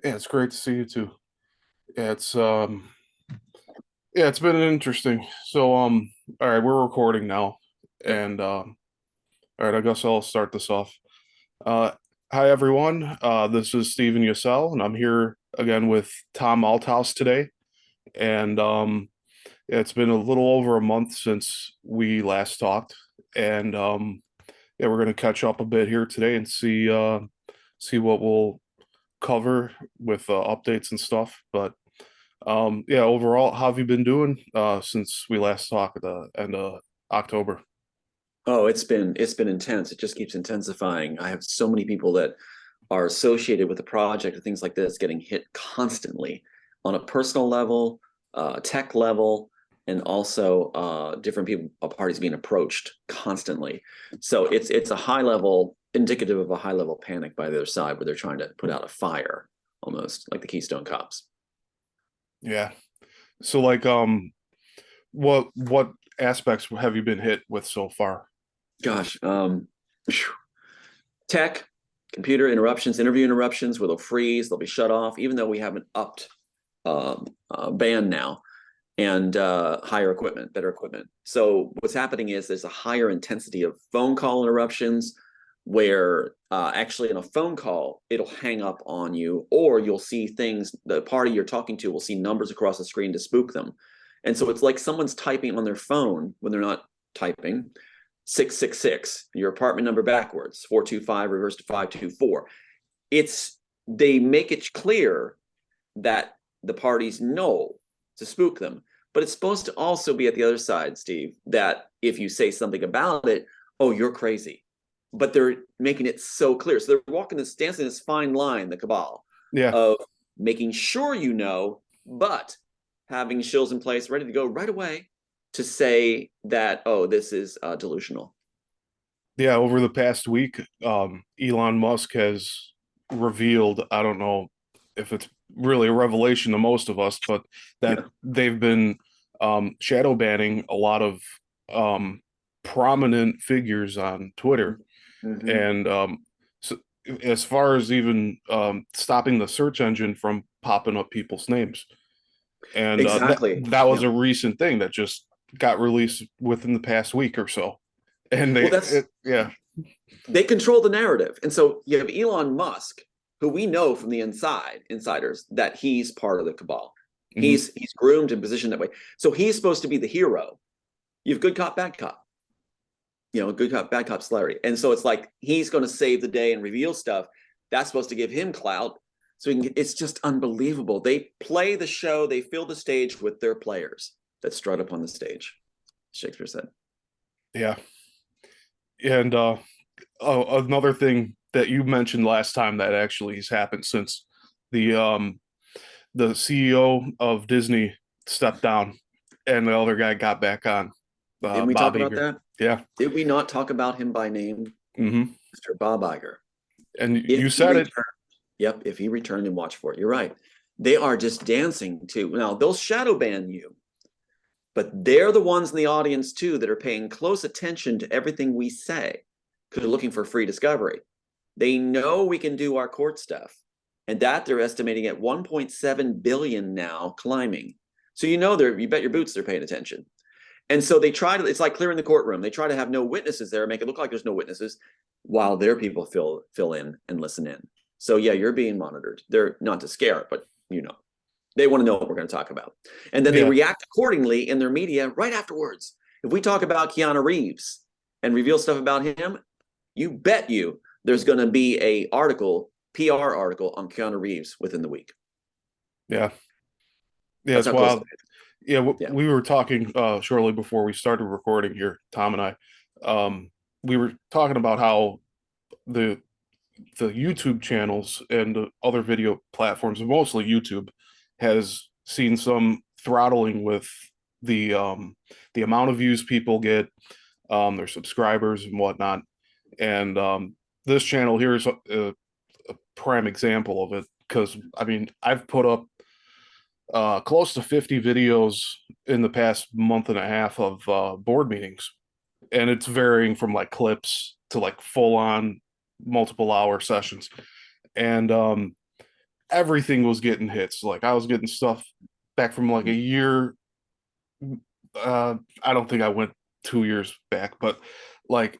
Yeah, it's great to see you too. Yeah, it's been interesting. All right, we're recording now, Yep. and all right, I guess I'll start this off. Uh, Hi everyone. This is Stephen Yisel, and I'm here again with Tom Althouse today. And yeah, it's been a little over a month since we last talked, and yeah, we're gonna catch up a bit here today and see what we'll cover with updates and stuff. But yeah, overall, how have you been doing since we last talked at the end of October? Oh, it's been intense. It just keeps intensifying. I have so many people that are associated with the project and things like this getting hit constantly on a personal level, tech level, and also different people parties being approached constantly. So it's a high level indicative of a high level panic by the other side where they're trying to put out a fire almost like the Keystone Cops. Yeah. So like what aspects have you been hit with so far? Gosh, tech, computer interruptions, interview interruptions where they'll freeze, they'll be shut off, even though we have an upped band now and higher equipment, better equipment. So what's happening is there's a higher intensity of phone call interruptions where actually in a phone call, it'll hang up on you, or you'll see things, the party you're talking to will see numbers across the screen to spook them. And so it's like someone's typing on their phone when they're not typing 666, your apartment number backwards, 425 reverse to 524. It's they make it clear that the parties know to spook them, but it's supposed to also be at the other side, Steve, that if you say something about it, oh, you're crazy. But they're making it so clear. So they're dancing this fine line, the cabal, Yeah. of making sure you know, but having shills in place ready to go right away to say that, oh, this is delusional. Yeah, over the past week, Elon Musk has revealed, I don't know if it's really a revelation to most of us, but that Yeah, they've been shadow banning a lot of um, prominent figures on Twitter. mm-hmm. And so as far as even stopping the search engine from popping up people's names. And Exactly. that was Yeah. a recent thing that just got released within the past week or so. And Well, that's yeah. they control the narrative. And so you have Elon Musk, who we know from the insiders, that he's part of the cabal. Mhm. He's groomed and positioned that way. So he's supposed to be the hero. You have good cop, bad cop. You know, good cop, bad cop celebrity. And so it's like he's going to save the day and reveal stuff. That's supposed to give him clout. So it's just unbelievable. They play the show, they fill the stage with their players that strut up on the stage. Shakespeare said. Yeah. And oh, another thing that you mentioned last time that actually has happened since the um the CEO of Disney stepped down and the other guy got back on, Didn't we Bob talk about Iger. that? Yeah. Did we not talk about him by name? Hmm. Mr. Bob Iger. And If you he said it. returned, yep, if he returned and watched for it, you're right. They are just dancing to now. They'll shadow ban you, but they're the ones in the audience too that are paying close attention to everything we say because they're looking for free discovery. They know we can do our court stuff, and that they're estimating at 1.7 billion now, climbing. So you bet your boots they're paying attention. And so they try to, it's like clearing the courtroom. They try to have no witnesses there, make it look like there's no witnesses while their people fill in and listen in. So yeah, you're being monitored. They're not to scare, but they want to know what we're going to talk about. And then they Yeah. react accordingly in their media right afterwards. If we talk about Keanu Reeves and reveal stuff about him, you bet you there's going to be a PR article on Keanu Reeves within the week. Yeah. Yeah, That's it's how close wild. it is. Yeah, Yeah. we were talking shortly before we started recording here, Tom and I. We were talking about how the the YouTube channels and the other video platforms, mostly YouTube, has seen some throttling with the um, the amount of views people get, their subscribers and whatnot. And this channel here is a prime example of it because I mean I've put up close to 50 videos in the past month and a half of board meetings, and it's varying from like clips to like full on multiple hour sessions. And everything was getting hits. Like I was getting stuff back from like a year. I don't think I went 2 years back, but like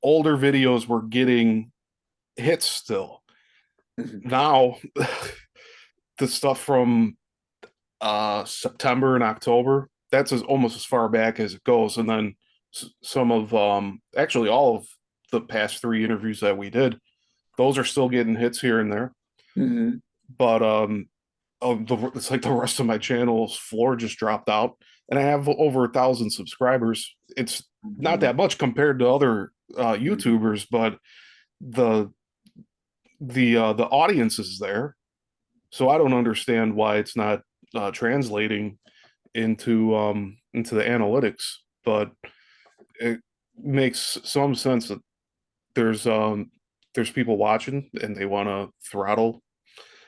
older videos were getting hits still. Now the stuff from September and October, that's almost as far back as it goes. And then some of actually all of the past three interviews that we did, those are still getting hits here and there. Mm-hmm. But it's like the rest of my channel's floor just dropped out, and I have over 1,000 subscribers. It's not that much compared to other YouTubers, but the the audience is there, so I don't understand why it's not translating into the analytics. But it makes some sense that there's people watching and they want to throttle,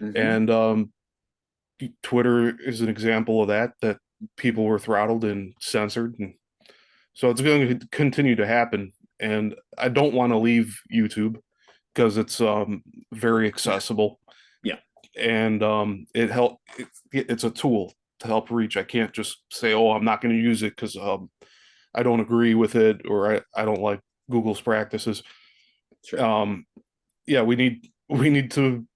Mm-hmm. and Twitter is an example of that people were throttled and censored, and so it's going to continue to happen. And I don't want to leave YouTube because it's very accessible. Yeah. And it's a tool to help reach. I can't just say, oh, I'm not going to use it because I don't agree with it, or I don't like Google's practices. Sure. Yeah, we need to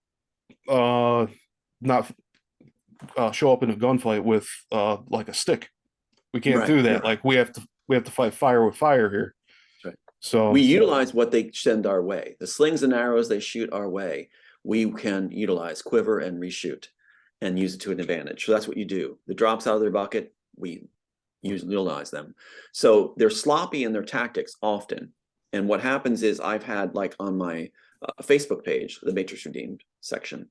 not show up in a gunfight with like a stick. We can't do that. Like we have to fight fire with fire here. Right. So we utilize what they send our way. The slings and arrows they shoot our way, we can utilize, quiver and reshoot and use it to an advantage. So that's what you do. The drops out of their bucket, we utilize them. So they're sloppy in their tactics often. And what happens is I've had, like on my Facebook page, the Matrix Redeemed section,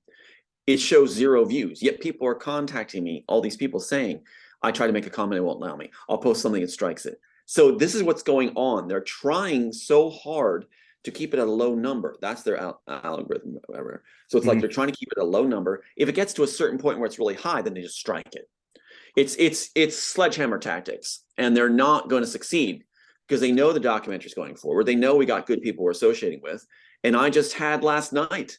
it shows 0 views, yet people are contacting me, all these people saying, I try to make a comment, it won't allow me. I'll post something, it strikes it. So this is what's going on. They're trying so hard to keep it at a low number. That's their algorithm, whatever. So it's like they're trying to keep it at a low number. If it gets to a certain point where it's really high, then they just strike it. It's sledgehammer tactics, and they're not going to succeed because they know the documentary's going forward. They know we got good people we're associating with. And I just had last night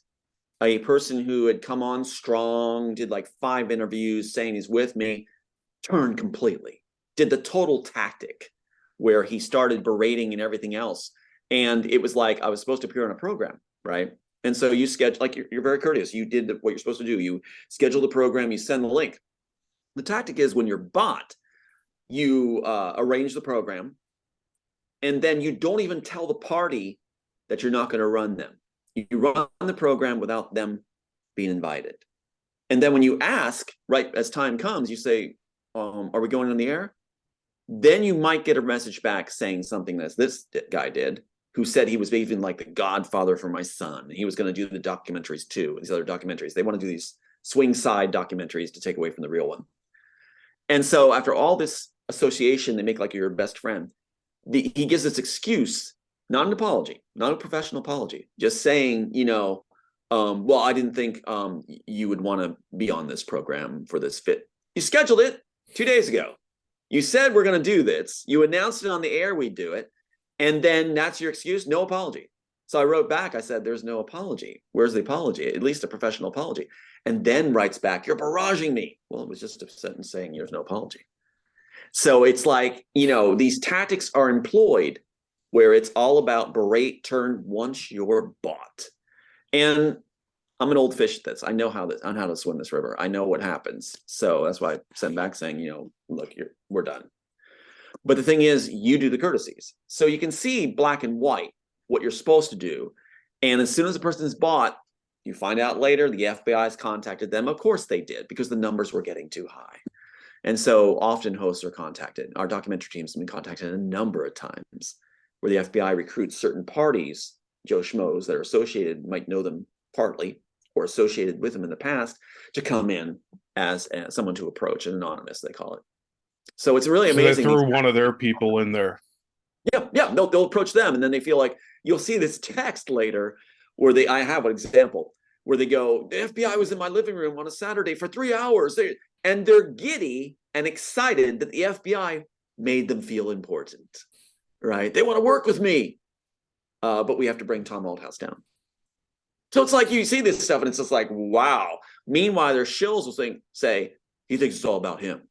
a person who had come on strong, did like 5 interviews saying he's with me, turned completely, did the total tactic where he started berating and everything else. And it was like I was supposed to appear on a program, right? And so you schedule, like you're very courteous. You did what you're supposed to do. You schedule the program, you send the link. The tactic is when you're bot, you arrange the program, and then you don't even tell the party that you're not going to run them. You run the program without them being invited. And then when you ask, right as time comes, you say, are we going on the air? Then you might get a message back saying something that this guy did, who said he was even like the godfather for my son. He was going to do the documentaries too, these other documentaries. They want to do these swing side documentaries to take away from the real one. And so after all this association, they make like your best friend. He gives this excuse, not an apology, not a professional apology, just saying, well, I didn't think you would want to be on this program for this fit. You scheduled it 2 days ago. You said we're going to do this. You announced it on the air, we'd do it. And then that's your excuse? No apology. So I wrote back, I said, there's no apology. Where's the apology? At least a professional apology. And then writes back, you're barraging me. Well, it was just a sentence saying there's no apology. So it's like, these tactics are employed where it's all about berate turn once you're bought. And I'm an old fish at this. I know how to swim this river. I know what happens. So that's why I sent back saying, look, we're done. But the thing is, you do the courtesies. So you can see black and white what you're supposed to do. And as soon as the person is bought, you find out later the FBI has contacted them. Of course they did, because the numbers were getting too high. And so often hosts are contacted. Our documentary teams have been contacted a number of times where the FBI recruits certain parties, Joe Schmoes that are associated, might know them partly or associated with them in the past, to come in as someone to approach, an anonymous, they call it. So it's really amazing. They threw one of their people in there. Yeah, they'll approach them, and then they feel like, you'll see this text later where I have an example where they go, the FBI was in my living room on a Saturday for 3 hours. And they're giddy and excited that the FBI made them feel important, right? They want to work with me, but we have to bring Tom Althouse down. So it's like you see this stuff and it's just like, wow, Meanwhile, their shills will say, he thinks it's all about him.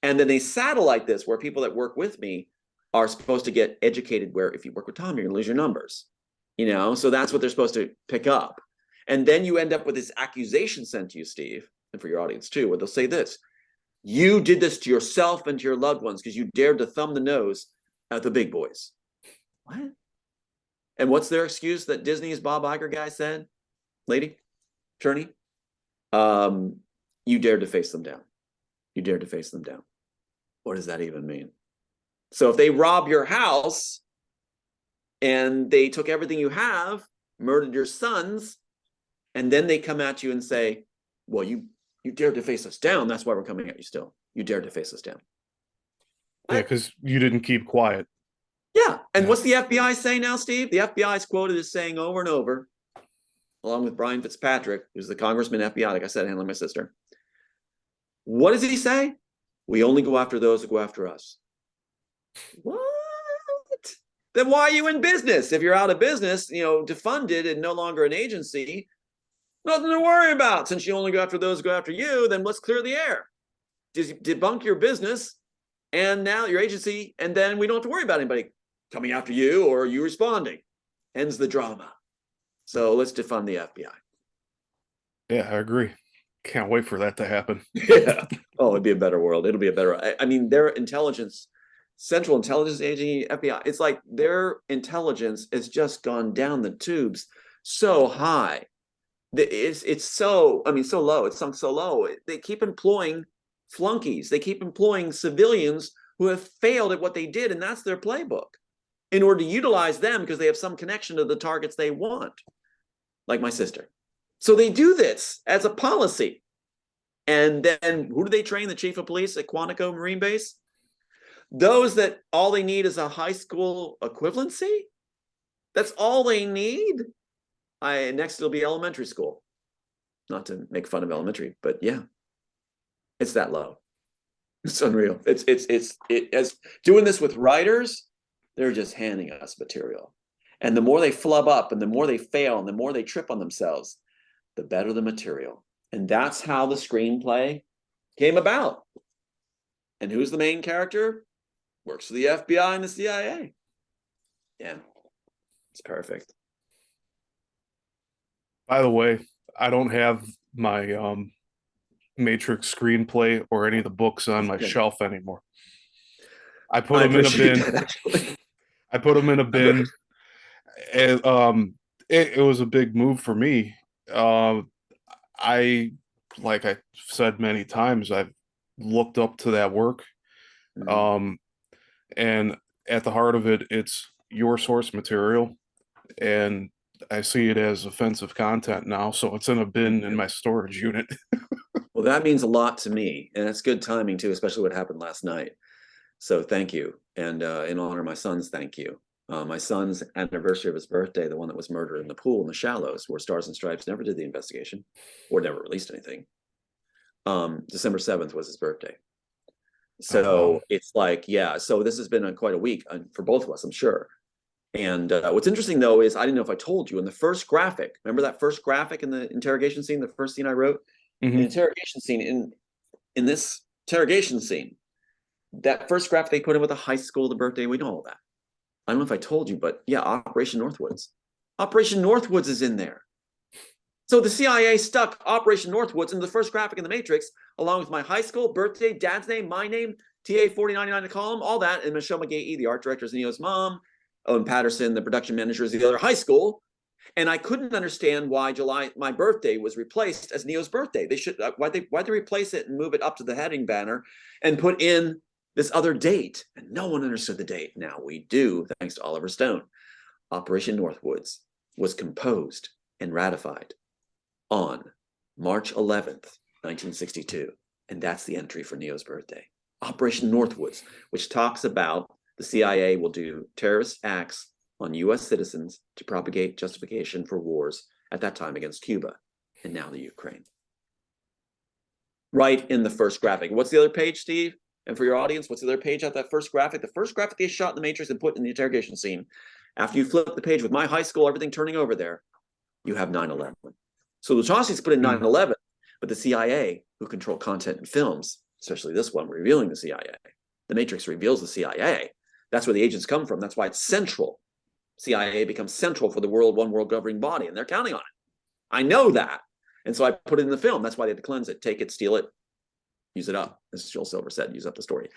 And then they satellite this where people that work with me are supposed to get educated where if you work with Tom, you're going to lose your numbers. So that's what they're supposed to pick up. And then you end up with this accusation sent to you, Steve, and for your audience too, where they'll say this: you did this to yourself and to your loved ones because you dared to thumb the nose at the big boys. What? And what's their excuse that Disney's Bob Iger guy said? Lady, attorney, you dared to face them down. You dared to face them down. What does that even mean? So if they rob your house and they took everything you have, murdered your sons, and then they come at you and say, well, you dared to face us down. That's why we're coming at you still. You dared to face us down. Yeah, because you didn't keep quiet. Yeah. And what's the FBI saying now, Steve? The FBI is quoted as saying over and over, along with Brian Fitzpatrick, who's the congressman FBI, like I said, handling my sister. What does he say? We only go after those who go after us. What? Then why are you in business? If you're out of business, defunded and no longer an agency, nothing to worry about. Since you only go after those who go after you, then let's clear the air. Debunk your business and now your agency, and then we don't have to worry about anybody coming after you or you responding. Ends the drama. So let's defund the FBI. Yeah, I agree. Can't wait for that to happen. Yeah. Oh, it'd be a better world. It'll be a better. I mean, their intelligence, Central Intelligence Agency, FBI, it's like their intelligence has just gone down the tubes so high. It's so low. It's sunk so low. They keep employing flunkies. They keep employing civilians who have failed at what they did, and that's their playbook, in order to utilize them because they have some connection to the targets they want, like my sister. So they do this as a policy. And then who do they train? The chief of police at Quantico Marine Base? Those that all they need is a high school equivalency? That's all they need? Next it'll be elementary school. Not to make fun of elementary, but yeah. It's that low. It's unreal. It's as doing this with writers, they're just handing us material. And the more they flub up and the more they fail and the more they trip on themselves, the better the material. And that's how the screenplay came about. And who's the main character? Works for the FBI and the CIA. Yeah, it's perfect. By the way, I don't have my Matrix screenplay or any of the books on my shelf anymore. I put them in a bin. I put them in a bin. And, it was a big move for me. Like I said many times, I've looked up to that work. Mm-hmm. And at the heart of it, it's your source material. And I see it as offensive content now. So it's in a bin in my storage unit. Well, that means a lot to me. And it's good timing too, especially what happened last night. So thank you. And in honor of my son's, thank you. My son's anniversary of his birthday, the one that was murdered in the pool in the Shallows, where Stars and Stripes never did the investigation or never released anything. December 7th was his birthday. So it's like, yeah, so this has been quite a week for both of us, I'm sure. And what's interesting, though, is I didn't know if I told you in the first graphic, remember that first graphic in the interrogation scene, the first scene I wrote? Mm-hmm. The interrogation scene, in this interrogation scene, that first graphic they put in with the high school, the birthday, we know all that. I don't know if I told you, but yeah, Operation Northwoods. Operation Northwoods is in there. So the CIA stuck Operation Northwoods into the first graphic in the Matrix, along with my high school, birthday, dad's name, my name, TA 4099 to column, all that, and Michelle McGahee, the art director, is Neo's mom, Owen Patterson, the production manager, is the other high school. And I couldn't understand why my birthday was replaced as Neo's birthday. They should why'd they replace it and move it up to the heading banner and put in this other date? And no one understood the date. Now we do, thanks to Oliver Stone. Operation Northwoods was composed and ratified on March 11th, 1962. And that's the entry for Neo's birthday. Operation Northwoods, which talks about the CIA will do terrorist acts on U.S. citizens to propagate justification for wars at that time against Cuba and now the Ukraine. Right in the first graphic. What's the other page, Steve? And for your audience, what's the other page at that first graphic? The first graphic they shot in the Matrix and put in the interrogation scene. After you flip the page with my high school, everything turning over there, you have 9/11. So Wachowski's put in 9/11, But the CIA, who control content in films, especially this one, revealing the CIA. The Matrix reveals the CIA. That's where the agents come from. That's why it's central. CIA becomes central for the one world governing body, and they're counting on it. I know that. And so I put it in the film. That's why they had to cleanse it, take it, steal it, use it up. As Joel Silver said, use up the story.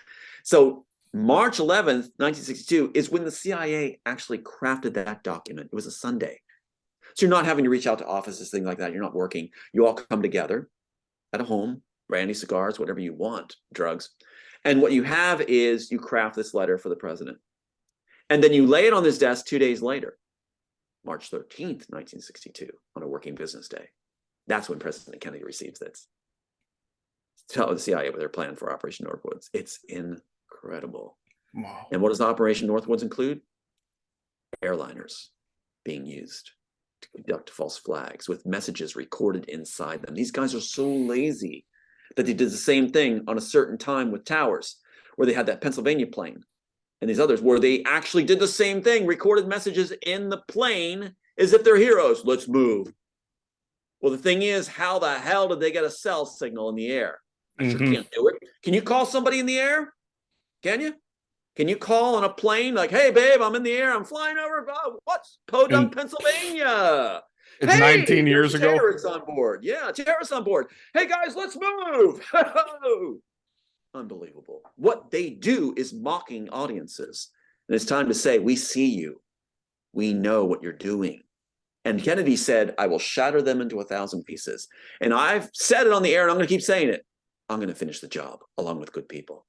So March 11th, 1962 is when the CIA actually crafted that document. It was a Sunday. So you're not having to reach out to offices, things like that. You're not working. You all come together at a home, brandy, cigars, whatever you want, drugs. And what you have is you craft this letter for the president. And then you lay it on his desk 2 days later, March 13th, 1962, on a working business day. That's when President Kennedy receives this. Tell the CIA what their plan for Operation Northwoods. It's incredible. Wow. And what does Operation Northwoods include? Airliners being used to conduct false flags with messages recorded inside them. These guys are so lazy that they did the same thing on a certain time with towers, where they had that Pennsylvania plane and these others, where they actually did the same thing, recorded messages in the plane as if they're heroes. Let's move. Well, the thing is, how the hell did they get a cell signal in the air? I sure can't do it. Can you call somebody in the air? Can you? Can you call on a plane like, hey, babe, I'm in the air. I'm flying over, what's Podunk, Pennsylvania? It's hey, 19 years ago. Terrorists on board. Yeah, terrorists on board. Hey, guys, let's move. Unbelievable. What they do is mocking audiences. And it's time to say, we see you. We know what you're doing. And Kennedy said, I will shatter them into 1,000 pieces. And I've said it on the air, and I'm going to keep saying it. I'm going to finish the job along with good people.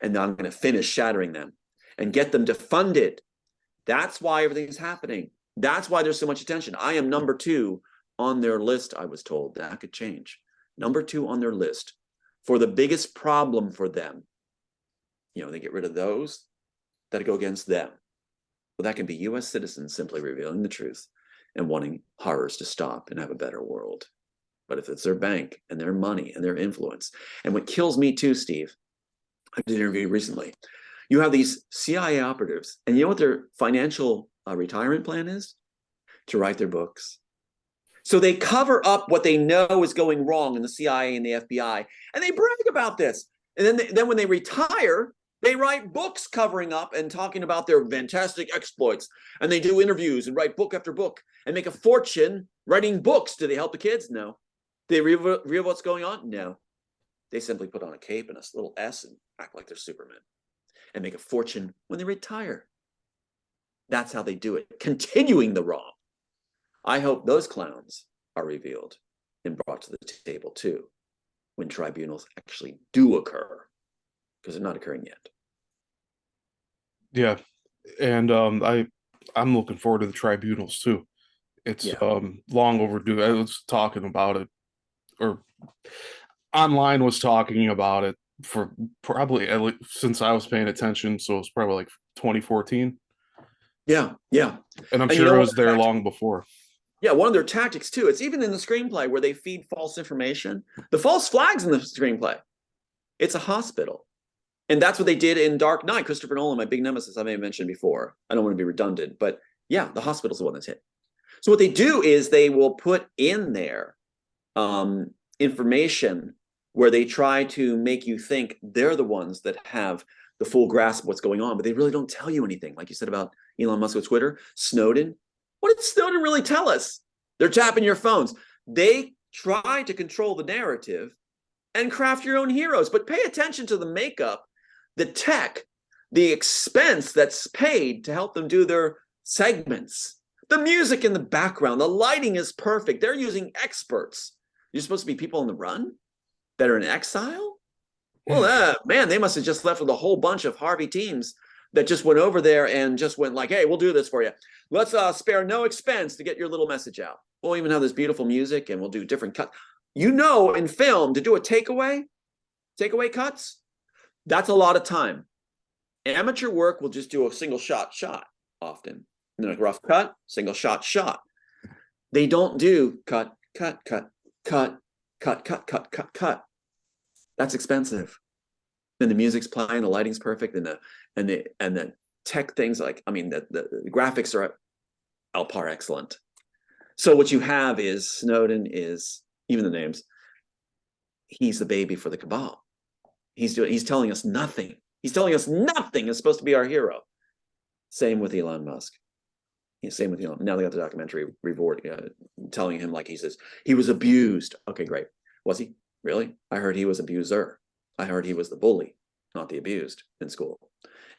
And I'm going to finish shattering them and get them to fund it. That's why everything's happening. That's why there's so much attention. I am number 2 on their list, I was told. That could change. Number 2 on their list for the biggest problem for them. You know, they get rid of those that go against them. Well, that can be U.S. citizens simply revealing the truth and wanting horrors to stop and have a better world. But if it's their bank and their money and their influence, and what kills me too, Steve, I did an interview recently. You have these CIA operatives, and you know what their financial retirement plan is? To write their books. So they cover up what they know is going wrong in the CIA and the FBI, and they brag about this. And then when they retire, they write books covering up and talking about their fantastic exploits. And they do interviews and write book after book and make a fortune writing books. Do they help the kids? No. Do they reveal what's going on? No. They simply put on a cape and a little S and act like they're Superman and make a fortune when they retire. That's how they do it, continuing the wrong. I hope those clowns are revealed and brought to the table too when tribunals actually do occur, because they're not occurring yet. Yeah, and I'm looking forward to the tribunals too. It's long overdue. I was talking about it, or online was talking about it for probably at least since I was paying attention. So it's probably like 2014. Yeah. And I'm sure it was there long before. Yeah, one of their tactics too. It's even in the screenplay where they feed false information. The false flags in the screenplay. It's a hospital. And that's what they did in Dark Knight. Christopher Nolan, my big nemesis, I may have mentioned before. I don't want to be redundant, but yeah, the hospital's the one that's hit. So what they do is they will put in there information where they try to make you think they're the ones that have the full grasp of what's going on, but they really don't tell you anything. Like you said about Elon Musk with Twitter, Snowden. What did Snowden really tell us? They're tapping your phones. They try to control the narrative and craft your own heroes, but pay attention to the makeup, the tech, the expense that's paid to help them do their segments. The music in the background, the lighting is perfect. They're using experts. You're supposed to be people on the run that are in exile? Well, man, they must have just left with a whole bunch of Harvey teams that just went over there and just went like, hey, we'll do this for you. Let's spare no expense to get your little message out. We'll even have this beautiful music and we'll do different cuts. You know, in film, to do a takeaway cuts, that's a lot of time. Amateur work will just do a single shot often. And then a rough cut, single shot. They don't do cut. That's expensive. Then the music's playing, the lighting's perfect, and the tech things the graphics are al par excellent. So what you have is Snowden is, even the names, he's the baby for the cabal. He's telling us nothing. He's telling us nothing is supposed to be our hero. Same with Elon Musk. Same with Elon. Now they got the documentary telling him like he was abused. Okay, great. Was he really? I heard he was abuser. I heard he was the bully, not the abused in school.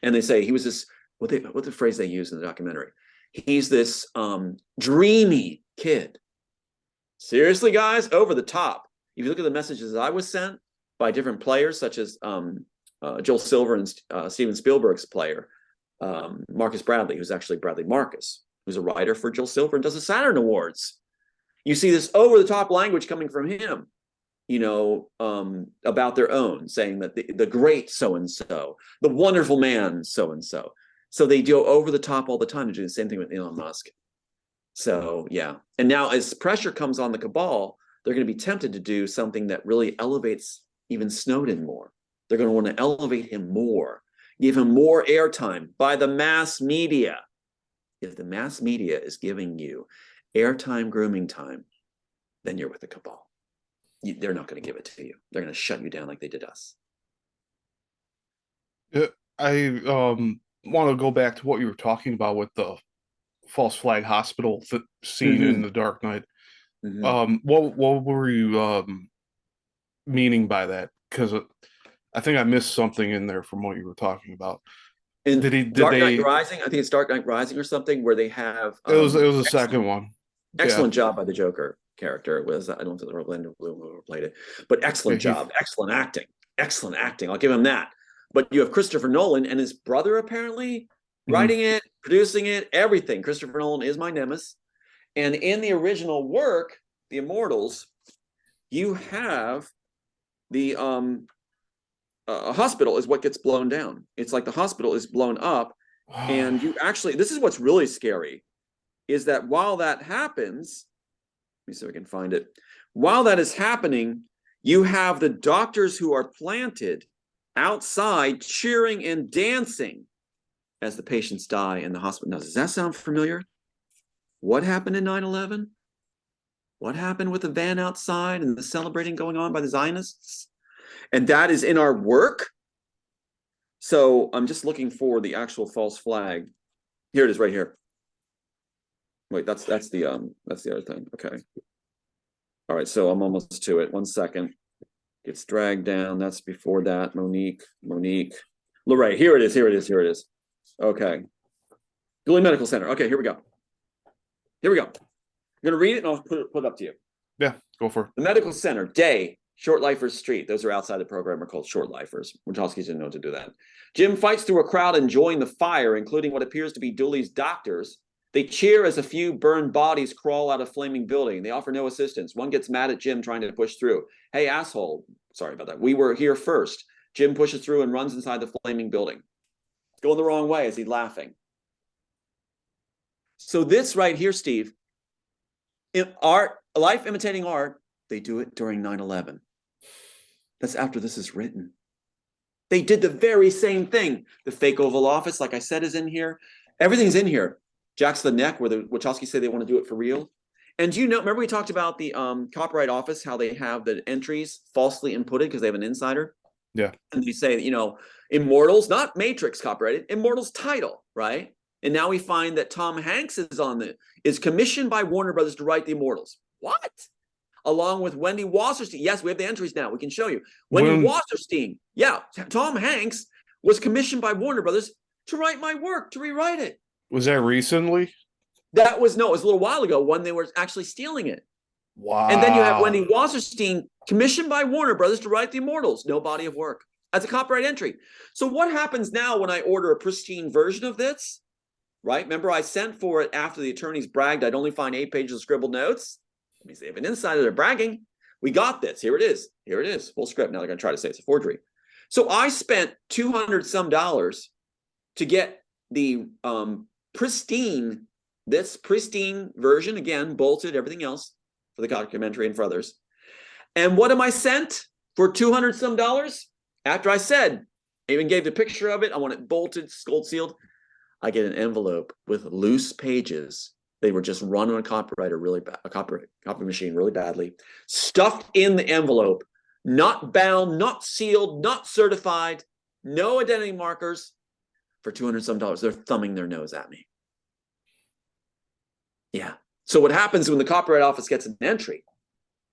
And they say he was this. What the phrase they use in the documentary? He's this dreamy kid. Seriously, guys, over the top. If you look at the messages I was sent by different players, such as Joel Silver and Steven Spielberg's player, Marcus Bradley, who's actually Bradley Marcus, who's a writer for Joel Silver and does the Saturn Awards. You see this over-the-top language coming from him, about their own, saying that the great so-and-so, the wonderful man so-and-so. So they do over the top all the time to do the same thing with Elon Musk. So, yeah. And now as pressure comes on the cabal, they're going to be tempted to do something that really elevates even Snowden more. They're going to want to elevate him more, give him more airtime by the mass media. If the mass media is giving you airtime, grooming time, then you're with the cabal. They're not going to give it to you. They're going to shut you down like they did us. I want to go back to what you were talking about with the false flag hospital scene in The Dark Knight. What were you meaning by that? Because I think I missed something in there from what you were talking about. In Dark Knight Rising, I think it's Dark Knight Rising or something, where they have it was the second one. Excellent job by the Joker character. I don't know if the Orlando Bloom who played it, but excellent job, excellent acting. I'll give him that. But you have Christopher Nolan and his brother apparently writing it, producing it, everything. Christopher Nolan is my nemesis. And in the original work, The Immortals, you have the hospital is what gets blown down. It's like the hospital is blown up. And you actually, this is what's really scary, is that while that happens, let me see if I can find it. While that is happening, you have the doctors who are planted outside cheering and dancing as the patients die in the hospital. Now, does that sound familiar? What happened in 9/11? What happened with the van outside and the celebrating going on by the Zionists? And that is in our work. So I'm just looking for the actual false flag. Here it is right here. Wait, that's the other thing. Okay. All right, so I'm almost to it. 1 second. Gets dragged down. That's before that. Monique. Lorraine. Here it is. Okay. Dooley Medical Center. Okay, here we go. I'm going to read it and I'll put it up to you. Yeah, go for it. The Medical Center, day, Short Lifers Street. Those are outside the program are called Short Lifers. Wachowski didn't know what to do that. Jim fights through a crowd enjoying the fire, including what appears to be Dooley's doctors. They cheer as a few burned bodies crawl out of flaming building. They offer no assistance. One gets mad at Jim trying to push through. Hey, asshole. Sorry about that. We were here first. Jim pushes through and runs inside the flaming building. It's going the wrong way as he's laughing. So this right here, Steve, in art, life imitating art, they do it during 9/11. That's after this is written. They did the very same thing. The fake Oval Office, like I said, is in here. Everything's in here. Jack's the Neck, where the Wachowski say they want to do it for real. And remember we talked about the Copyright Office, how they have the entries falsely inputted because they have an insider? Yeah. And they say, Immortals, not Matrix copyrighted, Immortals title, right? And now we find that Tom Hanks is commissioned by Warner Brothers to write the Immortals. What? Along with Wendy Wasserstein. Yes, we have the entries now. We can show you. Wendy Wasserstein. Yeah, Tom Hanks was commissioned by Warner Brothers to write my work, to rewrite it. Was that recently? It was a little while ago when they were actually stealing it. Wow. And then you have Wendy Wasserstein commissioned by Warner Brothers to write the Immortals. No body of work. As a copyright entry. So what happens now when I order a pristine version of this? Right? Remember I sent for it after the attorneys bragged I'd only find 8 pages of scribbled notes? Let me see if an insider they're bragging. We got this. Here it is. Full script. Now they're going to try to say it's a forgery. So I spent $200 some to get the pristine version, again, bolted, everything else for the documentary and for others. And what am I sent for $200 some? After I said, I even gave the picture of it. I want it bolted, gold sealed. I get an envelope with loose pages. They were just run on a copywriter really bad, a copy machine really badly, stuffed in the envelope not bound, not sealed, not certified, no identity markers, for $200 some. They're thumbing their nose at me. Yeah. So what happens when the Copyright Office gets an entry?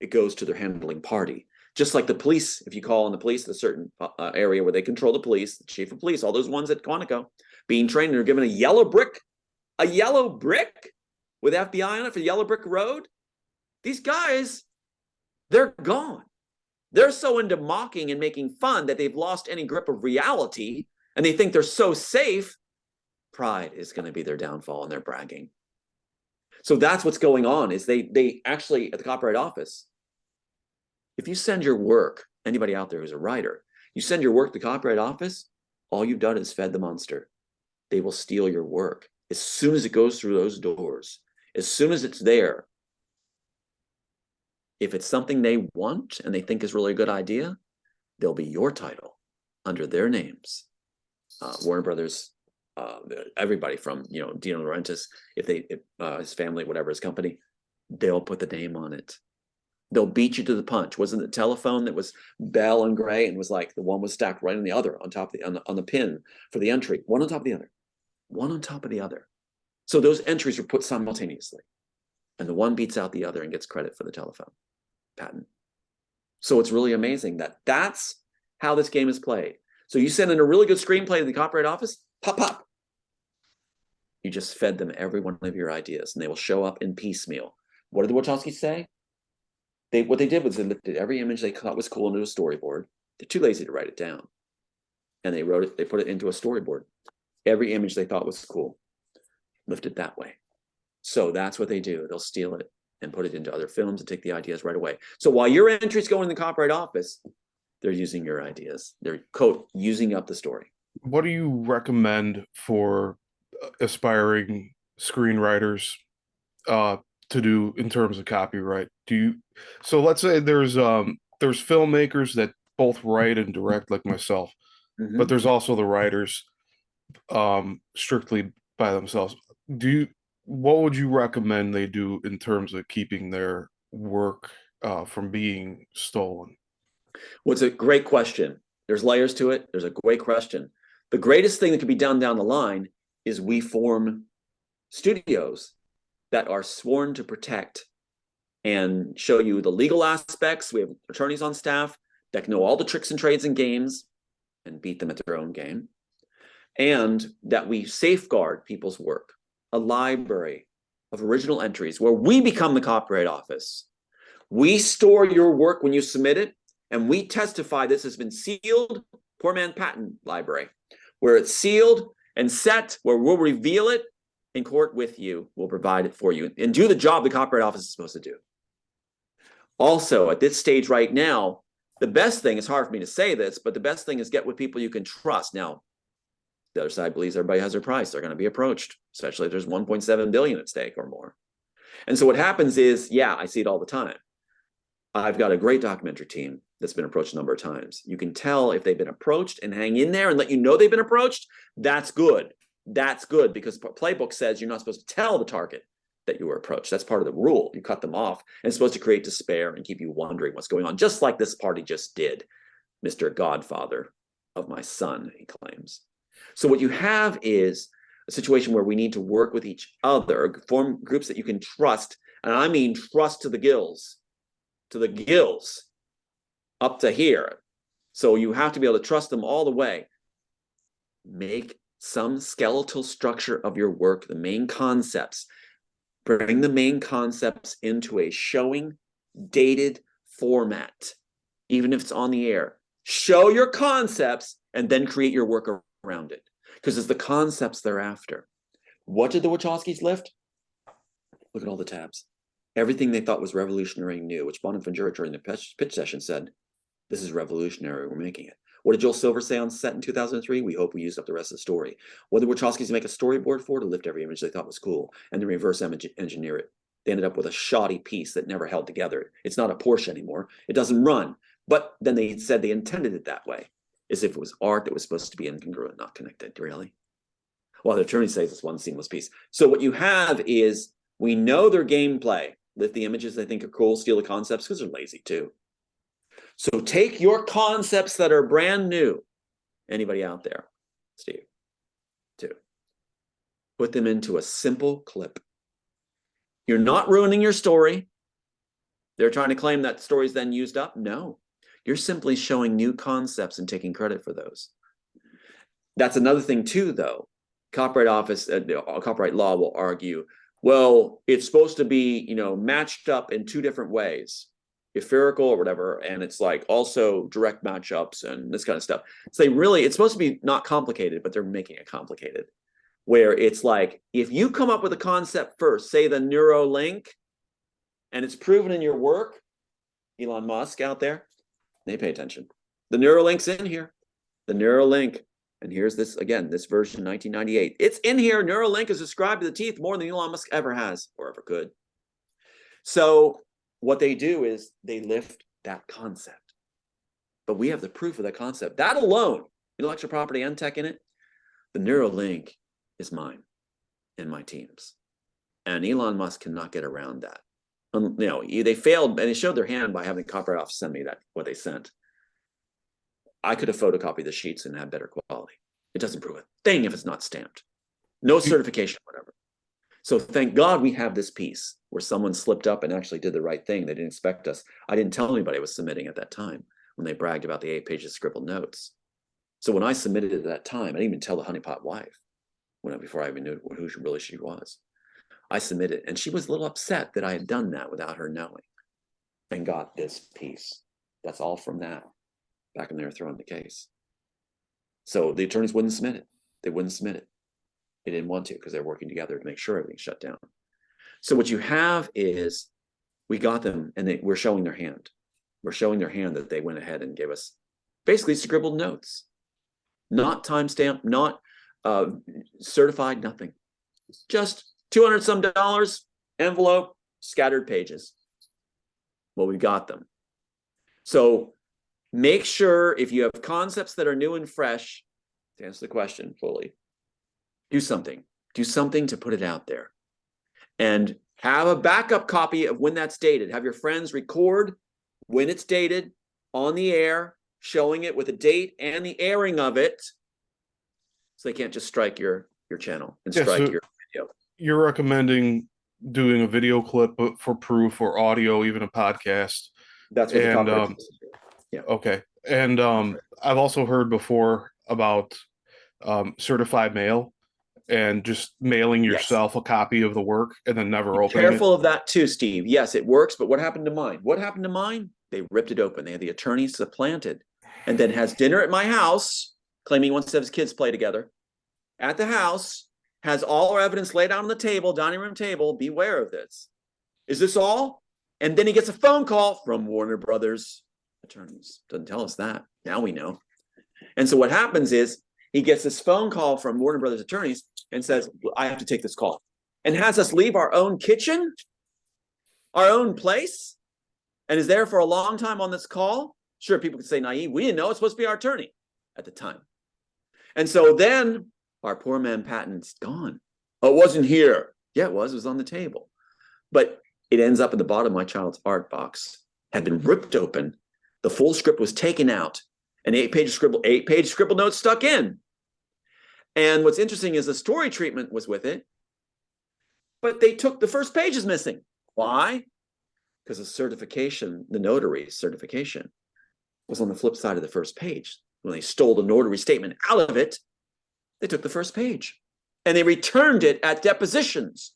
It goes to their handling party. Just like the police, if you call on the police in a certain area where they control the police, the chief of police, all those ones at Quantico, being trained and are given a yellow brick with FBI on it for Yellow Brick Road. These guys, they're gone. They're so into mocking and making fun that they've lost any grip of reality, and they think they're so safe. Pride is going to be their downfall, and they're bragging. So that's what's going on, is they actually, at the Copyright Office, if you send your work, anybody out there who's a writer, you send your work to the Copyright Office, all you've done is fed the monster. They will steal your work. As soon as it goes through those doors, as soon as it's there, if it's something they want and they think is really a good idea, there'll be your title under their names. Warner Brothers, everybody from, Dino Laurentiis, if his family, whatever, his company, they'll put the name on it. They'll beat you to the punch. Wasn't the telephone that was Bell and Gray, and was like the one was stacked right on the other, on top of on the pin for the entry, one on top of the other, one on top of the other. So those entries were put simultaneously, and the one beats out the other and gets credit for the telephone patent. So it's really amazing that that's how this game is played. So you send in a really good screenplay to the Copyright Office, pop, pop. You just fed them every one of your ideas, and they will show up in piecemeal. What did the Wachowskis say? What they did was they lifted every image they thought was cool into a storyboard. They're too lazy to write it down. And they put it into a storyboard. Every image they thought was cool, lifted that way. So that's what they do. They'll steal it and put it into other films and take the ideas right away. So while your entries go in the Copyright Office, they're using your ideas. They're, quote, using up the story. What do you recommend for aspiring screenwriters to do in terms of copyright? So let's say there's filmmakers that both write and direct, like myself, but there's also the writers strictly by themselves. What would you recommend they do in terms of keeping their work from being stolen? Well, it's a great question. There's layers to it. There's a great question. The greatest thing that could be done down the line is we form studios that are sworn to protect and show you the legal aspects. We have attorneys on staff that can know all the tricks and trades and games and beat them at their own game. And that we safeguard people's work, a library of original entries where we become the Copyright Office. We store your work when you submit it, and we testify this has been sealed, poor man patent library, where it's sealed and set, where we'll reveal it in court with you, we'll provide it for you, and do the job the Copyright Office is supposed to do. Also, at this stage right now, the best thing, it's hard for me to say this, but the best thing is get with people you can trust. Now, the other side believes everybody has their price. They're going to be approached, especially if there's 1.7 billion at stake or more. And so what happens is, yeah, I see it all the time. I've got a great documentary team that's been approached a number of times. You can tell if they've been approached and hang in there and let you know they've been approached. That's good. That's good, because playbook says you're not supposed to tell the target that you were approached. That's part of the rule. You cut them off, and it's supposed to create despair and keep you wondering what's going on, just like this party just did. Mr. Godfather of my son, he claims. So what you have is a situation where we need to work with each other, form groups that you can trust, and I mean trust to the gills, up to here. So you have to be able to trust them all the way. Make some skeletal structure of your work, the main concepts. Bring the main concepts into a showing, dated format, even if it's on the air. Show your concepts and then create your work around it, because it's the concepts they're after. What did the Wachowskis lift? Look at all the tabs. Everything they thought was revolutionary and new, which Bonaventura during the pitch session said, this is revolutionary, we're making it. What did Joel Silver say on set in 2003? We hope we used up the rest of the story. What did Wachowskis make a storyboard for? To lift every image they thought was cool and then reverse engineer it. They ended up with a shoddy piece that never held together. It's not a Porsche anymore. It doesn't run. But then they said they intended it that way, as if it was art that was supposed to be incongruent, not connected, really. Well, the attorney says it's one seamless piece. So what you have is, we know their gameplay. Lift the images they think are cool, steal the concepts, because they're lazy too. So take your concepts that are brand new. Anybody out there? Steve, too. Put them into a simple clip. You're not ruining your story. They're trying to claim that story's then used up. No, you're simply showing new concepts and taking credit for those. That's another thing too, though. Copyright office, copyright law will argue, well, it's supposed to be, matched up in two different ways, etherical or whatever, and it's like also direct matchups and this kind of stuff. So it's supposed to be not complicated, but they're making it complicated. Where it's like, if you come up with a concept first, say the Neuralink, and it's proven in your work, Elon Musk out there, they pay attention. The Neuralink's in here. The Neuralink. And here's this, again, this version 1998. It's in here. Neuralink is described to the teeth more than Elon Musk ever has or ever could. So what they do is they lift that concept. But we have the proof of that concept. That alone, intellectual property and tech in it, the Neuralink is mine and my team's. And Elon Musk cannot get around that. They failed, and they showed their hand by having the copyright office send me what they sent. I could have photocopied the sheets and had better quality. It doesn't prove a thing if it's not stamped. No certification, whatever. So thank God we have this piece where someone slipped up and actually did the right thing. They didn't expect us. I didn't tell anybody I was submitting at that time when they bragged about the 8 pages of scribbled notes. So when I submitted it at that time, I didn't even tell the honeypot wife before I even knew who she was. I submitted, and she was a little upset that I had done that without her knowing, and got this piece. That's all from that. Back when they were throwing the case. So the attorneys wouldn't submit it. They wouldn't submit it. They didn't want to because they're working together to make sure everything's shut down. So what you have is we got them, and we're showing their hand. We're showing their hand that they went ahead and gave us basically scribbled notes, not timestamped, not certified, nothing. Just $200 some envelope, scattered pages. Well, we got them. So make sure if you have concepts that are new and fresh, to answer the question fully, do something. Do something to put it out there. And have a backup copy of when that's dated. Have your friends record when it's dated on the air, showing it with a date and the airing of it, so they can't just strike your channel and strike your video. You're recommending doing a video clip for proof, or audio, even a podcast. That's what the copyright is. Yeah. Okay. And I've also heard before about certified mail and just mailing yourself a copy of the work and then never opening it. Careful of that too, Steve. Yes, it works, but what happened to mine? What happened to mine? They ripped it open. They had the attorneys supplanted, and then has dinner at my house, claiming he wants to have his kids play together. At the house, has all our evidence laid out on the table, dining room table. Beware of this. Is this all? And then he gets a phone call from Warner Brothers attorneys. Doesn't tell us that. Now we know. And so what happens is he gets this phone call from Warner Brothers attorneys and says, I have to take this call, and has us leave our own kitchen, our own place, and is there for a long time on this call. Sure, people could say naive. We didn't know it's supposed to be our attorney at the time. And so then our poor man patent's gone. Oh, it wasn't here. Yeah, it was on the table. But it ends up in the bottom of my child's art box, had been ripped open. The full script was taken out, and 8-page scribble notes stuck in. And what's interesting is the story treatment was with it, but they took the first page is missing. Why? Because the certification, the notary certification, was on the flip side of the first page. When they stole the notary statement out of it, they took the first page, and they returned it at depositions.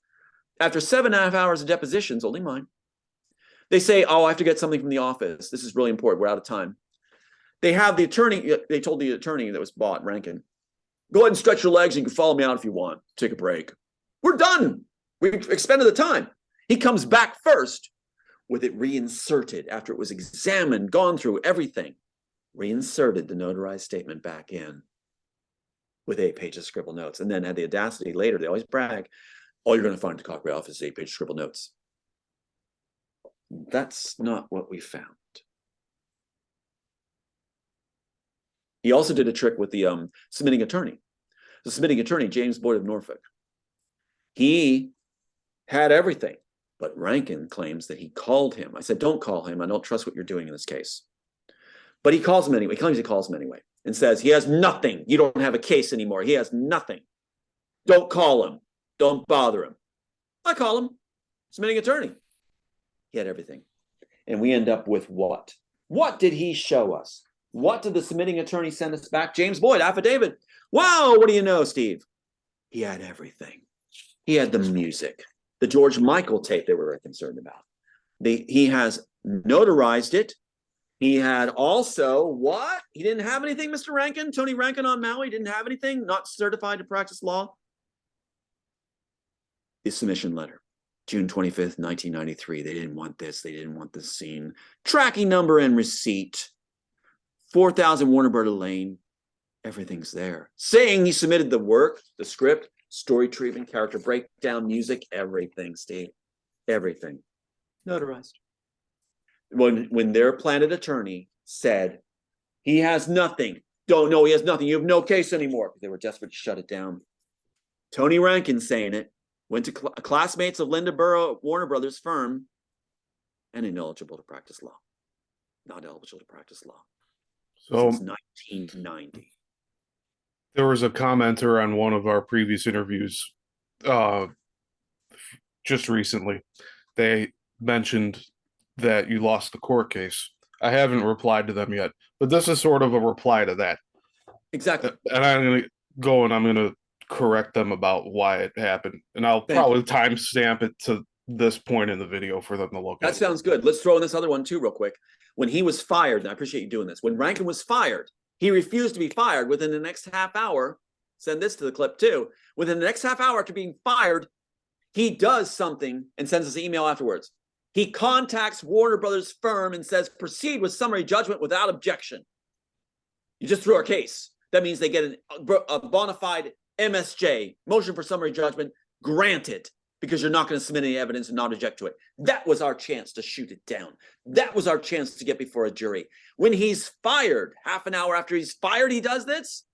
After 7.5 hours of depositions, only mine, they say, oh, I have to get something from the office. This is really important. We're out of time. They have the attorney, they told the attorney that was bought, Rankin, go ahead and stretch your legs. You can follow me out if you want. Take a break. We're done. We expended the time. He comes back first with it reinserted after it was examined, gone through everything, reinserted the notarized statement back in with 8 pages of scribble notes, and then had the audacity later. They always brag, all you're going to find at the copyright office is 8-page scribble notes. That's not what we found. He also did a trick with the submitting attorney. The submitting attorney, James Boyd of Norfolk, he had everything, but Rankin claims that he called him. I said, don't call him. I don't trust what you're doing in this case. But he calls him anyway. He claims he calls him anyway and says, he has nothing. You don't have a case anymore. He has nothing. Don't call him. Don't bother him. I call him. Submitting attorney. He had everything. And we end up with what? What did he show us? What did the submitting attorney send us back? James Boyd, affidavit. Wow, what do you know, Steve? He had everything. He had the music, the George Michael tape they were very concerned about. He has notarized it. He had also what? He didn't have anything, Mr. Rankin? Tony Rankin on Maui didn't have anything? Not certified to practice law? The submission letter. June 25th, 1993. They didn't want this. They didn't want this scene. Tracking number and receipt. 4000 Warner Brothers Lane. Everything's there. Saying he submitted the work, the script, story treatment, character breakdown, music, everything, Steve. Everything. Notarized. When their planet attorney said, he has nothing. Don't know he has nothing. You have no case anymore. They were desperate to shut it down. Tony Rankin saying it. Went to classmates of Linda Burrow, Warner Brothers firm, and ineligible to practice law. Not eligible to practice law. So since 1990. There was a commenter on one of our previous interviews just recently. They mentioned that you lost the court case. I haven't replied to them yet, but this is sort of a reply to that. Exactly. And I'm going to go and I'm going to correct them about why it happened. And I'll probably timestamp it to this point in the video for them to look at. That sounds good. Let's throw in this other one too real quick. When he was fired, and I appreciate you doing this, when Rankin was fired, he refused to be fired. Within the next half hour, send this to the clip too, within the next half hour after being fired, he does something and sends us an email afterwards. He contacts Warner Brothers firm and says, proceed with summary judgment without objection. You just threw our case. That means they get a bona fide MSJ, motion for summary judgment, granted, because you're not going to submit any evidence and not object to it. That was our chance to shoot it down. That was our chance to get before a jury. When he's fired, half an hour after he's fired, he does this.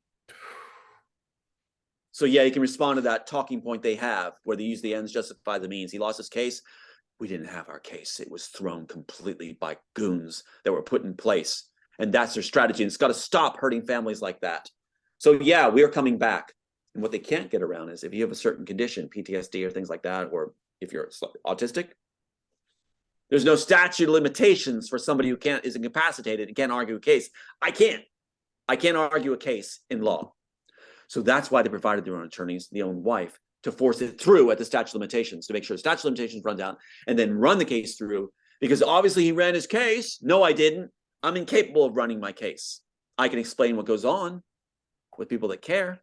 So yeah, you can respond to that talking point they have where they use the ends justify the means. He lost his case. We didn't have our case. It was thrown completely by goons that were put in place. And that's their strategy. And it's got to stop hurting families like that. So yeah, we are coming back. And what they can't get around is if you have a certain condition, PTSD or things like that, or if you're autistic, there's no statute of limitations for somebody who is incapacitated and can't argue a case. I can't argue a case in law. So that's why they provided their own attorneys, their own wife, to force it through at the statute of limitations, to make sure the statute of limitations runs out and then run the case through. Because obviously he ran his case. No, I didn't. I'm incapable of running my case. I can explain what goes on with people that care,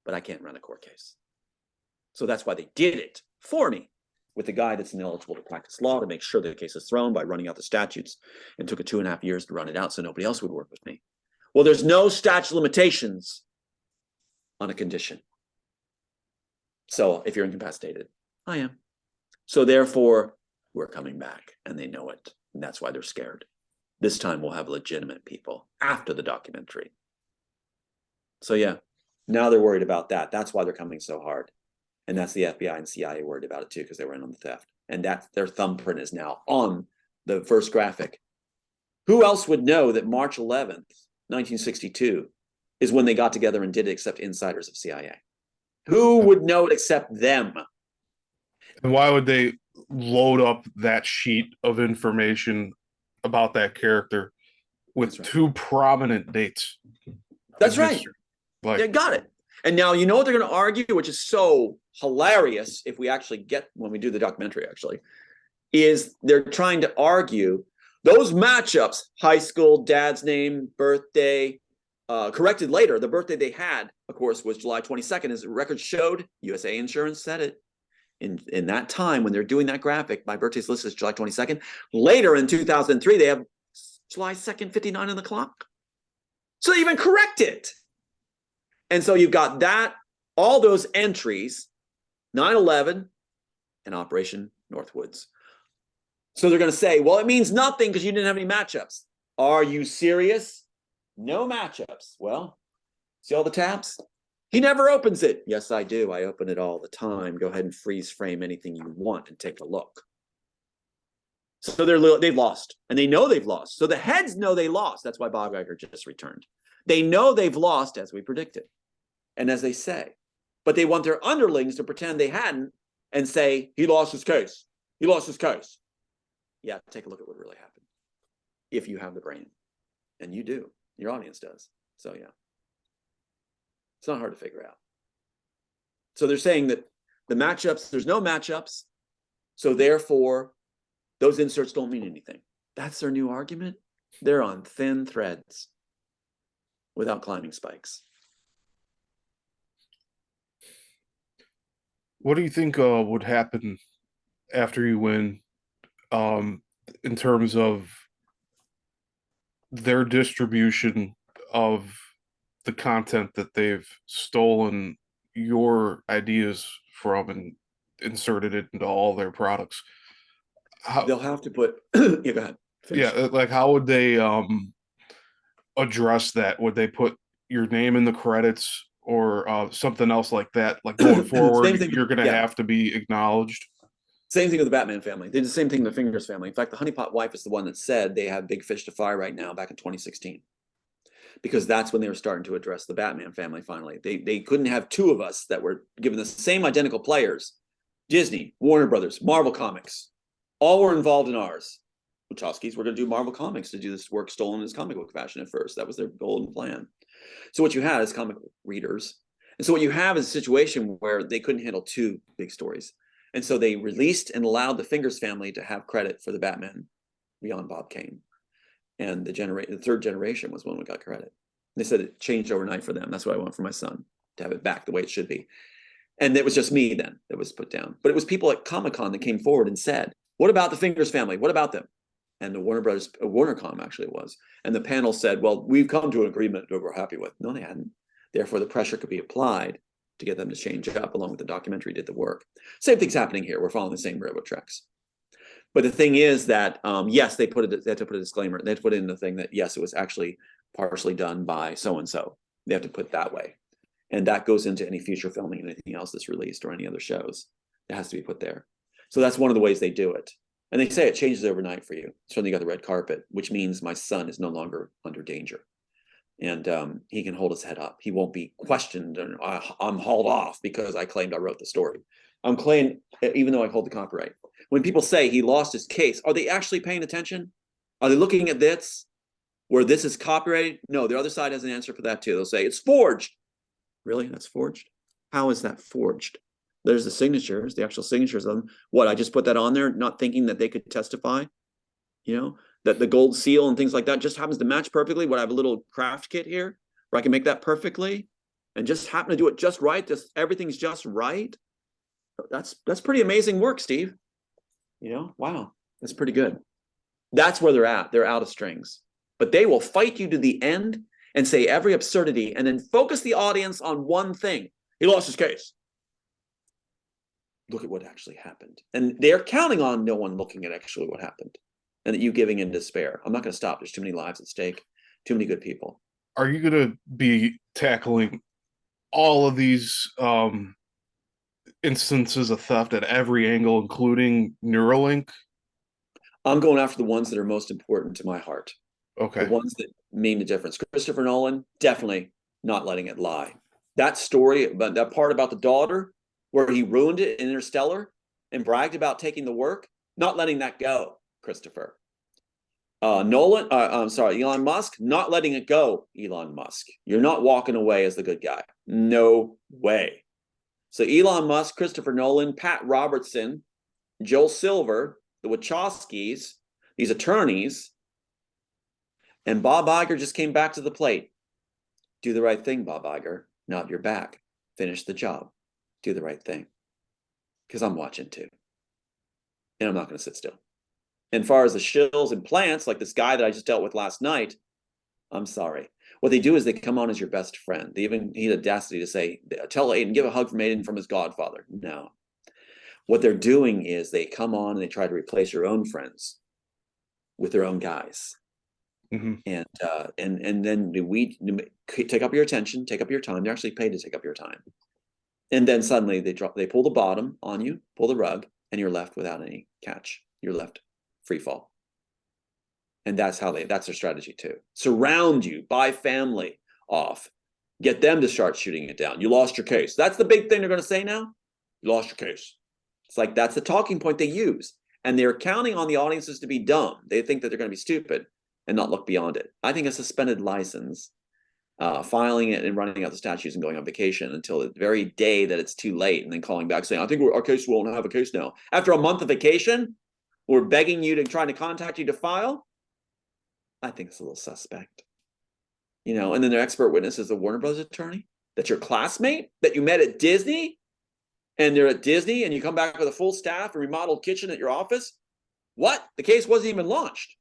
but I can't run a court case. So that's why they did it for me with the guy that's ineligible to practice law to make sure the case is thrown by running out the statutes, and took it 2.5 years to run it out so nobody else would work with me. Well, there's no statute of limitations on a condition. So if you're incapacitated, I am. So therefore, we're coming back and they know it. And that's why they're scared. This time we'll have legitimate people after the documentary. So yeah, now they're worried about that. That's why they're coming so hard. And that's the FBI and CIA worried about it too, because they were in on the theft. And that's their thumbprint is now on the first graphic. Who else would know that March 11th, 1962 is when they got together and did it except insiders of CIA? Who would know it except them? And why would they load up that sheet of information about that character with two prominent dates? That's right. Like, yeah, got it. And now you know what they're going to argue, which is so hilarious if we actually get, when we do the documentary actually, is they're trying to argue those matchups, high school, dad's name, birthday, corrected later. The birthday they had, of course, was July 22nd, as the record showed. USA Insurance said it. In that time, when they're doing that graphic, my birthday's listed as July 22nd. Later in 2003, they have July 2nd, 59 on the clock. So they even correct it. And so you've got that, all those entries, 9/11 and Operation Northwoods. So they're going to say, well, it means nothing because you didn't have any matchups. Are you serious? No matchups. Well, see all the tabs? He never opens it. Yes, I do. I open it all the time. Go ahead and freeze frame anything you want and take a look. So they've lost, and they know they've lost. So the heads know they lost. That's why Bob Iger just returned. They know they've lost, as we predicted, and as they say, but they want their underlings to pretend they hadn't and say he lost his case. He lost his case. Yeah, take a look at what really happened. If you have the brain, and you do, your audience does. So yeah, it's not hard to figure out. So they're saying that the matchups, there's no matchups, so therefore those inserts don't mean anything. That's their new argument. They're on thin threads without climbing spikes. What do you think would happen after you win, in terms of their distribution of the content that they've stolen your ideas from and inserted it into all their products? They'll have to put yeah, go ahead. Finish. Yeah, like how would they address that? Would they put your name in the credits or something else like that? Like going forward, you're going to have to be acknowledged. Same thing with the Batman family. They did the same thing with the Fingers family. In fact, the Honeypot wife is the one that said they have big fish to fry right now back in 2016. Because that's when they were starting to address the Batman family finally. They couldn't have two of us that were given the same identical players. Disney, Warner Brothers, Marvel Comics, all were involved in ours. Wachowskis were going to do Marvel Comics to do this work stolen in his comic book fashion at first. That was their golden plan. So what you had is comic readers. And so what you have is a situation where they couldn't handle two big stories. And so they released and allowed the Fingers family to have credit for the Batman beyond Bob Kane. And the third generation was when we got credit. They said it changed overnight for them. That's what I want for my son, to have it back the way it should be. And it was just me then that was put down. But it was people at Comic-Con that came forward and said, what about the Fingers family? What about them? And the Warner Brothers, WarnerCom actually it was. And the panel said, well, we've come to an agreement that we're happy with. No, they hadn't. Therefore, the pressure could be applied to get them to change up, along with the documentary did the work. Same thing's happening here. We're following the same railroad tracks. But the thing is that, yes, they had to put a disclaimer. They had to put in the thing that, yes, it was actually partially done by so-and-so. They have to put it that way. And that goes into any future filming and anything else that's released or any other shows. It has to be put there. So that's one of the ways they do it. And they say it changes overnight for you. Suddenly you got the red carpet, which means my son is no longer under danger. And he can hold his head up. He won't be questioned and I'm hauled off because I claimed I wrote the story. I'm claiming, even though I hold the copyright. When people say he lost his case, are they actually paying attention? Are they looking at this, where this is copyrighted? No, the other side has an answer for that too. They'll say, it's forged. Really? That's forged? How is that forged? There's the signatures, the actual signatures of them. What, I just put that on there, not thinking that they could testify? You know, that the gold seal and things like that just happens to match perfectly. What, I have a little craft kit here where I can make that perfectly and just happen to do it just right. Just everything's just right. That's pretty amazing work, Steve. You know, wow, that's pretty good. That's where they're at. They're out of strings, but they will fight you to the end and say every absurdity and then focus the audience on one thing. He lost his case. Look at what actually happened. And they're counting on no one looking at actually what happened and that you giving in despair. I'm not going to stop. There's too many lives at stake, too many good people. Are you going to be tackling all of these instances of theft at every angle, including Neuralink? I'm going after the ones that are most important to my heart. Okay. The ones that mean the difference. Christopher Nolan, definitely not letting it lie. That story, but that part about the daughter, where he ruined it in Interstellar and bragged about taking the work, not letting that go, Christopher. Elon Musk, not letting it go, Elon Musk. You're not walking away as the good guy. No way. So Elon Musk, Christopher Nolan, Pat Robertson, Joel Silver, the Wachowskis, these attorneys, and Bob Iger just came back to the plate. Do the right thing, Bob Iger. Nod your back. Finish the job. Do the right thing. Because I'm watching too. And I'm not going to sit still. And as far as the shills and plants, like this guy that I just dealt with last night, I'm sorry. What they do is they come on as your best friend. They even he had audacity to say, tell Aiden, give a hug from Aiden from his godfather. No. What they're doing is they come on and they try to replace your own friends with their own guys. Mm-hmm. And then we take up your attention, take up your time. They're actually paid to take up your time. And then suddenly they pull the bottom on you, pull the rug, and you're left without any catch. You're left free fall. And that's their strategy too. Surround you, buy family off, get them to start shooting it down. You lost your case. That's the big thing they're going to say now. You lost your case. It's like, that's the talking point they use. And they're counting on the audiences to be dumb. They think that they're going to be stupid and not look beyond it. I think a suspended license, filing it and running out the statutes and going on vacation until the very day that it's too late, and then calling back saying, I think our case won't have a case now. After a month of vacation, we're begging you to trying to contact you to file. I think it's a little suspect. You know, and then their expert witness is the Warner Brothers attorney. That's your classmate that you met at Disney, and they're at Disney, and you come back with a full staff and remodeled kitchen at your office. What? The case wasn't even launched.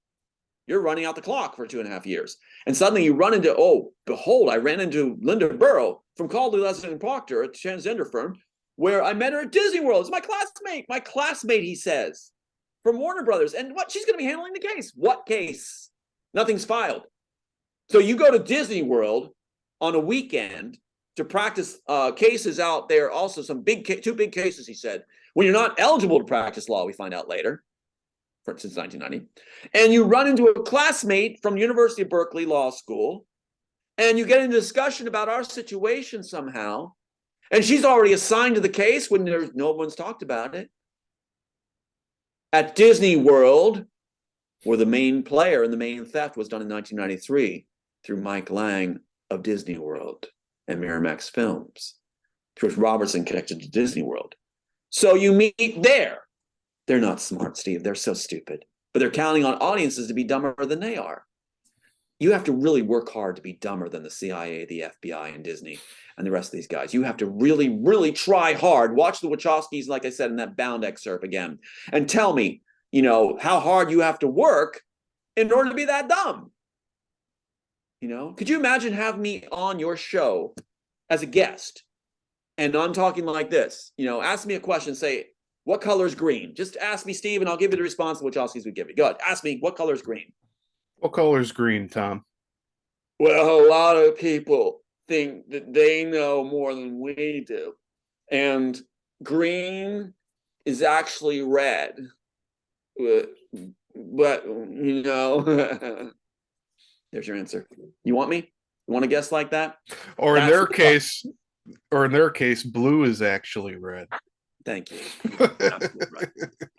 You're running out the clock for 2.5 years. And suddenly you run into, oh, behold, I ran into Linda Burrow from Caldwell, Leslie & Proctor, a transgender firm, where I met her at Disney World. It's my classmate. My classmate, he says, from Warner Brothers. And what? She's going to be handling the case. What case? Nothing's filed. So you go to Disney World on a weekend to practice cases out there. Also, some two big cases, he said, when you're not eligible to practice law, we find out later, since 1990. And you run into a classmate from University of Berkeley Law School, and you get into discussion about our situation somehow. And she's already assigned to the case when no one's talked about it. At Disney World, where the main player and the main theft was done in 1993 through Mike Lang of Disney World and Miramax Films. George Robertson connected to Disney World. So you meet there. They're not smart, Steve. They're so stupid. But they're counting on audiences to be dumber than they are. You have to really work hard to be dumber than the CIA, the FBI, and Disney, and the rest of these guys. You have to really, really try hard. Watch the Wachowskis, like I said, in that Bound excerpt again, and tell me, you know, how hard you have to work in order to be that dumb. You know, could you imagine having me on your show as a guest? And I'm talking like this, you know, ask me a question, say, what color is green? Just ask me, Steve, and I'll give you the response the Wachowskis would give you. Go ahead, ask me, what color is green? What color is green, Tom? Well, a lot of people think that they know more than we do. And green is actually red. But you know, there's your answer. You want me? You want to guess like that? Or in their case, blue is actually red. Thank you. Absolutely right.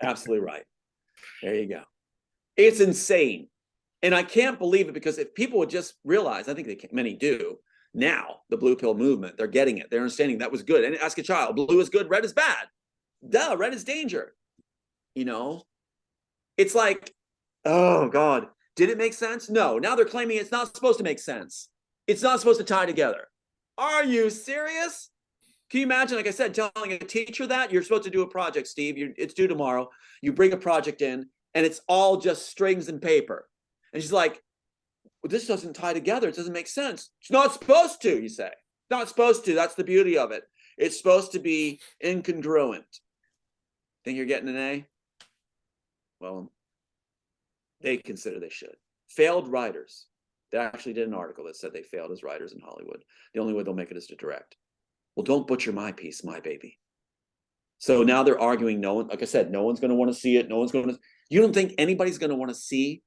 Absolutely right. There you go. It's insane. And I can't believe it, because if people would just realize, I think many do now, the blue pill movement, they're getting it. They're understanding that was good. And ask a child, blue is good, red is bad. Duh, red is danger. You know, it's like, oh God, did it make sense? No. Now they're claiming it's not supposed to make sense. It's not supposed to tie together. Are you serious? Can you imagine, like I said, telling a teacher that you're supposed to do a project, Steve, it's due tomorrow. You bring a project in and it's all just strings and paper. And she's like, well, this doesn't tie together. It doesn't make sense. It's not supposed to, you say. It's not supposed to. That's the beauty of it. It's supposed to be incongruent. Think you're getting an A? Well, they consider they should. Failed writers. They actually did an article that said they failed as writers in Hollywood. The only way they'll make it is to direct. Well, don't butcher my piece, my baby. So now they're arguing, no one, like I said, no one's going to want to see it. No one's going to, you don't think anybody's going to want to see,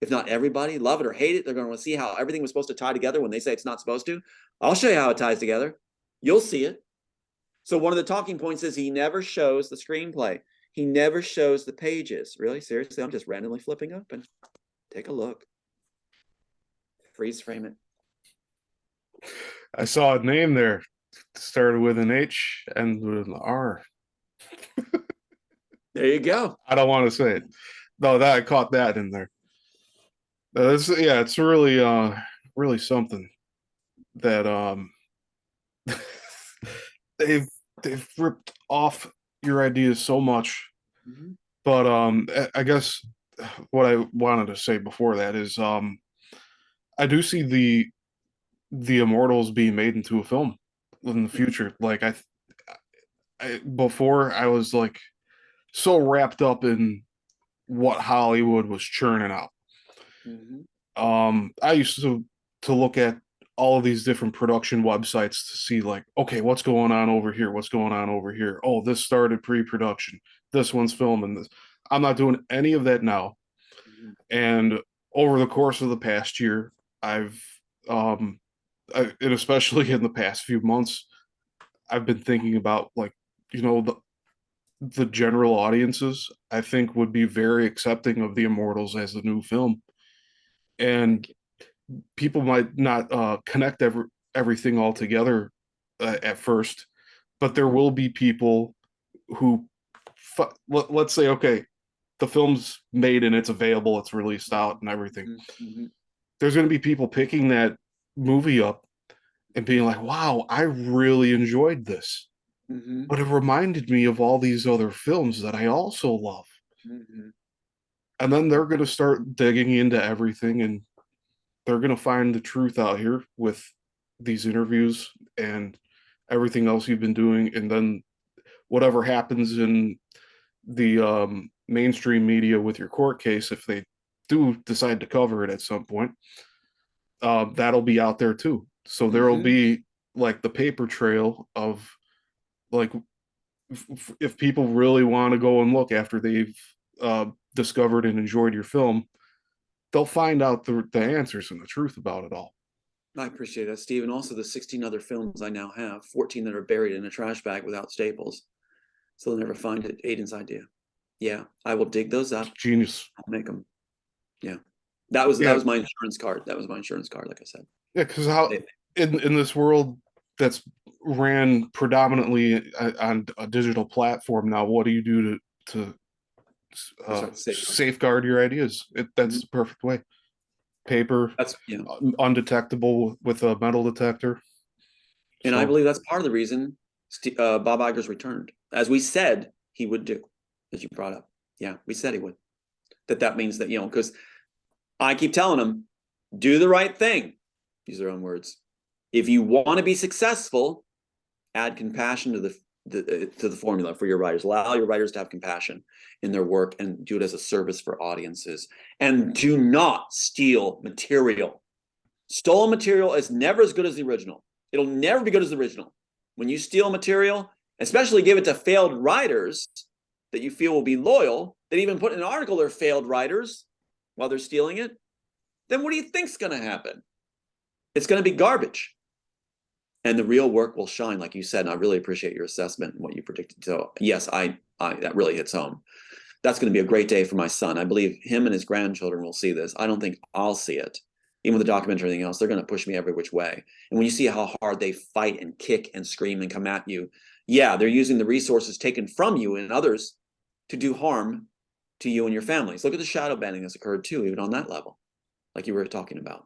if not everybody, love it or hate it, they're going to want to see how everything was supposed to tie together when they say it's not supposed to? I'll show you how it ties together. You'll see it. So one of the talking points is he never shows the screenplay. He never shows the pages. Really? Seriously? I'm just randomly flipping open. Take a look. Freeze frame it. I saw a name there. Started with an H and with an R. There you go. I don't want to say it. No, that I caught that in there. It's really really something that they've ripped off your ideas so much. Mm-hmm. But I guess what I wanted to say before that is I do see the Immortals being made into a film in the future. Like I before I was like so wrapped up in what Hollywood was churning out. Mm-hmm. I used to look at all of these different production websites to see like, okay, what's going on over here? What's going on over here? Oh, this started pre-production. This one's filming this. I'm not doing any of that now. And over the course of the past year, I've and especially in the past few months, I've been thinking about, like, the general audiences, I think, would be very accepting of the Immortals as a new film. And people might not connect everything all together at first, but there will be people who, let's say, okay, the film's made and it's available, it's released out and everything. Mm-hmm. There's going to be people picking that movie up and being like, wow, I really enjoyed this. Mm-hmm. But it reminded me of all these other films that I also love. Mm-hmm. And then they're going to start digging into everything, and they're going to find the truth out here with these interviews and everything else you've been doing. And then whatever happens in the mainstream media with your court case, if they do decide to cover it at some point, that'll be out there too. So there'll be like the paper trail of, like, if people really want to go and look after they've discovered and enjoyed your film, they'll find out the answers and the truth about it all. I appreciate that, Steve. And also the 16 other films I now have, 14 that are buried in a trash bag without staples. So they'll never find it. Aiden's idea. Yeah, I will dig those up. Genius. I'll make them. Yeah. That was my insurance card. That was my insurance card, like I said. Yeah, because how in this world that's ran predominantly on a digital platform now, what do you do to safeguard your ideas? That's the perfect way. Paper, that's undetectable with a metal detector. And I believe that's part of the reason Bob Iger's returned, as we said he would do, as you brought up. Yeah, we said he would. That means that, because I keep telling him, do the right thing. Use their own words. If you want to be successful, add compassion to the formula for your writers. Allow your writers to have compassion in their work and do it as a service for audiences. And do not steal material. Stolen material is never as good as the original. It'll never be good as the original. When you steal material, especially give it to failed writers that you feel will be loyal, that even put in an article they're failed writers while they're stealing it, then what do you think's going to happen? It's going to be garbage. And the real work will shine, like you said. And I really appreciate your assessment and what you predicted. So yes, I that really hits home. That's going to be a great day for my son. I believe him and his grandchildren will see this. I don't think I'll see it. Even with the documentary and everything else, they're going to push me every which way. And when you see how hard they fight and kick and scream and come at you, yeah, they're using the resources taken from you and others to do harm to you and your families. Look at the shadow banning that's occurred too, even on that level, like you were talking about,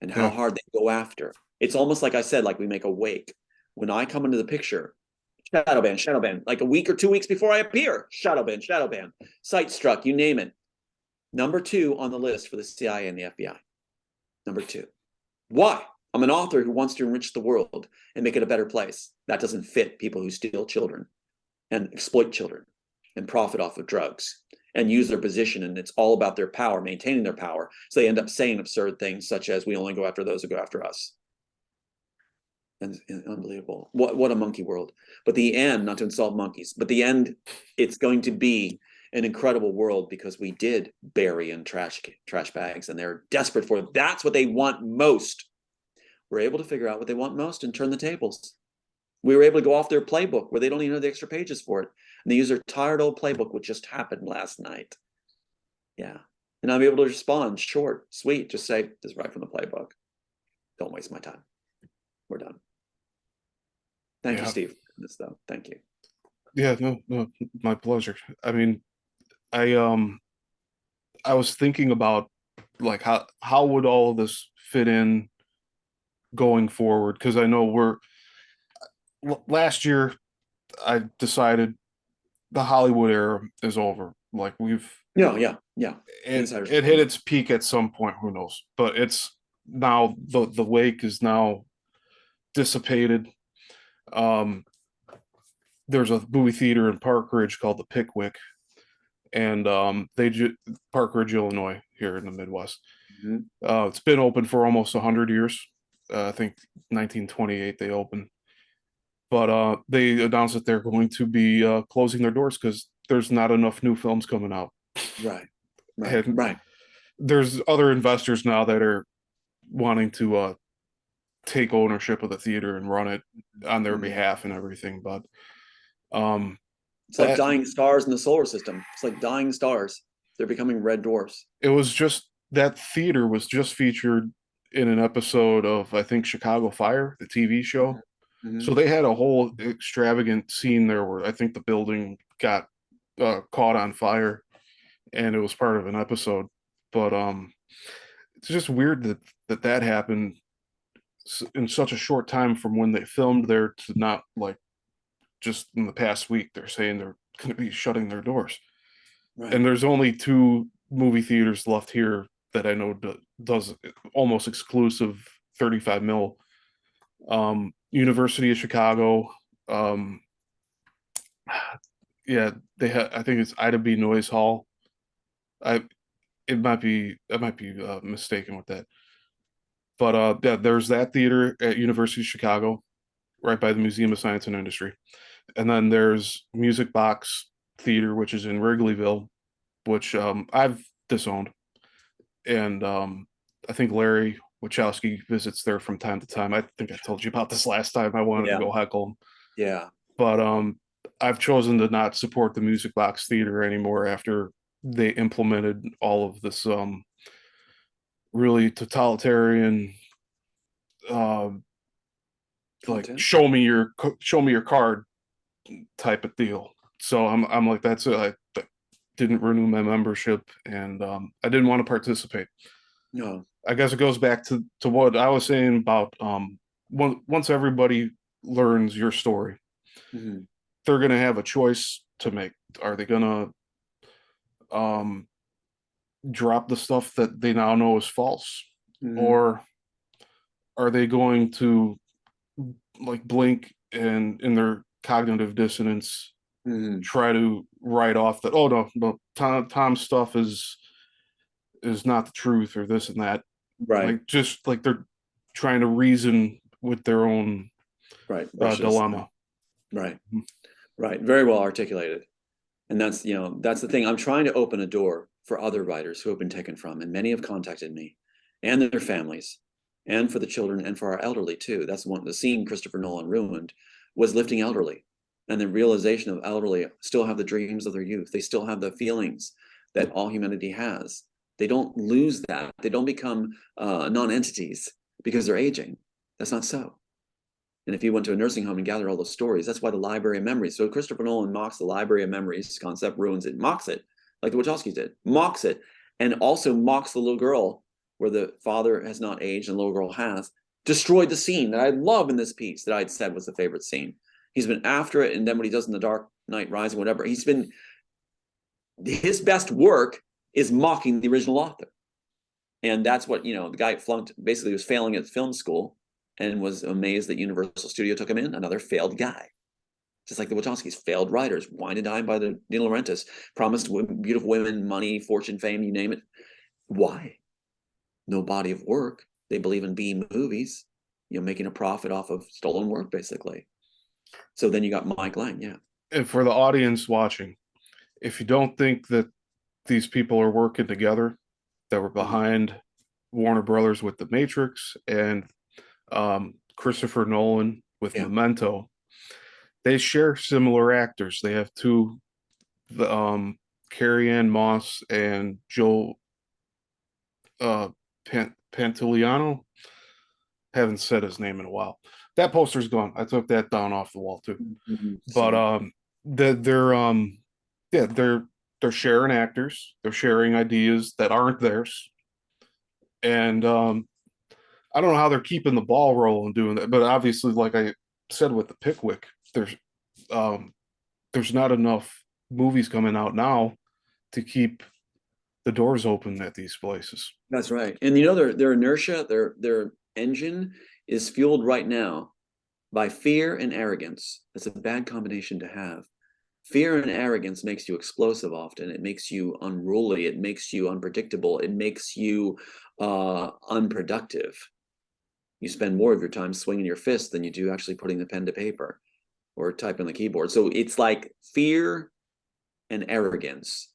and how hard they go after. It's almost like I said, like we make a wake. When I come into the picture, shadow ban, like a week or 2 weeks before I appear, shadow ban, site struck, you name it. Number 2 on the list for the CIA and the FBI. Number 2. Why? I'm an author who wants to enrich the world and make it a better place. That doesn't fit people who steal children and exploit children and profit off of drugs and use their position. And it's all about their power, maintaining their power. So they end up saying absurd things such as, we only go after those who go after us. And unbelievable. What a monkey world. But the end, not to insult monkeys, but the end, it's going to be an incredible world because we did bury in trash bags and they're desperate for it. That's what they want most. We're able to figure out what they want most and turn the tables. We were able to go off their playbook where they don't even know the extra pages for it. And they use their tired old playbook, which just happened last night. Yeah. And I'm able to respond short, sweet, just say, this is right from the playbook. Don't waste my time. We're done. Thank you, Steve, for this though. Thank you. Yeah, no, my pleasure. I mean, I was thinking about, like, how would all of this fit in going forward, because I know last year I decided the Hollywood era is over. Like, yeah. It hit its peak at some point, who knows, but it's now the wake is now dissipated. There's a movie theater in Park Ridge called the Pickwick, and Park Ridge, Illinois, here in the Midwest. It's been open for almost 100 years. I think 1928 they opened, but they announced that they're going to be closing their doors because there's not enough new films coming out. Right. Right. And Right. there's other investors now that are wanting to take ownership of the theater and run it on their Mhm. behalf and everything. But um, It's like that dying stars in the solar system. It's like dying stars. They're becoming red dwarfs. it was just that theater was just featured in an episode of, I think, Chicago Fire, the TV show. Hmm. So they had a whole extravagant scene there where I think the building got caught on fire, and it was part of an episode. But it's just weird that happened in such a short time from when they filmed there to not, like, just in the past week they're saying they're going to be shutting their doors. Right. And there's only two movie theaters left here that I know does almost exclusive 35 mil. University of Chicago. Um, yeah, they have. I think it's Ida B. Noise Hall. I I might be mistaken with that. But yeah, there's that theater at University of Chicago, right by the Museum of Science and Industry, and then there's Music Box Theater, which is in Wrigleyville, which I've disowned, and I think Larry Wachowski visits there from time to time. I think I told you about this last time. I wanted to Yeah. go heckle him, Yeah. but I've chosen to not support the Music Box Theater anymore after they implemented all of this really totalitarian, uh, like Content. show me your card type of deal. So I'm like, that's it. I didn't renew my membership, and I didn't want to participate. No. I guess it goes back to what I was saying about once everybody learns your story, Hmm. they're gonna have a choice to make. Are they gonna um drop the stuff that they now know is false, Hmm. or are they going to, like, blink and in their cognitive dissonance Hmm. try to write off that, oh no, Tom's stuff is not the truth, or this and that, Right. like, just like they're trying to reason with their own Right. Brush it aside. dilemma. Right. Right. Very well articulated. And that's, that's the thing. I'm trying to open a door for other writers who have been taken from, and many have contacted me and their families, and for the children and for our elderly too. That's one, the scene Christopher Nolan ruined was lifting elderly, and the realization of elderly still have the dreams of their youth. They still have the feelings that all humanity has. They don't lose that. They don't become non-entities because they're aging. That's not so. And if you went to a nursing home and gathered all those stories, that's why the library of memories. So Christopher Nolan mocks the library of memories concept, ruins it, mocks it, like the Wachowskis did, mocks it, and also mocks the little girl where the father has not aged and the little girl has, destroyed the scene that I love in this piece that I'd said was the favorite scene. He's been after it, and then what he does in The Dark Knight Rising, whatever, his best work is mocking the original author. And that's what, the guy flunked, basically was failing at film school and was amazed that Universal Studio took him in, another failed guy. Just like the Wachowskis, failed writers, wine and dine by the De Laurentiis, promised beautiful women, money, fortune, fame, you name it. Why? No body of work. They believe in B movies, making a profit off of stolen work, basically. So then you got Mike Lang, yeah. And for the audience watching, if you don't think that these people are working together, that were Mhm. behind Warner Brothers with The Matrix, and Christopher Nolan with Yeah. Memento, they share similar actors. They have two, the Carrie Ann Moss and Joe Pantoliano. Haven't said his name in a while. That poster's gone. I took that down off the wall too. But Same. they're yeah, they're sharing actors. They're sharing ideas that aren't theirs. And I don't know how they're keeping the ball rolling doing that, but obviously, like I said with the Pickwick, um, there's not enough movies coming out now to keep the doors open at these places. That's right. And their inertia, their engine is fueled right now by fear and arrogance. That's a bad combination to have. Fear and arrogance makes you explosive often. It makes you unruly. It makes you unpredictable. It makes you unproductive. You spend more of your time swinging your fist than you do actually putting the pen to paper or typing on the keyboard. So it's like fear and arrogance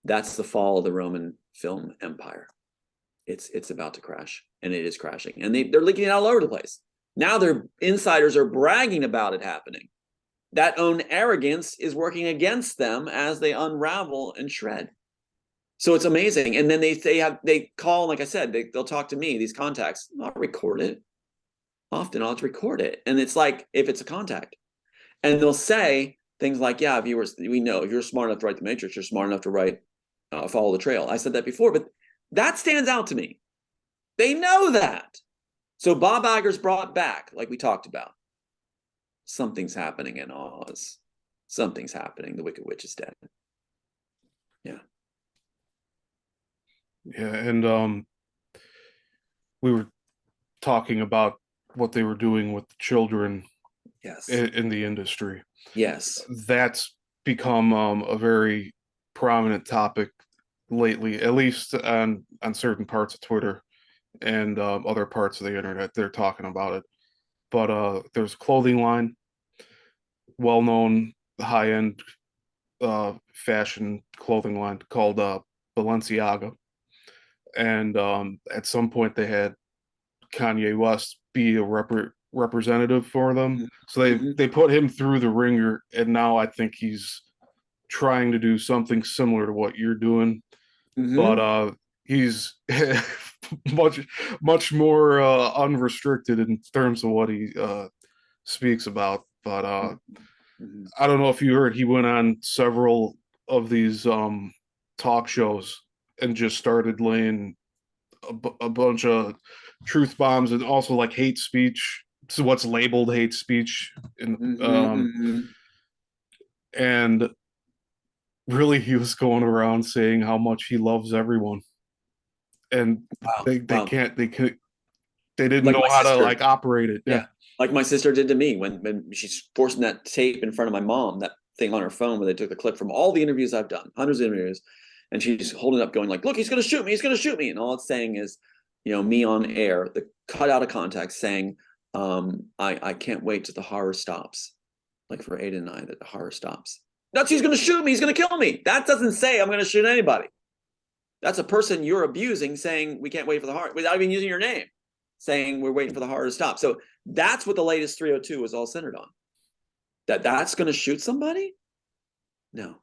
That's the fall of the Roman film empire. It's about to crash, and it is crashing, and they're leaking it all over the place. Now their insiders are bragging about it happening. That own arrogance is working against them as they unravel and shred. So it's amazing. And then they call, like I said, they'll talk to me, these contacts. I'll record it. Often I'll have to record it. And it's like, if it's a contact, and they'll say things like, yeah, we know if you're smart enough to write The Matrix, you're smart enough to write Follow the Trail. I said that before, but that stands out to me. They know that. So Bob Iger's brought back, like we talked about. Something's happening in Oz. Something's happening. The Wicked Witch is dead. Yeah. Yeah, and we were talking about what they were doing with the children Yes. in the industry. Yes. That's become a very prominent topic lately, at least on certain parts of Twitter and other parts of the internet. They're talking about it. But there's a clothing line, well-known high-end fashion clothing line called Balenciaga. And at some point they had Kanye West be a representative for them. So they put him through the ringer, and now I think he's trying to do something similar to what you're doing. But he's much more unrestricted in terms of what he speaks about. But I don't know if you heard, he went on several of these talk shows and just started laying a bunch of truth bombs and also like hate speech. So what's labeled hate speech, and really he was going around saying how much he loves everyone, and they didn't like know how to like operate it. Yeah, like my sister did to me when she's forcing that tape in front of my mom, that thing on her phone where they took the clip from all the interviews I've done, hundreds of interviews, and she's holding up going like, look, he's gonna shoot me, and all it's saying is, me on air, the cut out of context saying, I can't wait till the horror stops, like for Ada and I, that the horror stops. That's, he's gonna shoot me, he's gonna kill me. That doesn't say I'm gonna shoot anybody. That's a person you're abusing saying we can't wait for the horror without even using your name, saying we're waiting for the horror to stop. So that's what the latest 302 was all centered on. That's going to shoot somebody? No.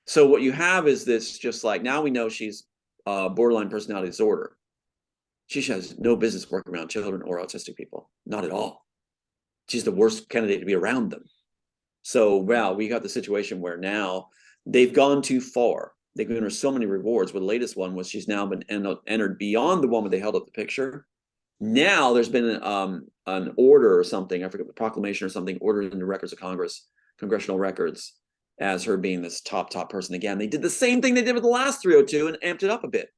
So what you have is this, just like, now we know she's borderline personality disorder. She has no business working around children or autistic people. Not at all. She's the worst candidate to be around them. So, wow, we got the situation where now they've gone too far. They've given her so many rewards. Well, the latest one was she's now been entered beyond the one where they held up the picture. Now there's been an order or something, I forget, the proclamation or something, ordered in the records of Congress, congressional records, as her being this top person again. They did the same thing they did with the last 302 and amped it up a bit,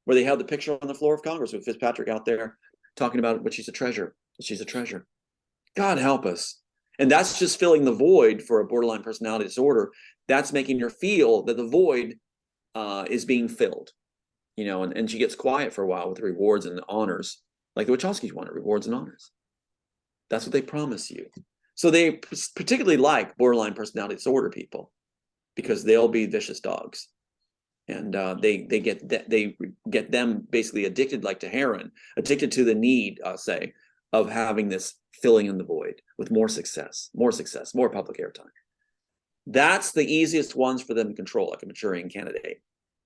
where they held the picture on the floor of Congress with Fitzpatrick out there talking about what she's a treasure. She's a treasure. God help us. And that's just filling the void for a borderline personality disorder. That's making her feel that the void is being filled, and she gets quiet for a while with the rewards and the honors, like the Wachowskis wanted, rewards and honors. That's what they promise you. So they particularly like borderline personality disorder people because they'll be vicious dogs, and they get them basically addicted, like to heroin, addicted to the need, say, of having this filling in the void with more success, more public airtime. That's the easiest ones for them to control, like a maturing candidate.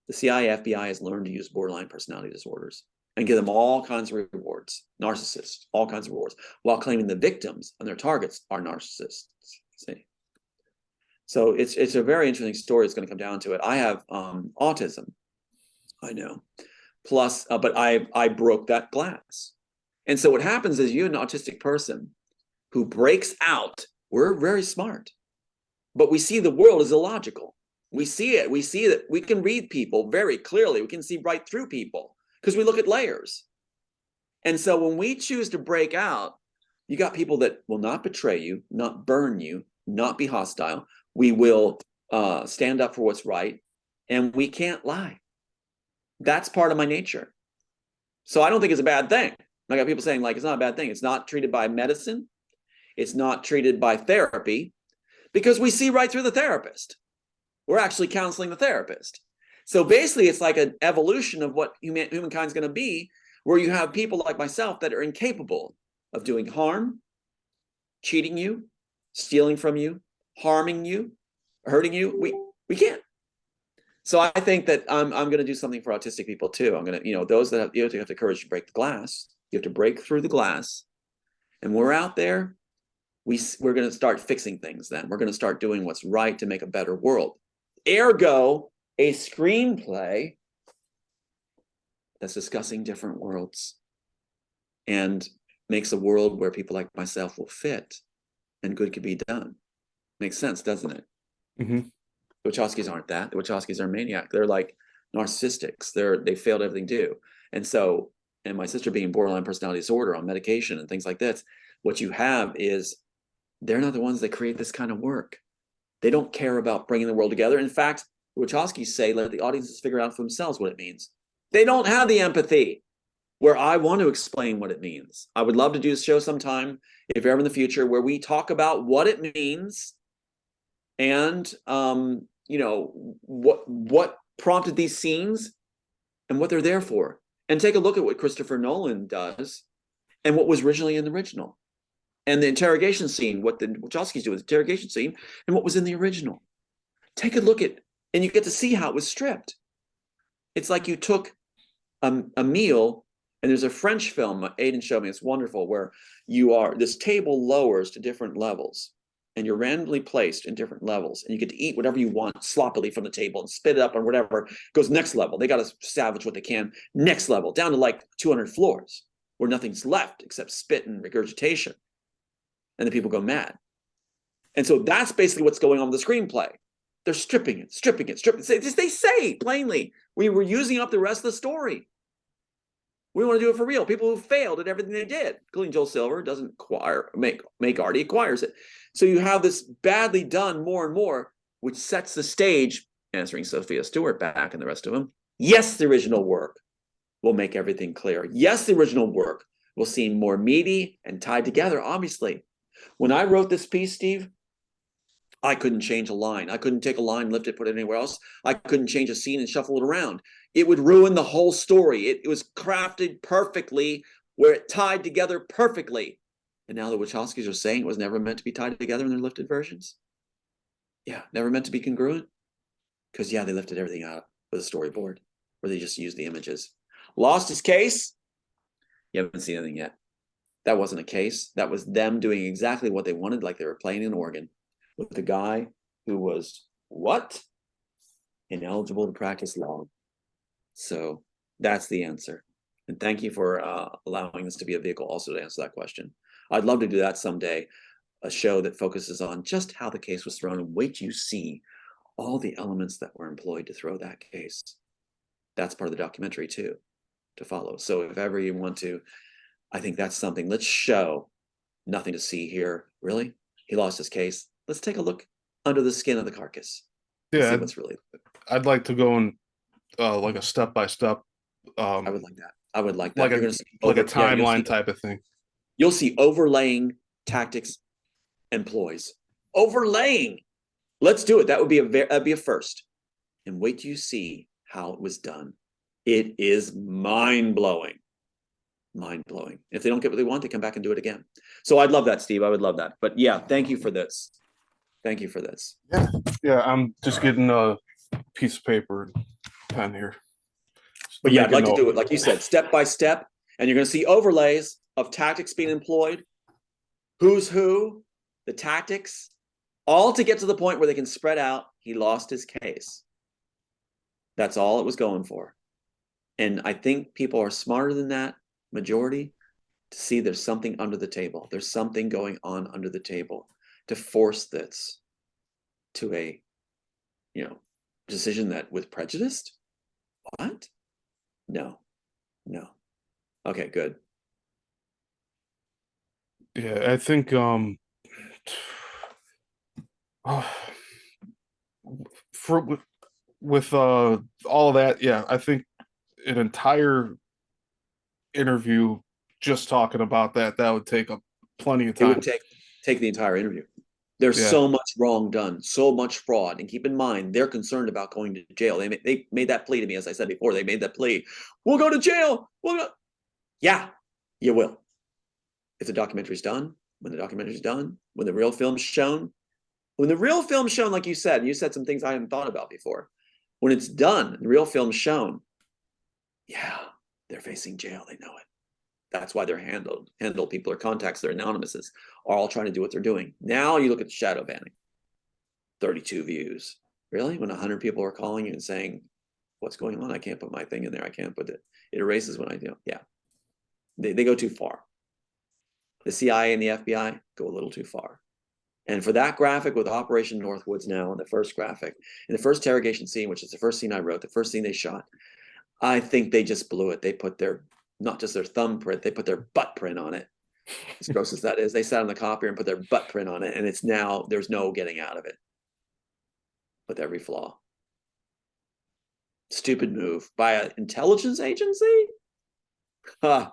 The CIA, FBI has learned to use borderline personality disorders and give them all kinds of rewards, narcissists, all kinds of rewards, while claiming the victims and their targets are narcissists. See? So it's a very interesting story. It's going to come down to it. I have autism, I know. Plus, but I broke that glass. And so what happens is, you, an autistic person who breaks out, we're very smart, but we see the world as illogical. We see it. We see that we can read people very clearly. We can see right through people because we look at layers. And so when we choose to break out, you got people that will not betray you, not burn you, not be hostile. We will stand up for what's right, and we can't lie. That's part of my nature. So I don't think it's a bad thing. I got people saying, like, it's not a bad thing. It's not treated by medicine. It's not treated by therapy, because we see right through the therapist. We're actually counseling the therapist. So basically, it's like an evolution of what humankind's going to be, where you have people like myself that are incapable of doing harm, cheating you, stealing from you, harming you, hurting you. We can't. So I think that I'm going to do something for autistic people too. I'm going to, those that have the courage to break the glass. You have to break through the glass, and we're out there. We're going to start fixing things. Then we're going to start doing what's right to make a better world. Ergo, a screenplay that's discussing different worlds and makes a world where people like myself will fit and good could be done. Makes sense, doesn't it? Mm-hmm. The Wachowskis aren't that. The Wachowskis are maniac. They're like narcissistics. They failed everything to do. And my sister being borderline personality disorder on medication and things like this, what you have is they're not the ones that create this kind of work. They don't care about bringing the world together. In fact, the Wachowskis say, let the audiences figure out for themselves what it means. They don't have the empathy where I want to explain what it means. I would love to do a show sometime, if ever in the future, where we talk about what it means and what prompted these scenes and what they're there for. And take a look at what Christopher Nolan does and what was originally in the original. And the interrogation scene, what the Wachowskis do with the interrogation scene, and what was in the original. Take a look at, and you get to see how it was stripped. It's like you took a meal, and there's a French film, Aiden showed me, it's wonderful, where this table lowers to different levels, and you're randomly placed in different levels, and you get to eat whatever you want sloppily from the table and spit it up on whatever goes next level. They got to salvage what they can next level, down to like 200 floors, where nothing's left except spit and regurgitation. And the people go mad. And so that's basically what's going on with the screenplay. They're stripping it. They say plainly, we were using up the rest of the story. We want to do it for real. People who failed at everything they did, including Joel Silver, doesn't make art, he acquires it. So you have this badly done more and more, which sets the stage, answering Sophia Stewart back and the rest of them. Yes, the original work will make everything clear. Yes, the original work will seem more meaty and tied together, obviously. When I wrote this piece, Steve, I couldn't change a line. I couldn't take a line, lift it, put it anywhere else. I couldn't change a scene and shuffle it around. It would ruin the whole story. It was crafted perfectly, where it tied together perfectly. And now the Wachowskis are saying it was never meant to be tied together in their lifted versions. Yeah, never meant to be congruent. Because, yeah, they lifted everything out with a storyboard, where they just used the images. Lost his case? You haven't seen anything yet. That wasn't a case. That was them doing exactly what they wanted, like they were playing an organ with the guy who was what? Ineligible to practice law. So that's the answer. And thank you for allowing this to be a vehicle also to answer that question. I'd love to do that someday, a show that focuses on just how the case was thrown, and wait till you see all the elements that were employed to throw that case. That's part of the documentary too, to follow. So if ever you want to, I think that's something. Let's show nothing to see here. Really? He lost his case. Let's take a look under the skin of the carcass. Yeah, See what's really. I'd like to go in like a step by step. I would like that. I would like that. Like You're a gonna see like a timeline type of thing. You'll see overlaying tactics and ploys. Overlaying. Let's do it. That would be that'd be a first. And wait till you see how it was done. It is mind-blowing. Mind-blowing. If they don't get what they want, they come back and do it again. So I'd love that, Steve. I would love that. But yeah, thank you for this. Thank you for this. Yeah, I'm just getting a piece of paper and pen here. But yeah, I'd like to do it, like you said, step by step. And you're going to see overlays of tactics being employed, who's who, the tactics, all to get to the point where they can spread out. He lost his case. That's all it was going for. And I think people are smarter than that, majority, to see there's something under the table. There's something going on under the table to force this to a, decision that with prejudiced. What? No. Okay, good. Yeah, I think with all of that, yeah, I think an entire interview just talking about that would take up plenty of time. It would take the entire interview. There's Yeah. so much wrong done, so much fraud. And keep in mind, they're concerned about going to jail. They made that plea to me, as I said before. They made that plea. We'll go to jail. Yeah, you will. If the documentary's done, when the documentary's done, when the real film's shown, like you said some things I hadn't thought about before. When it's done, the real film's shown, yeah, they're facing jail. They know it. That's why they're handled people or contacts, their anonymouses are all trying to do what they're doing. Now you look at the shadow banning, 32 views. Really? When 100 people are calling you and saying, what's going on? I can't put my thing in there. I can't put it. It erases when I do. Yeah. They go too far. The CIA and the FBI go a little too far. And for that graphic with Operation Northwoods now, in the first graphic, in the first interrogation scene, which is the first scene I wrote, the first scene they shot, I think they just blew it. They put their, not just their thumbprint, they put their butt print on it. As gross as that is, they sat on the copier and put their butt print on it, and it's now, there's no getting out of it with every flaw. Stupid move by an intelligence agency? Huh.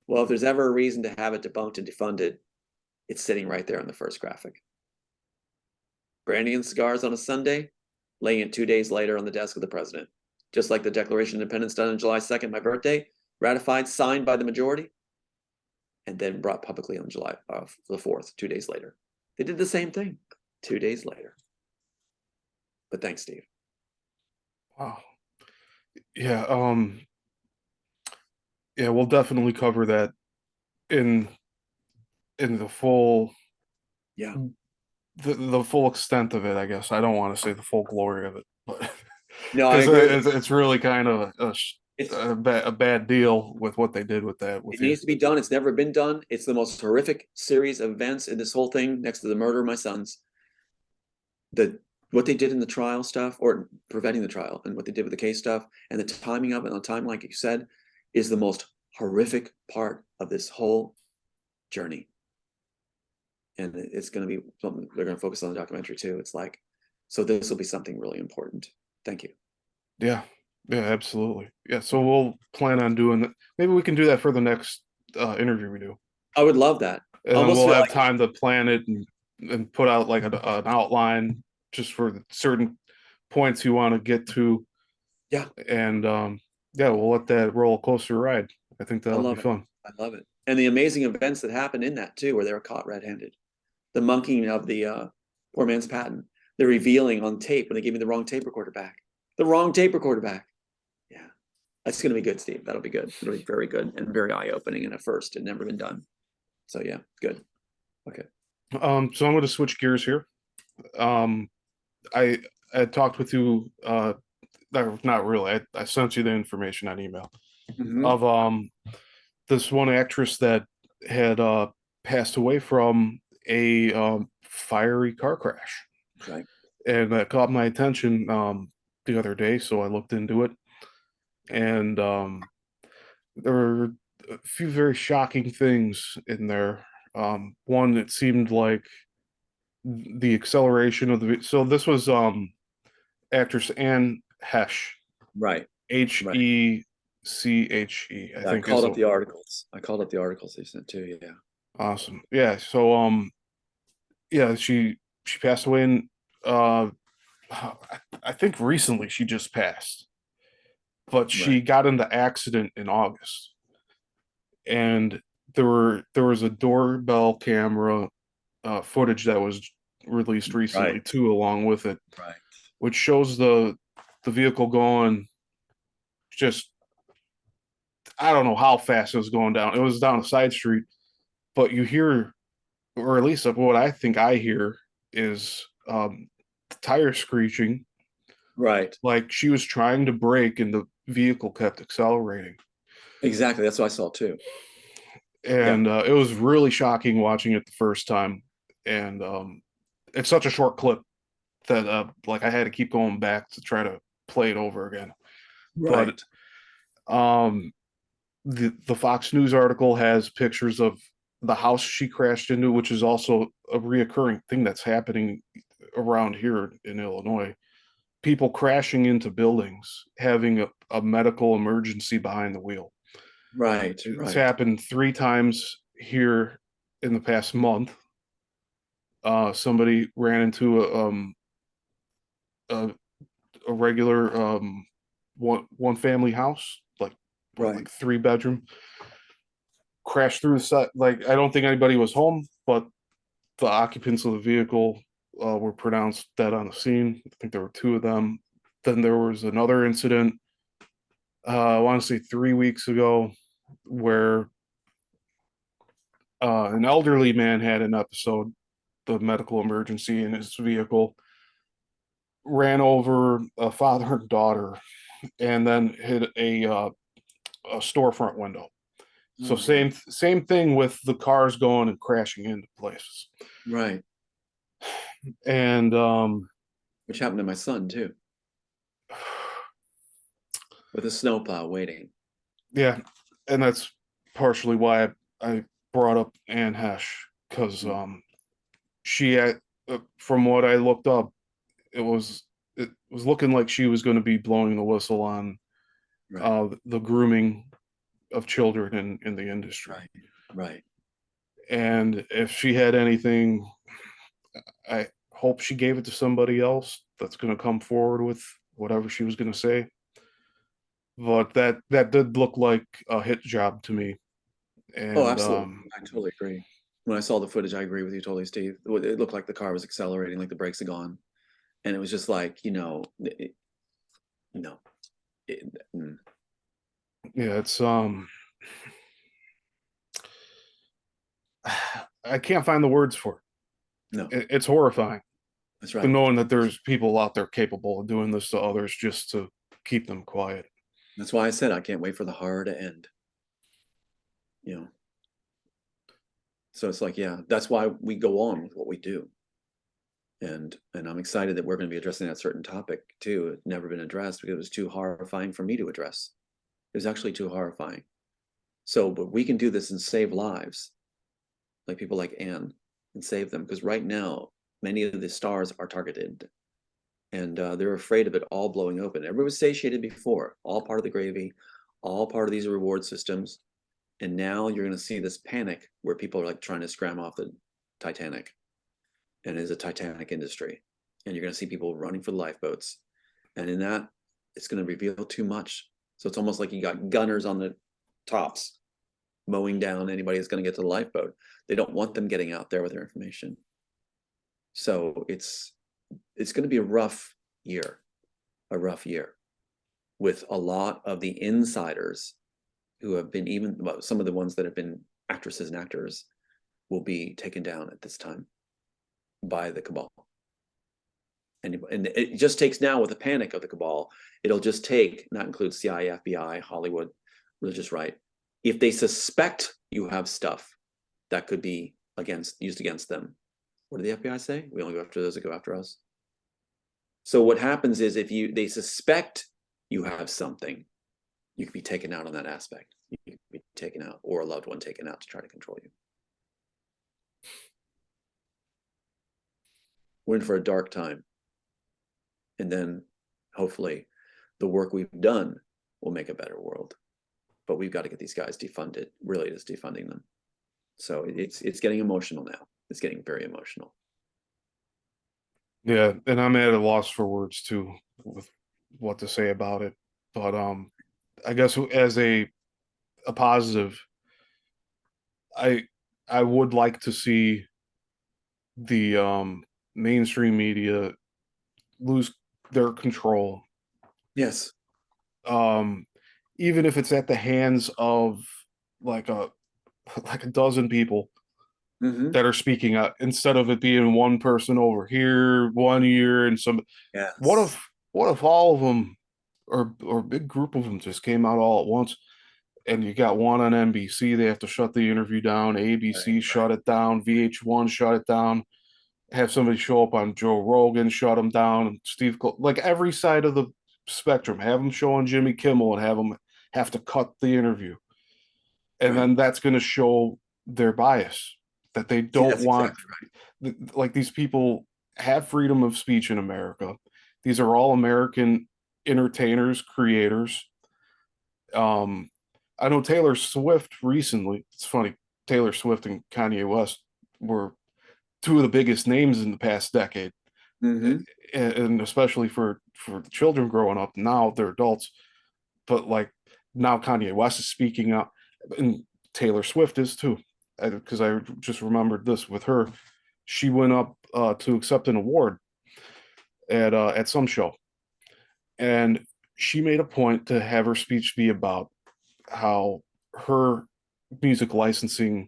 Well, if there's ever a reason to have it debunked and defunded, it's sitting right there on the first graphic. Brandy and cigars on a Sunday, laying it 2 days later on the desk of the president. Just like the Declaration of Independence done on July 2nd, my birthday, ratified, signed by the majority, and then brought publicly on July the 4th, 2 days later. They did the same thing 2 days later. But thanks, Steve. Wow. Yeah. Yeah, we'll definitely cover that in the full, Yeah. the full extent of it, I guess. I don't want to say the full glory of it, but No, I because agree. it's really kind of It's a bad deal with what they did with that with It you. needs to be done. It's never been done. It's the most horrific series of events in this whole thing, next to the murder of my sons. What they did in the trial stuff, or preventing the trial, and what they did with the case stuff, and the timing of it on time, like you said, is the most horrific part of this whole journey. And it's going to be something they're going to focus on the documentary too. It's like, so this will be something really important. Thank you. Yeah. Yeah, absolutely. Yeah, so we'll plan on doing that. Maybe we can do that for the next interview we do. I would love that. And I then almost we'll feel have like, time to plan it and put out like an outline just for the certain points you want to get to. yeah, And yeah, we'll let that roller coaster ride. I think I that'll be love it. fun. I love it. And the amazing events that happened in that too, where they were caught red-handed. The monkeying of the poor man's patent, the revealing on tape when they gave me the wrong tape recorder back. The wrong tape recorder back. Yeah. That's going to be good, Steve. That'll be good. It'll be very good and very eye-opening and a first. It never been done. So yeah, good. Okay. So I'm going to switch gears here. Um, I talked with you. Not really. I sent you the information on email of this one actress that had passed away from a fiery car crash, Right. and that caught my attention the other day. So I looked into it, and there were a few very shocking things in there. One, it seemed like the acceleration of the so this was actress Anne Heche, Right. Right. Heche, I Yeah, I think is called up the the articles. I called up the articles they sent too. Yeah. awesome. Yeah, so yeah, she passed away in uh I think recently she just passed, but she Right. got in the accident in August, and there was a doorbell camera footage that was released recently Right. too, along with it, Right. which shows the vehicle going just I don't know how fast it was going down. It was down a side street, but you hear, or at least of what I think I hear, is the tire screeching, Right. like she was trying to brake and the vehicle kept accelerating. Exactly. That's what I saw too. Yeah. And it was really shocking watching it the first time. And it's such a short clip that like I had to keep going back to try to play it over again. But Right. um, the Fox News article has pictures of the house she crashed into, which is also a reoccurring thing that's happening around here in Illinois. People crashing into buildings, having a medical emergency behind the wheel. Right. It's Right. happened 3 times here in the past month. somebody ran into a, a regular one family house, like what, Right. like 3 bedroom, crashed through the side. Like I don't think anybody was home, but the occupants of the vehicle were pronounced dead on the scene. I think there were 2 of them. Then there was another incident, I want to say 3 weeks ago, where an elderly man had an episode, the medical emergency in his vehicle, ran over a father and daughter, and then hit a storefront window. So Oh man. same thing with the cars going and crashing into places. Right. And Which happened to my son too, with a snowplow waiting. yeah, and that's partially why I brought up Anne Heche, because Mm. she had, from what I looked up, it was looking like she was going to be blowing the whistle on Right. the grooming of children in the industry. Right. Right. And if she had anything, I hope she gave it to somebody else that's going to come forward with whatever she was going to say. But that did look like a hit job to me. Oh, And absolutely. I totally agree. When I saw the footage, I agree with you totally, Steve. It looked like the car was accelerating, like the brakes had gone, and it was just like, you know, it, mm, yeah, it's I can't find the words for no, it. It's horrifying that's to right. knowing that there's people out there capable of doing this to others just to keep them quiet. That's why I said I can't wait for the horror to end. You know, so it's like, yeah, that's why we go on with what we do. And I'm excited that we're going to be addressing that certain topic too. It's never been addressed because it was too horrifying for me to address. It was actually too horrifying. So, but we can do this and save lives, like people like Anne, and save them, because right now many of the stars are targeted, and they're afraid of it all blowing open. Everybody was satiated before, all part of the gravy, all part of these reward systems, and now you're going to see this panic where people are like trying to scram off the Titanic, and it is a Titanic industry, and you're going to see people running for the lifeboats, and in that, it's going to reveal too much. So it's almost like you got gunners on the tops mowing down anybody that's going to get to the lifeboat. They don't want them getting out there with their information. So it's going to be a rough year, with a lot of the insiders who have been, even well, some of the ones that have been actresses and actors will be taken down at this time by the cabal. And it just takes now, with the panic of the cabal, it'll just take, not include CIA, FBI, Hollywood, religious right, if they suspect you have stuff that could be used against them. What did the FBI say? We only go after those that go after us. So what happens is, if they suspect you have something, you can be taken out on that aspect. You can be taken out, or a loved one taken out to try to control you. We're in for a dark time. And then hopefully the work we've done will make a better world. But we've got to get these guys defunded, really just defunding them. So it's getting emotional now. It's getting very emotional. Yeah, and I'm at a loss for words too with what to say about it. But I guess as a positive, I I would like to see the mainstream media lose their control. Yes. Um Even if it's at the hands of like a like a dozen people Mm-hmm. that are speaking out, instead of it being one person over here one year and some. what Yes. if what if all of them, or a big group of them, just came out all at once, and you got one on NBC, they have to shut the interview down, Right. ABC Right. shut it down, VH1 shut it down, have somebody show up on Joe Rogan, shut them down, like every side of the spectrum, have them show on Jimmy Kimmel and have them have to cut the interview. And Right. then that's going to show their bias, that they See, don't that's want, exactly right. like, these people have freedom of speech in America. These are all American entertainers, creators. Um, I know Taylor Swift recently, it's funny, Taylor Swift and Kanye West were two of the biggest names in the past decade, Mm-hmm. and especially for children growing up. Now they're adults, but like now Kanye West is speaking out, and Taylor Swift is too. Because I just remembered this with her, she went up to accept an award at some show, and she made a point to have her speech be about how her music licensing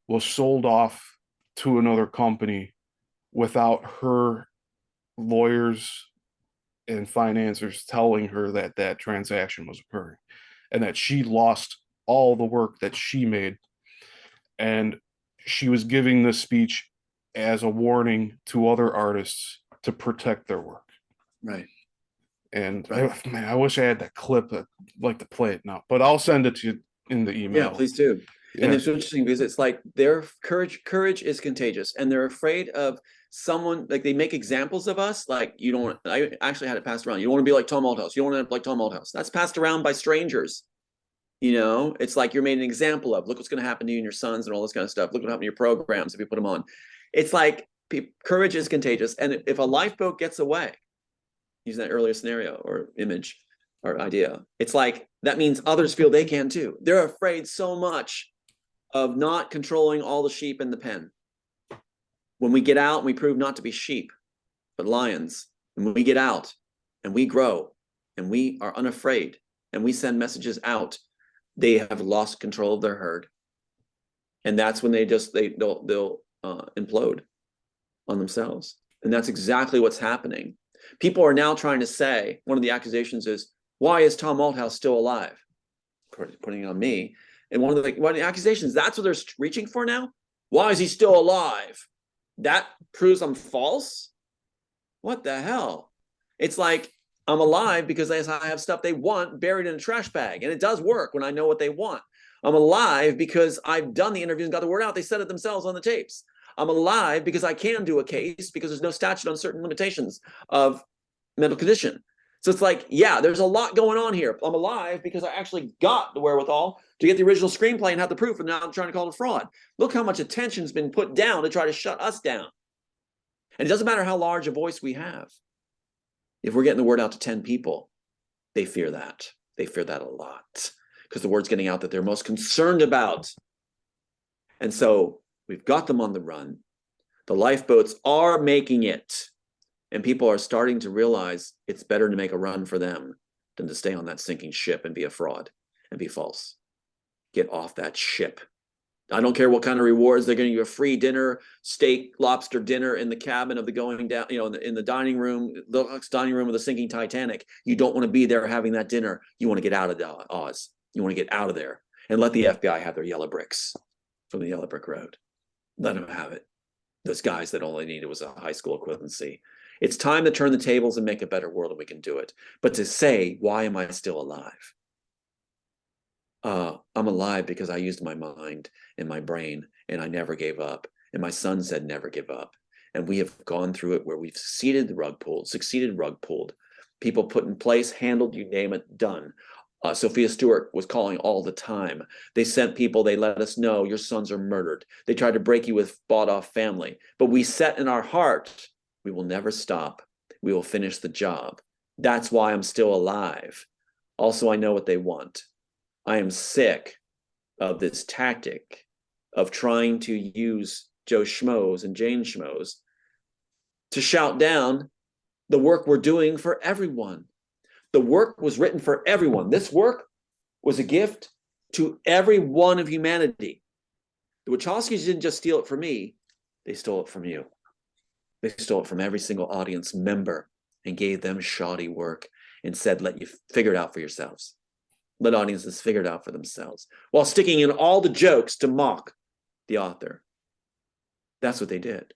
was sold off to another company without her lawyers and financiers telling her that that transaction was occurring, and that she lost all the work that she made. And she was giving this speech as a warning to other artists to protect their work. Right. And man, I wish I had that clip. I'd like to play it now, but I'll send it to you in the email. Yeah, please do. Yeah. And it's interesting because it's like their courage is contagious, and they're afraid of someone, like they make examples of us. Like, you don't want, I actually had it passed around. You don't want to be like Tom Althouse. You don't want to end up like Tom Althouse. That's passed around by strangers. You know, it's like you're made an example of. Look what's going to happen to you and your sons and all this kind of stuff. Look what happened to your programs if you put them on. It's like courage is contagious. And if a lifeboat gets away, using that earlier scenario or image or idea, it's like that means others feel they can too. They're afraid so much of not controlling all the sheep in the pen. When we get out and we prove not to be sheep, but lions, and when we get out and we grow and we are unafraid and we send messages out, they have lost control of their herd. And that's when they'll implode on themselves. And that's exactly what's happening. People are now trying to say, one of the accusations is, why is Tom Althouse still alive? Putting it on me. And one of the accusations, that's what they're reaching for now. Why is he still alive? That proves I'm false? What the hell? It's like, I'm alive because I have stuff they want buried in a trash bag. And it does work when I know what they want. I'm alive because I've done the interviews and got the word out. They said it themselves on the tapes. I'm alive because I can do a case because there's no statute on certain limitations of mental condition. So it's like, yeah, there's a lot going on here. I'm alive because I actually got the wherewithal to get the original screenplay and have the proof, and now I'm trying to call it fraud. Look how much attention's been put down to try to shut us down. And it doesn't matter how large a voice we have. If we're getting the word out to 10 people, they fear that. They fear that a lot because the word's getting out that they're most concerned about. And so we've got them on the run. The lifeboats are making it. And people are starting to realize it's better to make a run for them than to stay on that sinking ship and be a fraud and be false. Get off that ship. I don't care what kind of rewards. They're going to give you a free dinner, steak, lobster dinner in the cabin of the going down, you know, in the dining room, the dining room of the sinking Titanic. You don't want to be there having that dinner. You want to get out of Oz. You want to get out of there and let the FBI have their yellow bricks from the yellow brick road. Let them have it. Those guys that only needed was a high school equivalency. It's time to turn the tables and make a better world, and we can do it. But to say, why am I still alive? I'm alive because I used my mind and my brain, and I never gave up. And my son said, never give up. And we have gone through it where we've succeeded rug pulled. People put in place, handled, you name it, done. Sophia Stewart was calling all the time. They sent people, they let us know your sons are murdered. They tried to break you with bought off family. But we set in our heart, we will never stop. We will finish the job. That's why I'm still alive. Also, I know what they want. I am sick of this tactic of trying to use Joe Schmoes and Jane Schmoes to shout down the work we're doing for everyone. The work was written for everyone. This work was a gift to every one of humanity. The Wachowskis didn't just steal it from me, they stole it from you. They stole it from every single audience member and gave them shoddy work and said, let you figure it out for yourselves. Let audiences figure it out for themselves, while sticking in all the jokes to mock the author. That's what they did.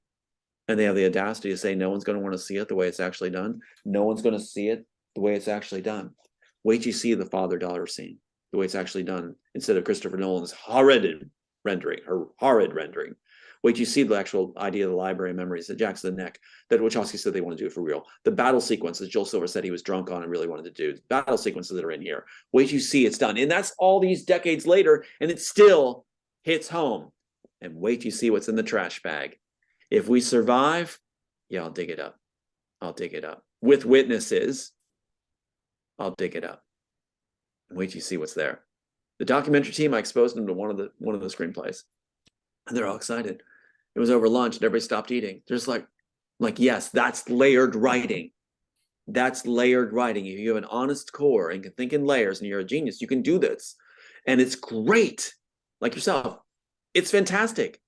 And they have the audacity to say no one's going to want to see it the way it's actually done. No one's going to see it the way it's actually done. Wait till you see the father-daughter scene, the way it's actually done, instead of Christopher Nolan's horrid rendering. Wait till you see the actual idea of the library of memories that jacks the neck, that Wachowski said they want to do it for real. The battle sequences Joel Silver said he was drunk on and really wanted to do. The battle sequences that are in here. Wait till you see it's done. And that's all these decades later, and it still hits home. And wait till you see what's in the trash bag. If we survive, yeah, I'll dig it up. I'll dig it up. With witnesses, I'll dig it up. And wait till you see what's there. The documentary team, I exposed them to one of the screenplays. And they're all excited. It was over lunch and everybody stopped eating. They're just like, yes, that's layered writing. That's layered writing. If you have an honest core and can think in layers and you're a genius, you can do this. And it's great. Like yourself, it's fantastic.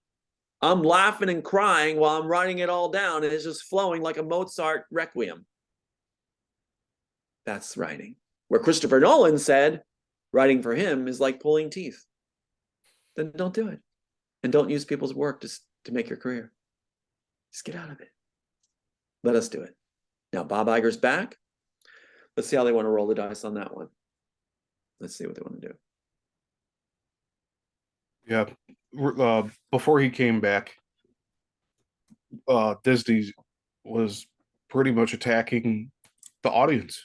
I'm laughing and crying while I'm writing it all down, and it's just flowing like a Mozart requiem. That's writing. Where Christopher Nolan said writing for him is like pulling teeth. Then don't do it. And don't use people's work to make your career. Just get out of it. Let us do it. Now, Bob Iger's back. Let's see how they want to roll the dice on that one. Let's see what they want to do. Yeah. Before he came back, Disney was pretty much attacking the audience.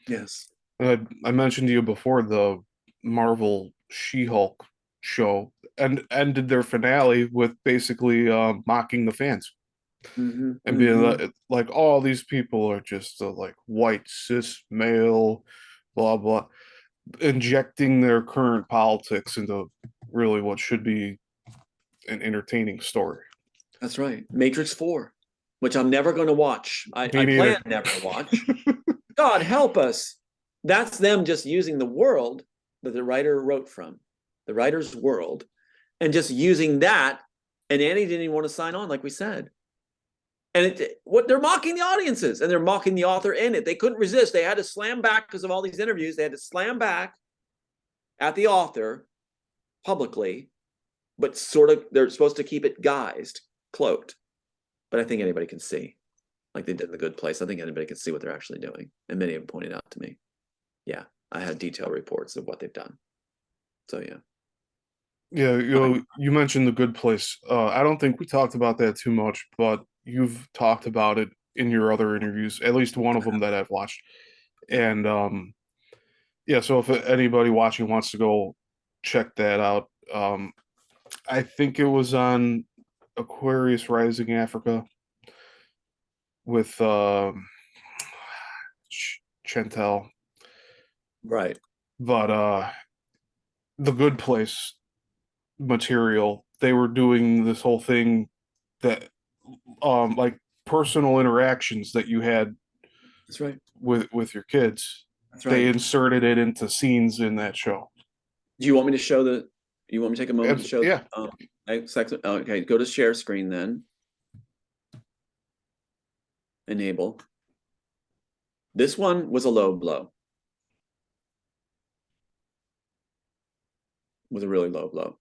Yes. I mentioned to you before the Marvel She-Hulk show and ended their finale with basically mocking the fans. And being like, all these people are just like white cis male, blah blah, injecting their current politics into really what should be an entertaining story. That's right. Matrix 4, which I'm never going to watch. I plan never to watch. God help us. That's them just using the world that the writer wrote from, the writer's world, and just using that. And Annie didn't even want to sign on, like we said. And they're mocking the audiences, and they're mocking the author in it. They couldn't resist. They had to slam back because of all these interviews. They had to slam back at the author publicly, but sort of they're supposed to keep it guised, cloaked. But I think anybody can see, like they did in The Good Place. I think anybody can see what they're actually doing. And many of them pointed out to me. Yeah, I had detailed reports of what they've done. So yeah. Yeah, you mentioned The Good Place. I don't think we talked about that too much, but you've talked about it in your other interviews, at least one of them that I've watched. And yeah, so if anybody watching wants to go check that out, I think it was on Aquarius Rising Africa with Chantel. Right. But The Good Place material, they were doing this whole thing that like personal interactions that you had. That's right. With your kids. That's right. They inserted it into scenes in that show. Do you want me to show you want me to take a moment to show? Yeah. Okay, go to share screen then. Enable. This one was a low blow. Was a really low blow.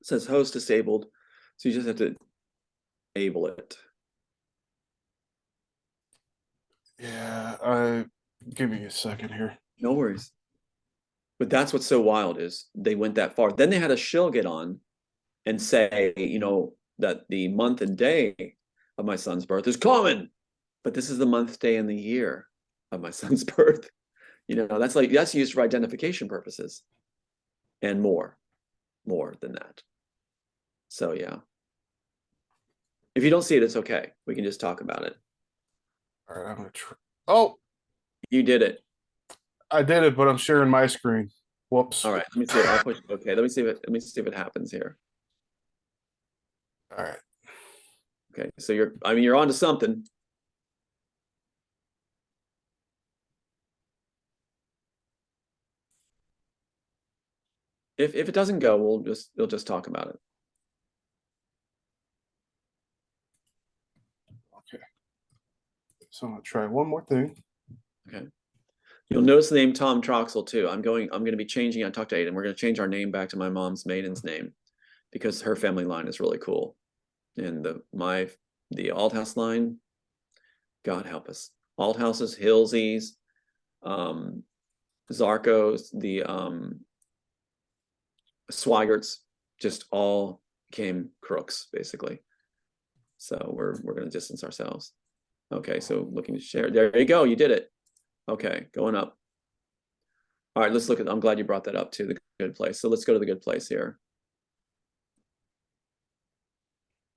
It says host disabled, so you just have to enable it. Yeah, give me a second here. No worries. But that's what's so wild is they went that far. Then they had a shill get on and say, that the month and day of my son's birth is common, but this is the month, day, and the year of my son's birth. That's used for identification purposes and more than that. So yeah. If you don't see it, it's okay. We can just talk about it. All right, I'm gonna try. Oh, you did it. I did it, but I'm sharing my screen. Whoops. All right, let me see. I'll push. Okay, let me see if it happens here. All right. Okay, so you're on to something. If it doesn't go, we'll just talk about it. Okay. So I'm gonna try one more thing. Okay. You'll notice the name Tom Troxel too. I'm going to be changing. I talked to Aiden. We're going to change our name back to my mom's maiden's name because her family line is really cool. And the Althouse line, God help us. Althouses, Hillsies, Zarkos, the Swigerts, just all became crooks basically. So we're going to distance ourselves. Okay, so looking to share. There you go. You did it. Okay, going up. All right, let's look at, I'm glad you brought that up too, The Good Place. So let's go to The Good Place here.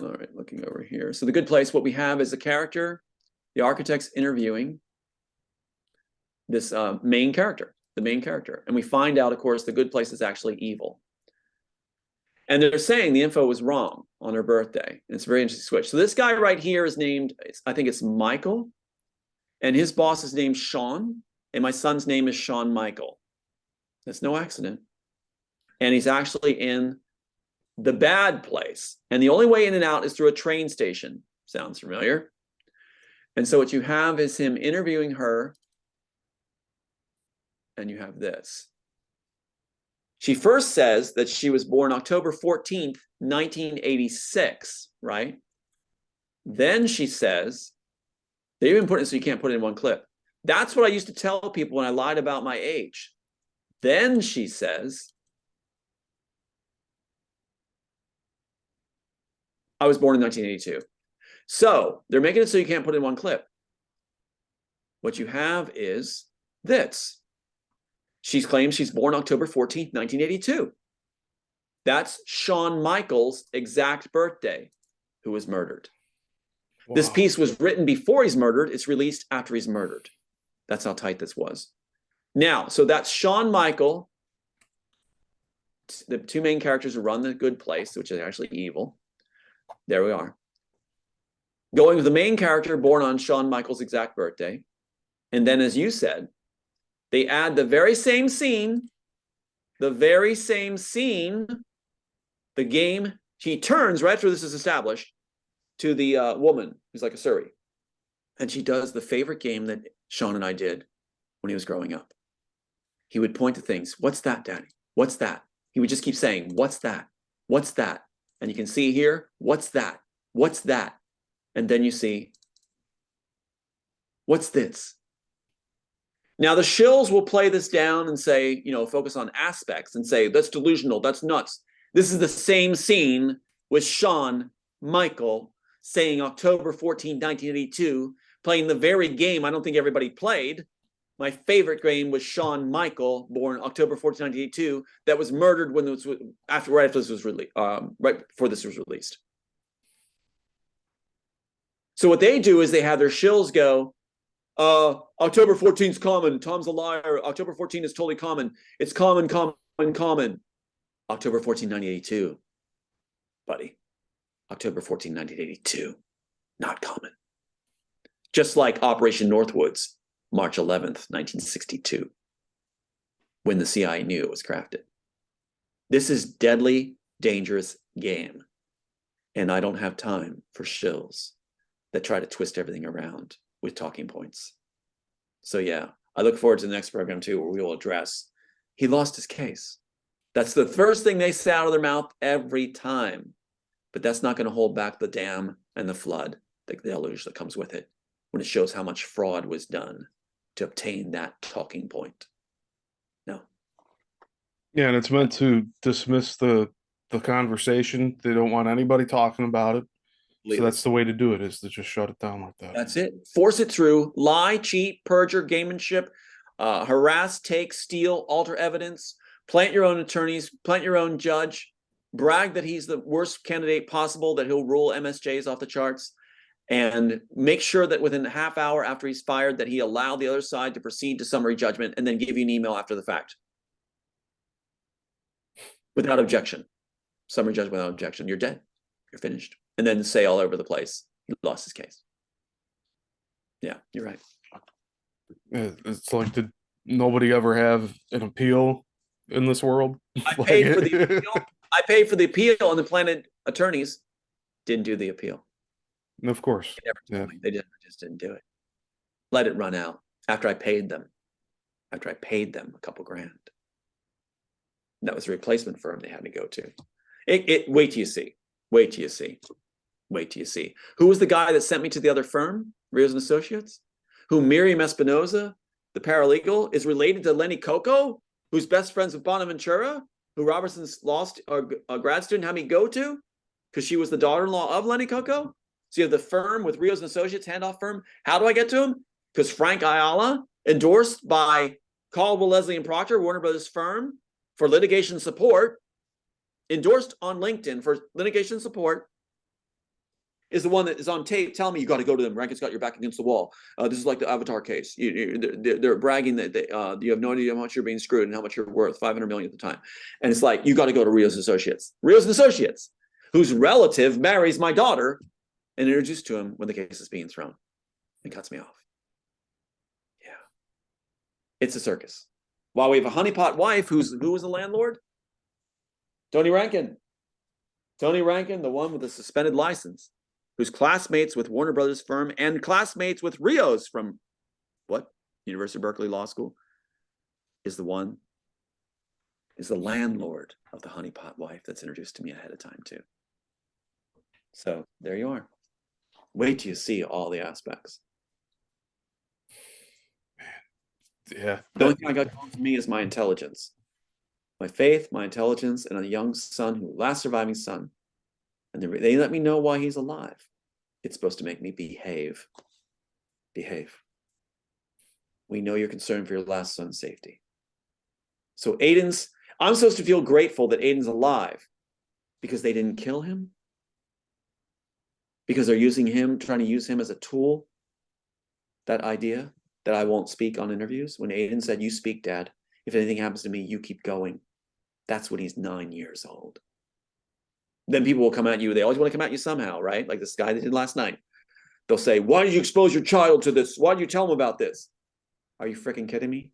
All right, looking over here. So The Good Place, what we have is a character, the architect's interviewing this main character, the main character. And we find out, of course, The Good Place is actually evil. And they're saying the info was wrong on her birthday. And it's a very interesting switch. So this guy right here is named, I think it's Michael. And his boss is named Sean. And my son's name is Sean Michael. That's no accident. And he's actually in the bad place. And the only way in and out is through a train station. Sounds familiar? And so what you have is him interviewing her. And you have this. She first says that she was born October 14th, 1986, right? Then she says, they even put it so you can't put it in one clip. That's what I used to tell people when I lied about my age. Then she says, I was born in 1982. So they're making it so you can't put it in one clip. What you have is this. She claims she's born October 14th, 1982. That's Shawn Michaels' exact birthday, who was murdered. Wow. This piece was written before he's murdered. It's released after he's murdered. That's how tight this was. Now, so that's Shawn Michael, the two main characters who run The Good Place, which is actually evil. There we are. Going with the main character born on Shawn Michaels' exact birthday. And then, as you said, they add the very same scene, the game, she turns right after this is established to the woman who's like a Surrey. And she does the favorite game that Sean and I did when he was growing up. He would point to things. What's that, Daddy? What's that? He would just keep saying, what's that? What's that? And you can see here, what's that? What's that? And then you see, what's this? Now, the shills will play this down and say, you know, focus on aspects and say, that's delusional, that's nuts. This is the same scene with Shawn Michael saying October 14, 1982, playing the very game I don't think everybody played. My favorite game was Shawn Michael, born October 14, 1982, that was murdered when it was right after this was released, right before this was released. So what they do is they have their shills go, October 14 is common. Tom's a liar. October 14 is totally common. It's common. October 14, 1982. Buddy. October 14, 1982. Not common. Just like Operation Northwoods, March 11th, 1962. When the CIA knew it was crafted. This is deadly, dangerous game. And I don't have time for shills that try to twist everything around with talking points. So yeah, I look forward to the next program too, where we will address, he lost his case. That's the first thing they say out of their mouth every time. But that's not going to hold back the dam and the flood, the deluge that comes with it, when it shows how much fraud was done to obtain that talking point. No. Yeah, and it's meant to dismiss the conversation. They don't want anybody talking about it. So that's the way to do it, is to just shut it down like that. That's it. Force it through. Lie, cheat, perjure, gamemanship, harass, take, steal, alter evidence, plant your own attorneys, plant your own judge, brag that he's the worst candidate possible, that he'll rule MSJs off the charts, and make sure that within a half hour after he's fired that he allowed the other side to proceed to summary judgment and then give you an email after the fact. Without objection. Summary judgment without objection. You're dead. You're finished. And then say all over the place, he lost his case. Yeah, you're right. It's like, did nobody ever have an appeal in this world? I paid for the appeal. I paid for the appeal, and the planted attorneys didn't do the appeal. Of course. They just didn't do it. Let it run out after I paid them. After I paid them a couple grand. That was the replacement firm they had to go to. Wait till you see. Wait till you see. Wait till you see. Who was the guy that sent me to the other firm, Rios and Associates? Who Miriam Espinoza, the paralegal, is related to Lenny Coco, who's best friends with Bonaventura, who Robertson's lost a grad student had me go to, because she was the daughter-in-law of Lenny Coco. So you have the firm with Rios and Associates, handoff firm. How do I get to him? Because Frank Ayala, endorsed by Caldwell, Leslie, and Proctor, Warner Brothers firm, for litigation support, endorsed on LinkedIn for litigation support, is the one that is on tape telling me you got to go to them. Rankin's got your back against the wall. This is like the Avatar case. They're bragging that you have no idea how much you're being screwed and how much you're worth, 500 million at the time. And it's like, you got to go to Rios Associates. Rios Associates, whose relative marries my daughter, and introduced to him when the case is being thrown, and cuts me off. Yeah. It's a circus. While we have a honeypot wife who was the landlord? Tony Rankin. Tony Rankin, the one with the suspended license, who's classmates with Warner Brothers firm and classmates with Rios from what? University of Berkeley Law School, is the landlord of the honeypot wife that's introduced to me ahead of time too. So there you are. Wait till you see all the aspects. Yeah. The only thing I got going for me is my intelligence. My faith, my intelligence, and a young son, last surviving son. And they let me know why he's alive. It's supposed to make me behave. Behave. We know you're concerned for your last son's safety. So I'm supposed to feel grateful that Aiden's alive because they didn't kill him? Because they're trying to use him as a tool? That idea that I won't speak on interviews? When Aiden said, "You speak, Dad. If anything happens to me, you keep going." That's when he's 9 years old. Then people will come at you. They always want to come at you somehow, right? Like this guy that did last night. They'll say, "Why did you expose your child to this? Why did you tell him about this?" Are you freaking kidding me?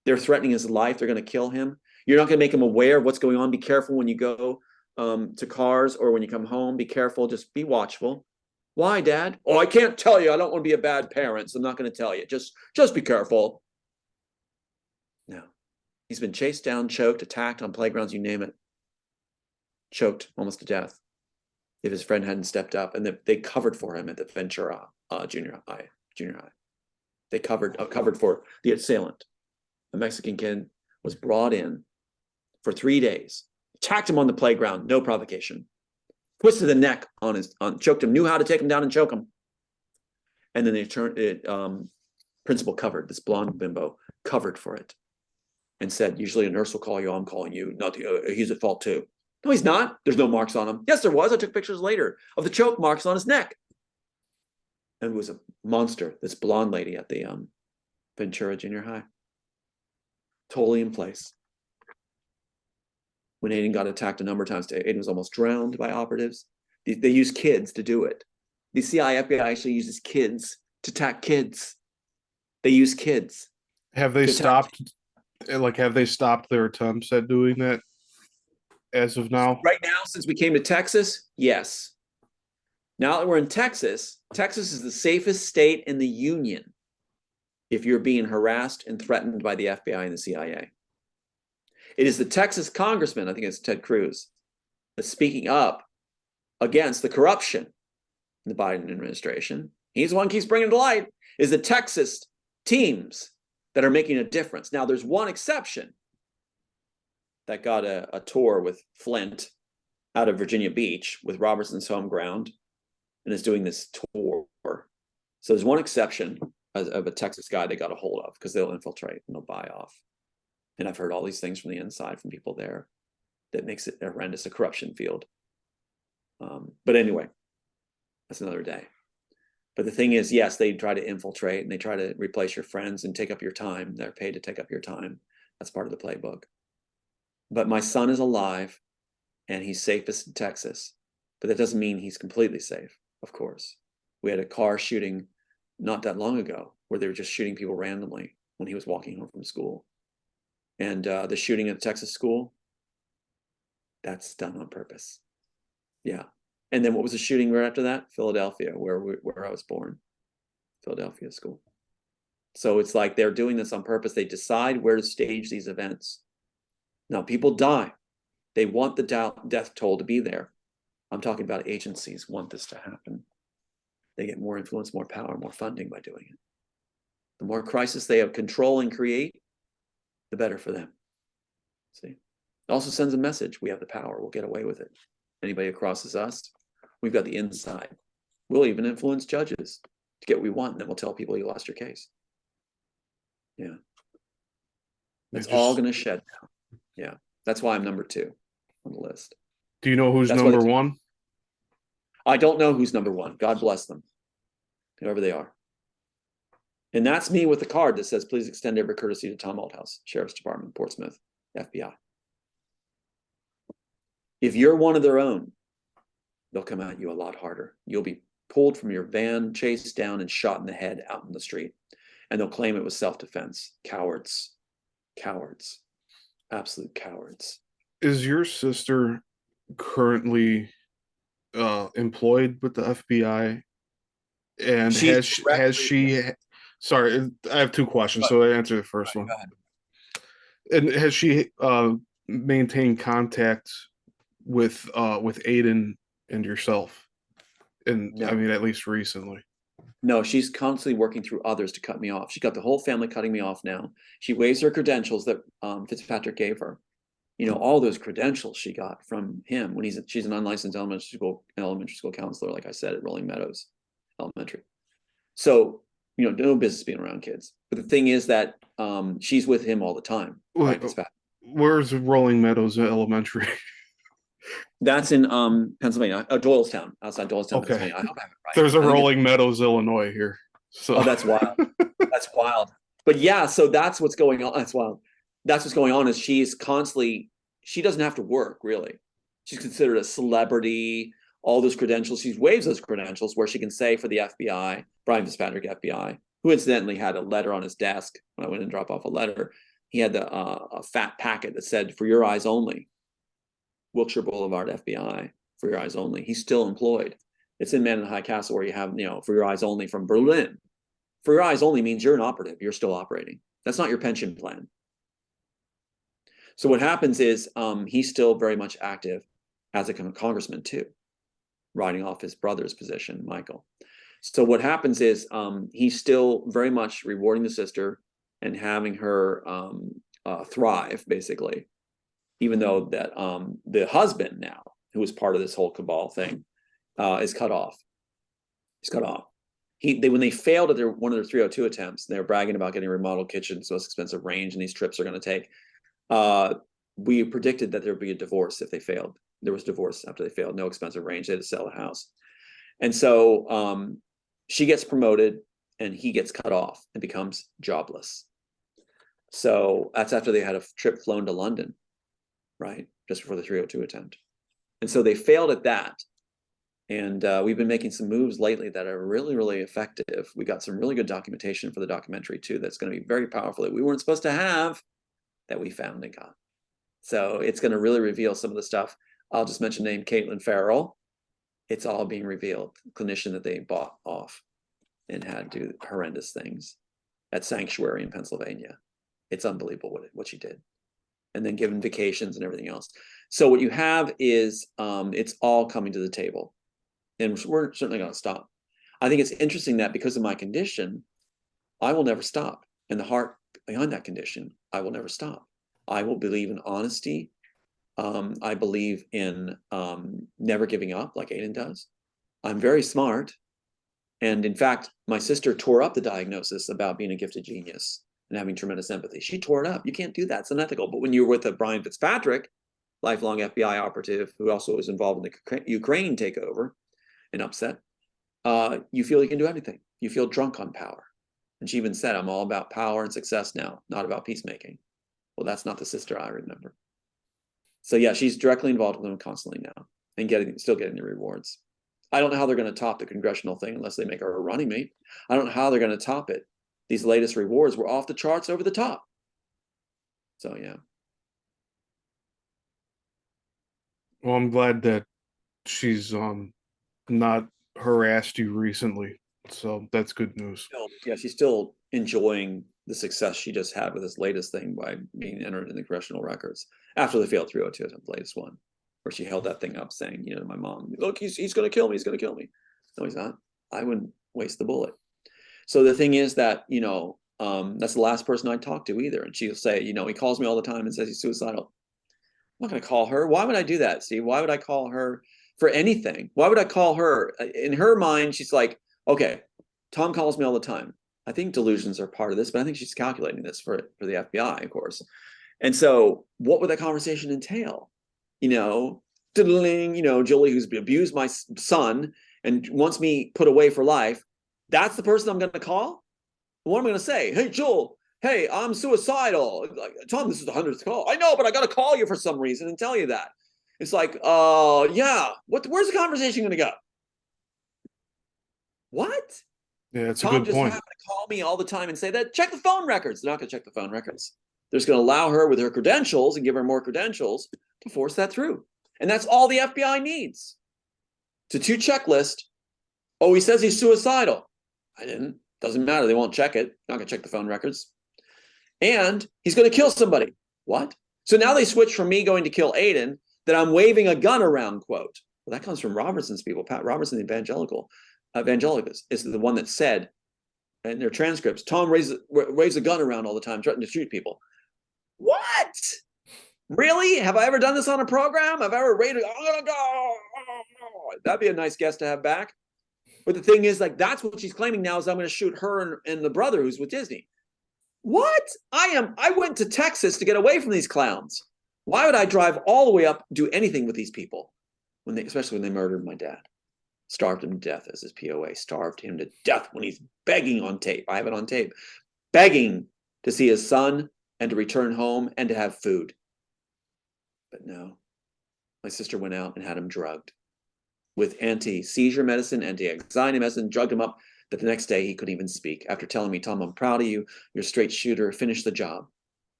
They're threatening his life. They're going to kill him. You're not going to make him aware of what's going on. Be careful when you go to cars or when you come home. Be careful. Just be watchful. Why, Dad? "Oh, I can't tell you. I don't want to be a bad parent, so I'm not going to tell you. Just be careful." No. He's been chased down, choked, attacked on playgrounds, you name it. Choked almost to death if his friend hadn't stepped up. And they covered for him at the Ventura Junior High. They covered for the assailant. A Mexican kid was brought in for 3 days, attacked him on the playground, no provocation, twisted the neck choked him, knew how to take him down and choke him. And then they turned it, principal covered, this blonde bimbo, covered for it and said, "Usually a nurse will call you, I'm calling you. Not he's at fault too." No, he's not. There's no marks on him. Yes, there was. I took pictures later of the choke marks on his neck. And it was a monster, this blonde lady at the Ventura Junior High. Totally in place. When Aiden got attacked a number of times, Aiden was almost drowned by operatives. They use kids to do it. The CIA, FBI actually uses kids to attack kids. They use kids. Have they stopped their attempts at doing that as of now? Right now, since we came to Texas, yes. Now that we're in Texas, Texas is the safest state in the union if you're being harassed and threatened by the FBI and the CIA. It is the Texas congressman, I think it's Ted Cruz, that's speaking up against the corruption in the Biden administration. He's the one who keeps bringing it to light, is the Texas teams that are making a difference. Now, there's one exception that got a tour with Flint out of Virginia Beach with Robertson's home ground and is doing this tour. So there's one exception of a Texas guy they got a hold of because they'll infiltrate and they'll buy off. And I've heard all these things from the inside from people there that makes it horrendous, a corruption field. But anyway, that's another day. But the thing is, yes, they try to infiltrate and they try to replace your friends and take up your time. They're paid to take up your time. That's part of the playbook. But my son is alive and he's safest in Texas. But that doesn't mean he's completely safe, of course. We had a car shooting not that long ago where they were just shooting people randomly when he was walking home from school. And the shooting at the Texas school, that's done on purpose. Yeah. And then what was the shooting right after that? Philadelphia, where I was born. Philadelphia school. So it's like they're doing this on purpose. They decide where to stage these events. Now, people die. They want the death toll to be there. I'm talking about agencies want this to happen. They get more influence, more power, more funding by doing it. The more crisis they have control and create, the better for them. See? It also sends a message. We have the power. We'll get away with it. Anybody who crosses us, we've got the inside. We'll even influence judges to get what we want, and then we'll tell people you lost your case. Yeah. It's all going to shed now. Yeah. That's why I'm number 2 on the list. Do you know who's number 1? I don't know who's number one. God bless them, whoever they are. And that's me with the card that says, please extend every courtesy to Tom Althouse, Sheriff's Department, Portsmouth, FBI. If you're one of their own, they'll come at you a lot harder. You'll be pulled from your van, chased down, and shot in the head out in the street. And they'll claim it was self-defense. Cowards. Cowards. Absolute cowards. Is your sister currently employed with the FBI? And has she sorry, I have two questions, so I answer the first one. Go ahead. And has she maintained contact with Aiden and yourself? And No. I mean, at least recently. No, she's constantly working through others to cut me off. She's got the whole family cutting me off now. She waives her credentials that Fitzpatrick gave her. You know, all those credentials she got from him when she's an unlicensed elementary school counselor, like I said, at Rolling Meadows Elementary. So, you know, no business being around kids. But the thing is that she's with him all the time. Right? Where's Rolling Meadows Elementary? That's in Pennsylvania, Doylestown, outside Doylestown, Okay. Pennsylvania. I hope I have it right. There's a Rolling Meadows, Illinois here. So oh, that's wild. That's wild. But yeah, so that's what's going on. That's wild. That's what's going on is she's constantly, she doesn't have to work really. She's considered a celebrity, all those credentials. She waives those credentials where she can say for the FBI, Brian Fitzpatrick FBI, who incidentally had a letter on his desk when I went and dropped off a letter. He had a fat packet that said, for your eyes only. Wilshire Boulevard FBI, for your eyes only. He's still employed. It's in Man in High Castle where you have, you know, for your eyes only from Berlin. For your eyes only means you're an operative. You're still operating. That's not your pension plan. So what happens is he's still very much active as a congressman too, riding off his brother's position, Michael. So what happens is he's still very much rewarding the sister and having her thrive, basically. Even though that the husband now, who was part of this whole cabal thing, is cut off. He's cut off. When they failed at one of their 302 attempts, they were bragging about getting a remodeled kitchen, so it's expensive range, and these trips are going to take. We predicted that there would be a divorce if they failed. There was divorce after they failed. No expensive range. They had to sell the house, and so she gets promoted, and he gets cut off and becomes jobless. So that's after they had a trip flown to London. Right, just before the 302 attempt. And so they failed at that. And we've been making some moves lately that are really, really effective. We got some really good documentation for the documentary too that's going to be very powerful that we weren't supposed to have that we found and got. So it's going to really reveal some of the stuff. I'll just mention the name Caitlin Farrell. It's all being revealed. The clinician that they bought off and had do horrendous things at Sanctuary in Pennsylvania. It's unbelievable what she did. And then given vacations and everything else. So what you have is it's all coming to the table. And we're certainly going to stop. I think it's interesting that because of my condition, I will never stop. And the heart behind that condition, I will never stop. I will believe in honesty. I believe in never giving up like Aiden does. I'm very smart. And in fact, my sister tore up the diagnosis about being a gifted genius and having tremendous empathy. She tore it up. You can't do that. It's unethical. But when you're with a Brian Fitzpatrick, lifelong FBI operative who also was involved in the Ukraine takeover and upset, you feel you can do everything. You feel drunk on power. And she even said, I'm all about power and success now, not about peacemaking. Well, that's not the sister I remember. So yeah, she's directly involved with them constantly now and still getting the rewards. I don't know how they're going to top the congressional thing unless they make her a running mate. I don't know how they're going to top it. These latest rewards were off the charts, over the top. So yeah. Well, I'm glad that she's not harassed you recently. So that's good news. Yeah, she's still enjoying the success she just had with this latest thing by being entered in the congressional records after the failed 302 attempt, the latest one, where she held that thing up saying, you know, to my mom, look, he's going to kill me. He's going to kill me. No, he's not. I wouldn't waste the bullet. So the thing is that, you know, that's the last person I talk to either. And she'll say, you know, he calls me all the time and says he's suicidal. I'm not going to call her. Why would I do that, Steve? Why would I call her for anything? Why would I call her? In her mind, she's like, okay, Tom calls me all the time. I think delusions are part of this, but I think she's calculating this for the FBI, of course. And so what would that conversation entail? You know, you know, Julie, who's abused my son and wants me put away for life, that's the person I'm going to call? What am I going to say? Hey, Joel, hey, I'm suicidal. Like, Tom, this is the 100th call. I know, but I got to call you for some reason and tell you that. It's like, yeah, where's the conversation going to go? What? Yeah, it's a Tom good just point. happened to call me all the time and say that, check the phone records. They're not going to check the phone records. They're just going to allow her with her credentials and give her more credentials to force that through. And that's all the FBI needs. It's a 2 checklist. Oh, he says he's suicidal. I didn't. Doesn't matter. They won't check it. Not going to check the phone records. And he's going to kill somebody. What? So now they switch from me going to kill Aiden that I'm waving a gun around, quote. Well, that comes from Robertson's people. Pat Robertson, the evangelicals, is the one that said in their transcripts, Tom waves a gun around all the time, threatening to shoot people. What? Really? Have I ever done this on a program? Have I ever rated? I'm gonna go. That'd be a nice guest to have back. But the thing is, like, that's what she's claiming now is I'm going to shoot her and the brother who's with Disney. What? I went to Texas to get away from these clowns. Why would I drive all the way up, do anything with these people? Especially when they murdered my dad. Starved him to death as his POA. Starved him to death when he's begging on tape. I have it on tape. Begging to see his son and to return home and to have food. But no. My sister went out and had him drugged with anti-seizure medicine, anti-anxiety medicine, drugged him up that the next day he couldn't even speak. After telling me, Tom, I'm proud of you. You're a straight shooter. Finish the job.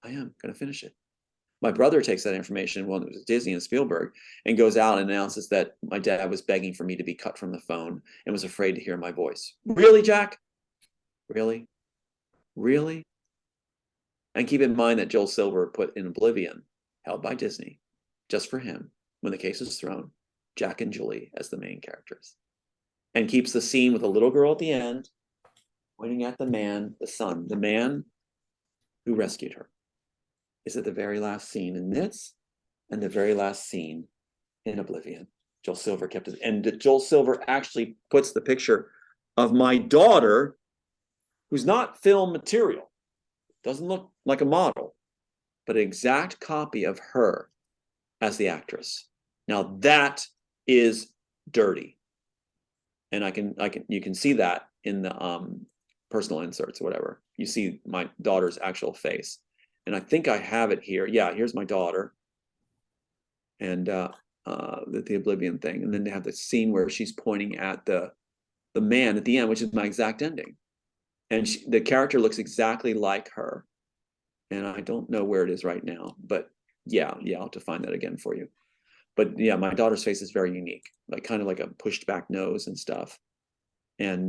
I am going to finish it. My brother takes that information, well, it was Disney and Spielberg, and goes out and announces that my dad was begging for me to be cut from the phone and was afraid to hear my voice. Really, Jack? Really? Really? And keep in mind that Joel Silver put in Oblivion, held by Disney, just for him, when the case was thrown, Jack and Julie as the main characters. And keeps the scene with a little girl at the end, pointing at the man, the son, the man who rescued her. Is at the very last scene in this and the very last scene in Oblivion. Joel Silver kept it. And Joel Silver actually puts the picture of my daughter, who's not film material, doesn't look like a model, but an exact copy of her as the actress. Now that is dirty. And you can see that in the personal inserts or whatever. You see my daughter's actual face. And I think I have it here. Yeah, here's my daughter. And the Oblivion thing. And then they have the scene where she's pointing at the man at the end, which is my exact ending. And the character looks exactly like her. And I don't know where it is right now. But yeah, I'll have to find that again for you. But yeah, my daughter's face is very unique. Like kind of like a pushed back nose and stuff. And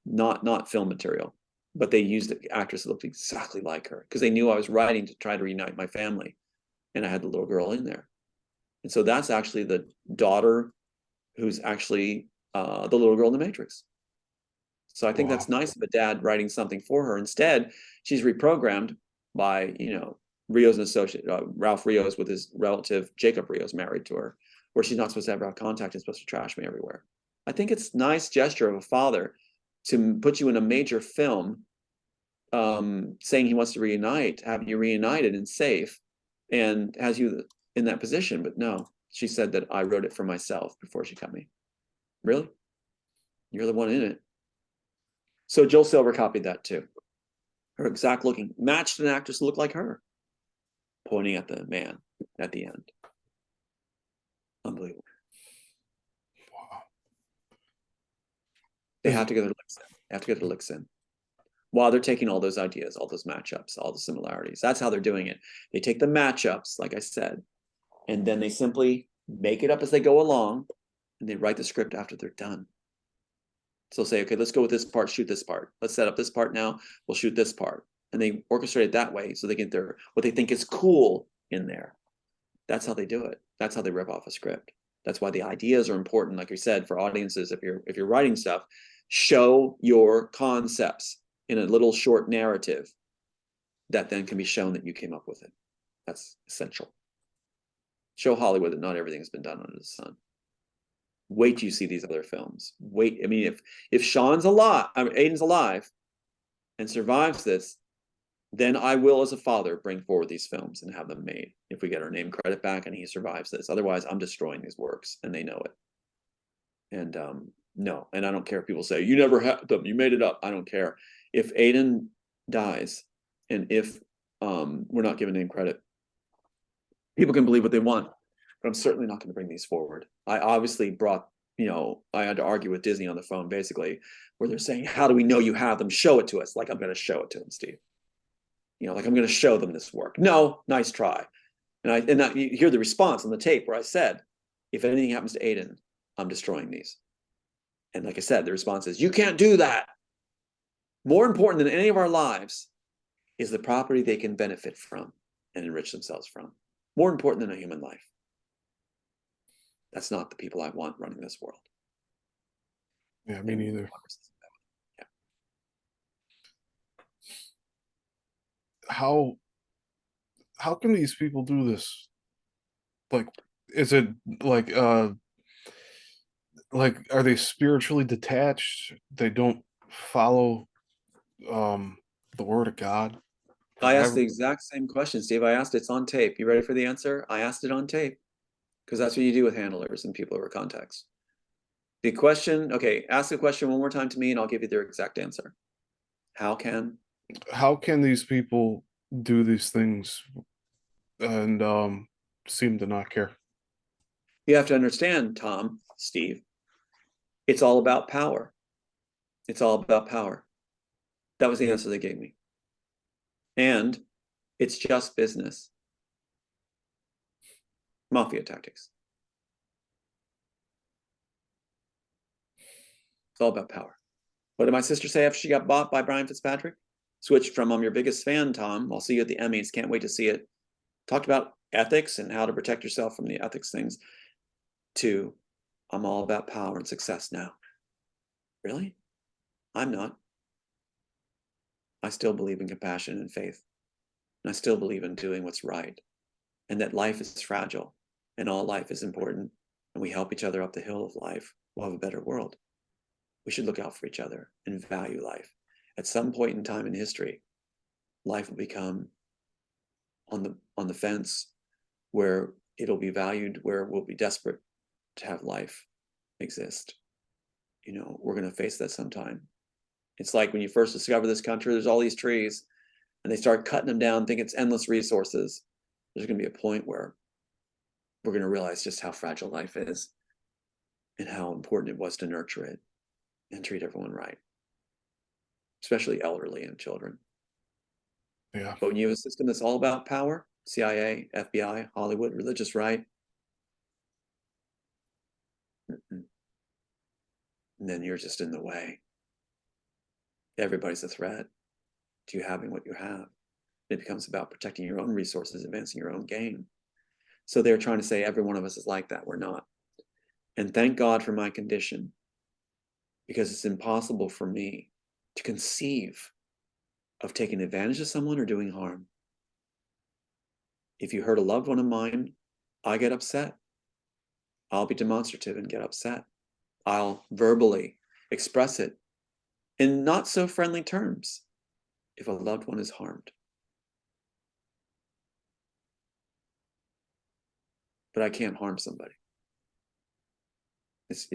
not film material. But they used the actress that looked exactly like her because they knew I was writing to try to reunite my family. And I had the little girl in there. And so that's actually the daughter who's actually the little girl in the Matrix. So I think that's nice of a dad writing something for her. Instead, she's reprogrammed by, Rio's an associate, Ralph Rios with his relative, Jacob Rios, married to her, where she's not supposed to have contact and supposed to trash me everywhere. I think it's a nice gesture of a father to put you in a major film saying he wants to reunite, have you reunited and safe, and has you in that position. But no, she said that I wrote it for myself before she cut me. Really? You're the one in it. So Joel Silver copied that too. Her exact looking, matched an actress to look like her, pointing at the man at the end. Unbelievable. Wow. They have to go to licks in. They have to go to licks in. While they're taking all those ideas, all those matchups, all the similarities. That's how they're doing it. They take the matchups, like I said, and then they simply make it up as they go along, and they write the script after they're done. So they'll say, okay, let's go with this part, shoot this part. Let's set up this part now, we'll shoot this part. And they orchestrate it that way so they get what they think is cool in there. That's how they do it. That's how they rip off a script. That's why the ideas are important, like we said, for audiences. If you're writing stuff, show your concepts in a little short narrative that then can be shown that you came up with it. That's essential. Show Hollywood that not everything has been done under the sun. Wait till you see these other films. Wait, I mean, if Aiden's alive and survives this, then I will, as a father, bring forward these films and have them made if we get our name credit back and he survives this. Otherwise, I'm destroying these works, and they know it. And no, and I don't care if people say, you never had them, you made it up. I don't care. If Aiden dies, and if we're not giving name credit, people can believe what they want, but I'm certainly not going to bring these forward. I obviously brought, I had to argue with Disney on the phone, basically, where they're saying, how do we know you have them? Show it to us. Like, I'm going to show it to them, Steve. Like, I'm going to show them this work. No, nice try. And you hear the response on the tape where I said, if anything happens to Aiden, I'm destroying these. And like I said, the response is, you can't do that. More important than any of our lives is the property they can benefit from and enrich themselves from. More important than a human life. That's not the people I want running this world. Yeah, me neither. Yeah. How can these people do this? Like, is it like are they spiritually detached? They don't follow the word of God? I asked the exact same question, Steve. I asked, it's on tape. You ready for the answer? I asked it on tape, because that's what you do with handlers and people over context. The question, okay, ask the question one more time to me and I'll give you their exact answer. How can these people do these things and seem to not care? You have to understand, Tom, Steve, it's all about power. It's all about power. That was the answer they gave me. And it's just business. Mafia tactics. It's all about power. What did my sister say after she got bought by Brian Fitzpatrick? Switched from, I'm your biggest fan, Tom. I'll see you at the Emmys. Can't wait to see it. Talked about ethics and how to protect yourself from the ethics things, to, I'm all about power and success now. Really? I'm not. I still believe in compassion and faith. And I still believe in doing what's right. And that life is fragile and all life is important. And we help each other up the hill of life, we'll have a better world. We should look out for each other and value life. At some point in time in history, life will become on the fence, where it'll be valued, where we'll be desperate to have life exist. We're going to face that sometime. It's like when you first discover this country, there's all these trees and they start cutting them down, think it's endless resources. There's going to be a point where we're going to realize just how fragile life is and how important it was to nurture it and treat everyone right, especially elderly and children. Yeah. But when you have a system that's all about power, CIA, FBI, Hollywood, religious right, and then you're just in the way. Everybody's a threat to you having what you have. It becomes about protecting your own resources, advancing your own game. So they're trying to say every one of us is like that. We're not. And thank God for my condition, because it's impossible for me to conceive of taking advantage of someone or doing harm. If you hurt a loved one of mine, I get upset. I'll be demonstrative and get upset. I'll verbally express it in not so friendly terms if a loved one is harmed. But I can't harm somebody. It's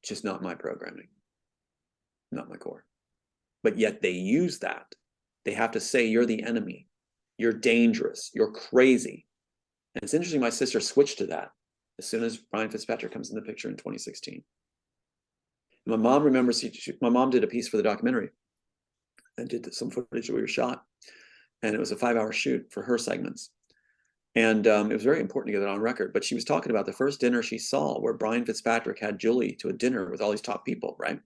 just not my programming, not my core. But yet they use that. They have to say, you're the enemy. You're dangerous. You're crazy. And it's interesting, my sister switched to that as soon as Brian Fitzpatrick comes in the picture in 2016. My mom remembers, my mom did a piece for the documentary and did some footage that we were shot. And it was a 5-hour shoot for her segments. And it was very important to get it on record. But she was talking about the first dinner she saw where Brian Fitzpatrick had Julie to a dinner with all these top people, right?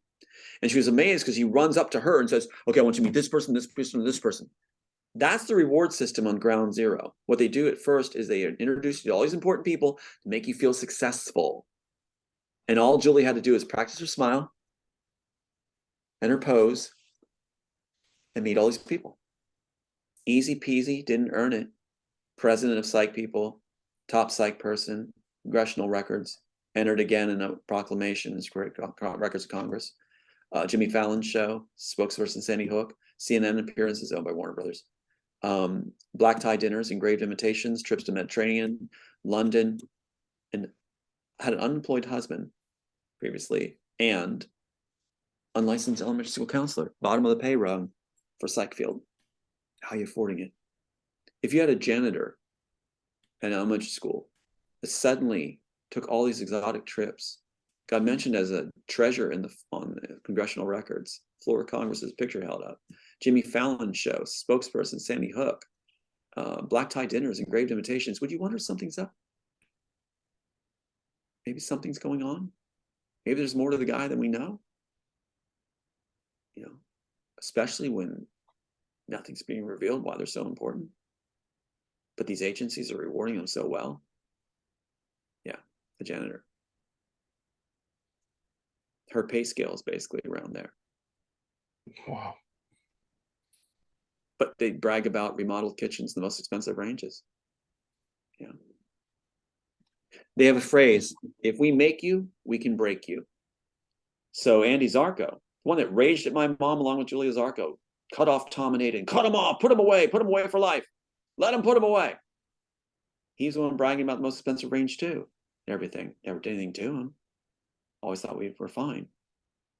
And she was amazed because he runs up to her and says, okay, I want you to meet this person, this person, and this person. That's the reward system on ground zero. What they do at first is they introduce you to all these important people to make you feel successful. And all Julie had to do is practice her smile and her pose and meet all these people. Easy peasy, didn't earn it. President of Psych People, top psych person, congressional records, entered again in a proclamation as Records of Congress. Jimmy Fallon's show, spokesperson Sandy Hook. CNN appearances owned by Warner Brothers. Black tie dinners, engraved invitations, trips to Mediterranean, London, and had an unemployed husband previously, and unlicensed elementary school counselor, bottom of the pay rung for psych field. How are you affording it? If you had a janitor at an elementary school that suddenly took all these exotic trips, got mentioned as a treasure on the congressional records, floor of Congress's picture held up, Jimmy Fallon show, spokesperson Sandy Hook, black tie dinners, engraved invitations, would you wonder something's up? Maybe something's going on. Maybe there's more to the guy than we know. You know, especially when nothing's being revealed why they're so important. But these agencies are rewarding them so well. Yeah, the janitor. Her pay scale is basically around there. Wow. But they brag about remodeled kitchens, the most expensive ranges. Yeah. They have a phrase, if we make you, we can break you. So Andy Zarko, the one that raged at my mom along with Julia Zarko, cut off Tom and Aiden, cut him off, put him away for life. Let him put him away. He's the one bragging about the most expensive range too. Everything, never did anything to him. Always thought we were fine.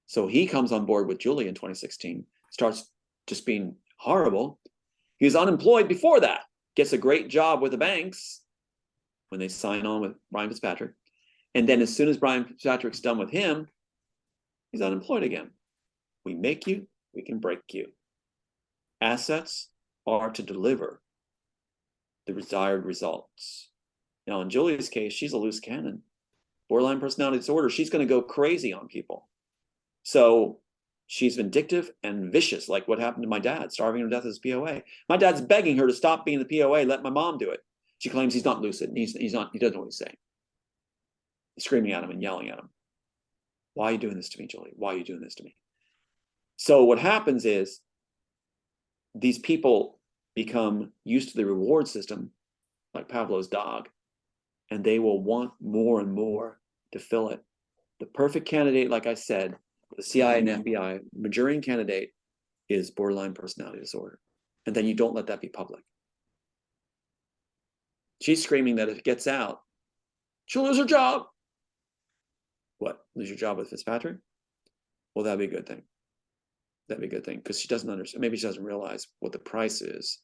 So he comes on board with Julia in 2016, starts just being horrible. He was unemployed before that, gets a great job with the banks when they sign on with Brian Fitzpatrick. And then as soon as Brian Fitzpatrick's done with him, he's unemployed again. We make you, we can break you. Assets are to deliver the desired results. Now, in Julia's case, she's a loose cannon. Borderline personality disorder, she's going to go crazy on people. So she's vindictive and vicious, like what happened to my dad, starving him to death as POA. My dad's begging her to stop being the POA, let my mom do it. She claims he's not lucid, and he doesn't know what he's saying. He's screaming at him and yelling at him. Why are you doing this to me, Julie? Why are you doing this to me? So what happens is these people become used to the reward system, like Pavlov's dog, and they will want more and more to fill it. The perfect candidate, like I said, the CIA and FBI, Majorian candidate is borderline personality disorder. And then you don't let that be public. She's screaming that if it gets out, she'll lose her job. What? Lose your job with Fitzpatrick? Well, that'd be a good thing. That'd be a good thing, because she doesn't understand. Maybe she doesn't realize what the price is.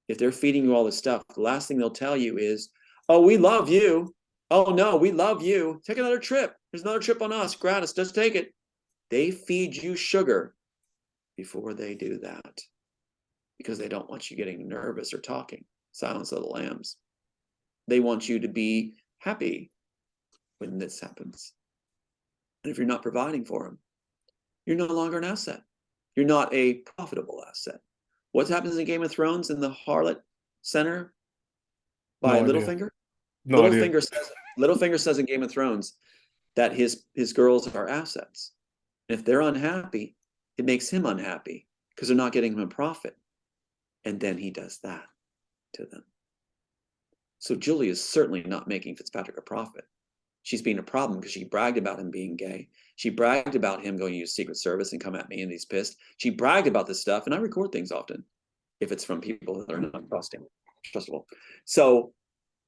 If they're feeding you all this stuff, the last thing they'll tell you is, oh, we love you. Oh, no, we love you. Take another trip. There's another trip on us, gratis. Just take it. They feed you sugar before they do that, because they don't want you getting nervous or talking. Silence of the lambs. They want you to be happy when this happens. And if you're not providing for them, you're no longer an asset. You're not a profitable asset. What happens in Game of Thrones in the Harlot Center by Littlefinger? Littlefinger says in Game of Thrones that his girls are assets. And if they're unhappy, it makes him unhappy because they're not getting him a profit. And then he does that to them. So Julie is certainly not making Fitzpatrick a profit. She's being a problem because she bragged about him being gay. She bragged about him going to use Secret Service and come at me and he's pissed. She bragged about this stuff, and I record things often if it's from people that are not trustable. So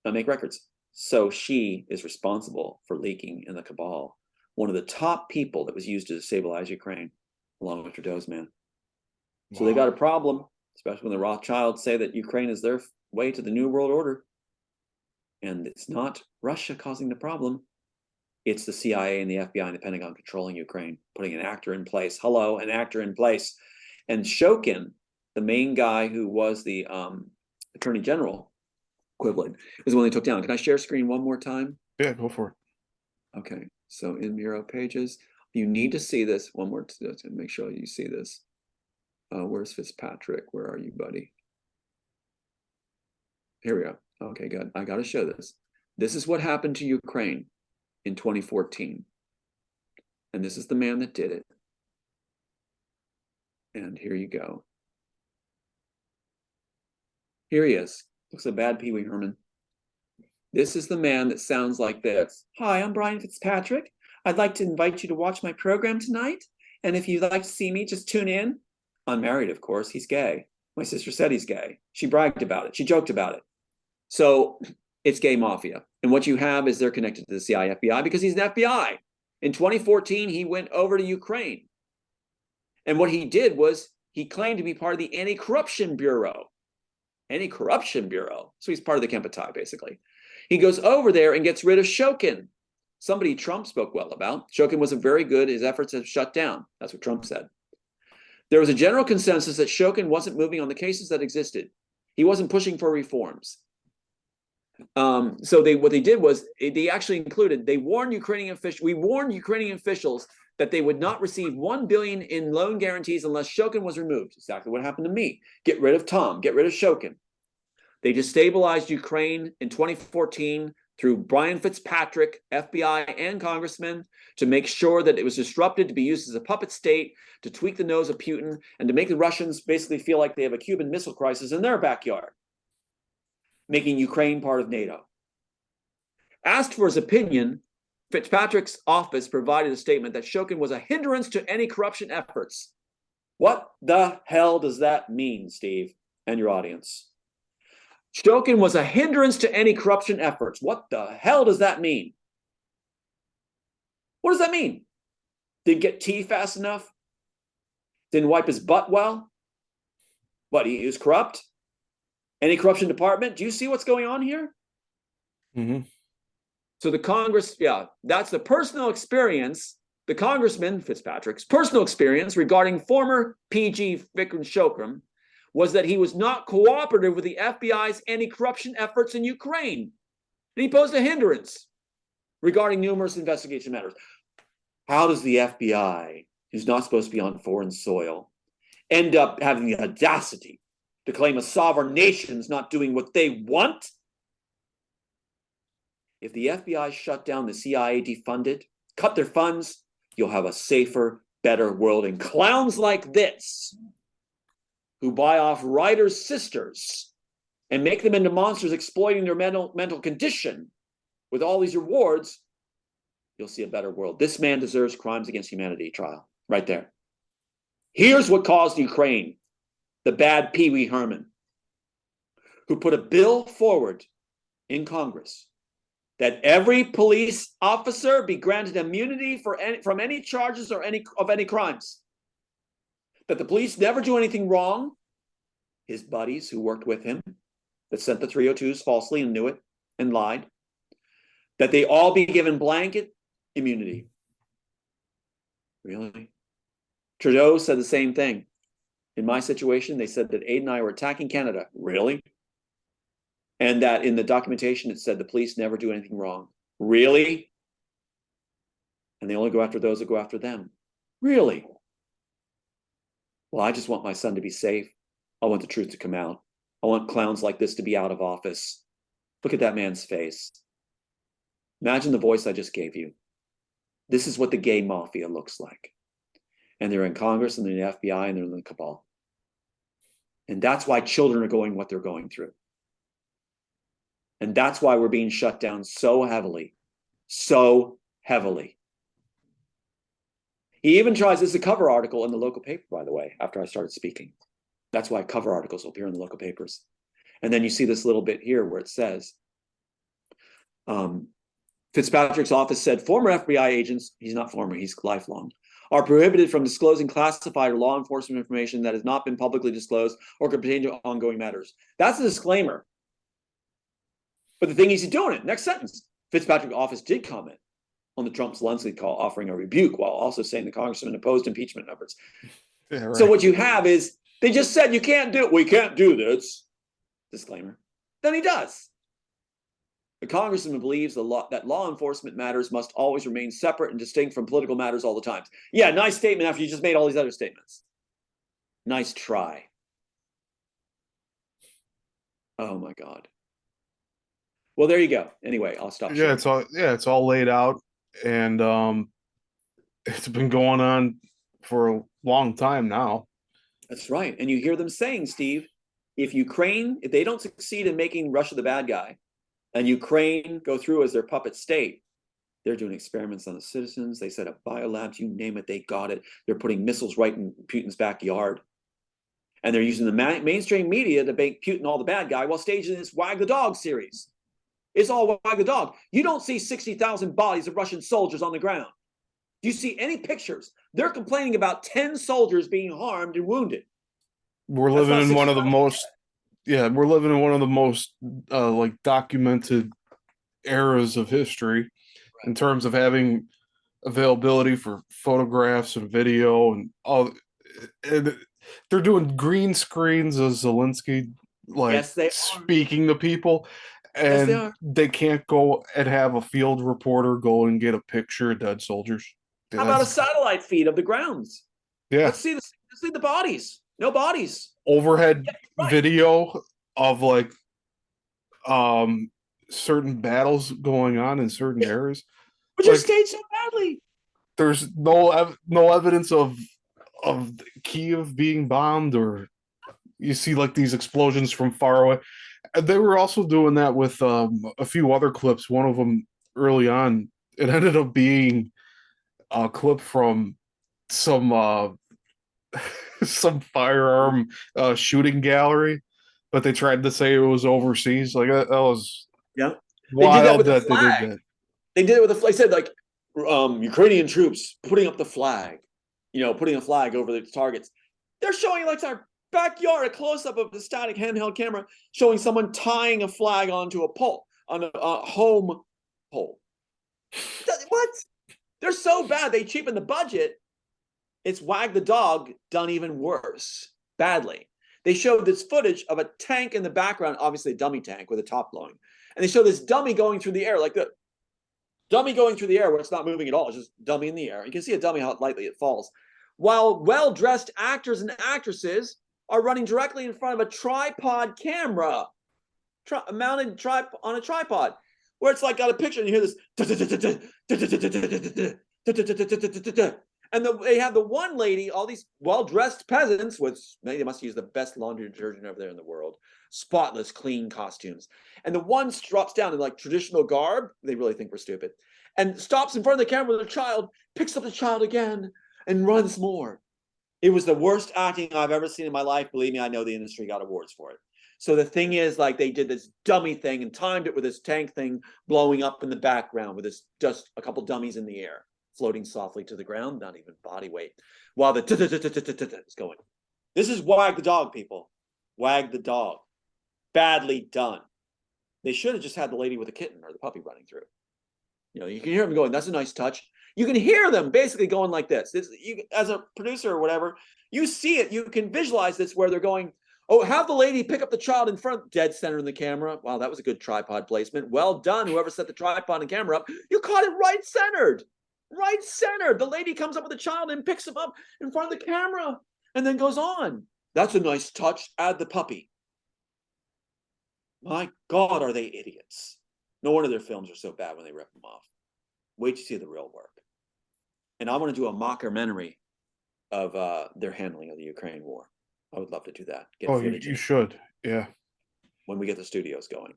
I make records. So she is responsible for leaking in the cabal. One of the top people that was used to destabilize Ukraine, along with Trudeau's man. So they got a problem, especially when the Rothschilds say that Ukraine is their way to the New World Order. And it's not Russia causing the problem. It's the CIA and the FBI and the Pentagon controlling Ukraine, putting an actor in place. Hello, an actor in place. And Shokin, the main guy who was the Attorney General equivalent, is the one they took down. Can I share screen one more time? Yeah, go for it. Okay, so in Miro pages, you need to see this one more to make sure you see this. Where's Fitzpatrick? Where are you, buddy? Here we go. Okay, good. I got to show this. This is what happened to Ukraine in 2014. And this is the man that did it. And here you go. Here he is. Looks like bad Pee Wee Herman. This is the man that sounds like this. Hi, I'm Brian Fitzpatrick. I'd like to invite you to watch my program tonight. And if you'd like to see me, just tune in. unmarried, of course. He's gay. My sister said he's gay. She bragged about it. She joked about it. So it's gay mafia. And what you have is they're connected to the CIA, FBI, because he's an FBI. In 2014, he went over to Ukraine. And what he did was he claimed to be part of the Anti-Corruption Bureau. Anti-Corruption Bureau. So he's part of the Kempetai, basically. He goes over there and gets rid of Shokin, somebody Trump spoke well about. Shokin wasn't very good. His efforts have shut down. That's what Trump said. There was a general consensus that Shokin wasn't moving on the cases that existed. He wasn't pushing for reforms. So what they did was they actually included, we warned Ukrainian officials that they would not receive $1 billion in loan guarantees unless Shokin was removed. Exactly what happened to me. Get rid of Tom, get rid of Shokin. They destabilized Ukraine in 2014 through Brian Fitzpatrick, FBI and congressmen, to make sure that it was disrupted to be used as a puppet state, to tweak the nose of Putin, and to make the Russians basically feel like they have a Cuban Missile Crisis in their backyard, making Ukraine part of NATO. Asked for his opinion, Fitzpatrick's office provided a statement that Shokin was a hindrance to any corruption efforts. What the hell does that mean, Steve, and your audience? Shokin was a hindrance to any corruption efforts. What the hell does that mean? What does that mean? Didn't get tea fast enough? Didn't wipe his butt well? What, he was corrupt? Any corruption department? Do you see what's going on here? Mm-hmm. So the Congress, that's the personal experience, the Congressman Fitzpatrick's personal experience regarding former PG Vikram Shokram was that he was not cooperative with the FBI's anti-corruption efforts in Ukraine. And he posed a hindrance regarding numerous investigation matters. How does the FBI, who's not supposed to be on foreign soil, end up having the audacity to claim a sovereign nation's not doing what they want? If the FBI shut down the CIA, defunded, cut their funds, you'll have a safer, better world. And clowns like this, who buy off writers' sisters and make them into monsters exploiting their mental condition with all these rewards, you'll see a better world. This man deserves crimes against humanity trial, right there. Here's what caused Ukraine, the bad Pee Wee Herman, who put a bill forward in Congress that every police officer be granted immunity from any charges or any crimes. That the police never do anything wrong. His buddies who worked with him, that sent the 302s falsely and knew it and lied, that they all be given blanket immunity. Really? Trudeau said the same thing. In my situation, they said that Aid and I were attacking Canada. Really? And that in the documentation, it said the police never do anything wrong. Really? And they only go after those that go after them. Really? Well, I just want my son to be safe. I want the truth to come out. I want clowns like this to be out of office. Look at that man's face. Imagine the voice I just gave you. This is what the gay mafia looks like. And they're in Congress and they're in the FBI and they're in the cabal. And that's why children are going what they're going through. And that's why we're being shut down so heavily. So heavily. He even tries, this is a cover article in the local paper, by the way, after I started speaking. That's why cover articles will appear in the local papers. And then you see this little bit here where it says, Fitzpatrick's office said former FBI agents, he's not former, he's lifelong, are prohibited from disclosing classified or law enforcement information that has not been publicly disclosed or could pertain to ongoing matters. That's a disclaimer. But the thing is, he's doing it. Next sentence. Fitzpatrick's office did comment on the Trump-Zelensky call, offering a rebuke while also saying the congressman opposed impeachment efforts. Yeah, right. So what you have is, they just said you can't do it. We can't do this. Disclaimer. Then he does. The congressman believes that law enforcement matters must always remain separate and distinct from political matters all the time. Yeah, nice statement after you just made all these other statements. Nice try. Oh my God. Well, there you go. Anyway, I'll stop. Yeah, it's all laid out, and it's been going on for a long time now. That's right. And you hear them saying, Steve, if they don't succeed in making Russia the bad guy, and Ukraine go through as their puppet state, they're doing experiments on the citizens. They set up biolabs, you name it, they got it. They're putting missiles right in Putin's backyard. And they're using the mainstream media to make Putin all the bad guy while staging this Wag the Dog series. It's all Wag the Dog. You don't see 60,000 bodies of Russian soldiers on the ground. Do you see any pictures? They're complaining about 10 soldiers being harmed and wounded. We're living in one of the most, we're living in one of the most like documented eras of history in terms of having availability for photographs and video and all. And they're doing green screens of Zelensky, like yes, they speaking to people, and yes, they can't go and have a field reporter go and get a picture of dead soldiers. How about a satellite feed of the grounds? Yeah, let's see the bodies. No bodies. Overhead video of like certain battles going on in certain areas, but you're staged so badly. There's no evidence of Kiev being bombed, or you see like these explosions from far away. And they were also doing that with a few other clips. One of them early on, it ended up being a clip from some some firearm shooting gallery, but they tried to say it was overseas. Like that was wild. They did that with the flag. They did it with the flag. They said like Ukrainian troops putting up the flag, putting a flag over the targets. They're showing like our backyard, a close-up of the static handheld camera showing someone tying a flag onto a pole, on a home pole. What? They're so bad. They cheapen the budget. It's Wag the Dog done even worse, badly. They showed this footage of a tank in the background, obviously a dummy tank with a top blowing. And they show this dummy going through the air, like the dummy going through the air where it's not moving at all. It's just dummy in the air. You can see a dummy, how lightly it falls. While well-dressed actors and actresses are running directly in front of a tripod camera, mounted on a tripod, where it's like got a picture and you hear this. And they have the one lady, all these well-dressed peasants with, they must use the best laundry detergent over there in the world, spotless, clean costumes. And the one drops down in like traditional garb. They really think we're stupid. And stops in front of the camera with a child, picks up the child again, and runs more. It was the worst acting I've ever seen in my life. Believe me, I know the industry got awards for it. So the thing is, like, they did this dummy thing and timed it with this tank thing blowing up in the background with this just a couple dummies in the air, floating softly to the ground, not even body weight, while the is going. This is Wag the Dog, people. Wag the Dog. Badly done. They should have just had the lady with the kitten or the puppy running through. You can hear them going, that's a nice touch. You can hear them basically going like this. You, as a producer or whatever, you see it. You can visualize this where they're going, oh, have the lady pick up the child in front, dead center in the camera. Wow, that was a good tripod placement. Well done, whoever set the tripod and camera up. You caught it right centered. Right centered. The lady comes up with the child and picks him up in front of the camera and then goes on. That's a nice touch. Add the puppy. My God, are they idiots? No wonder their films are so bad when they rip them off. Wait to see the real work. And I want to do a mockumentary of their handling of the Ukraine war. I would love to do that. You should. Yeah. When we get the studios going.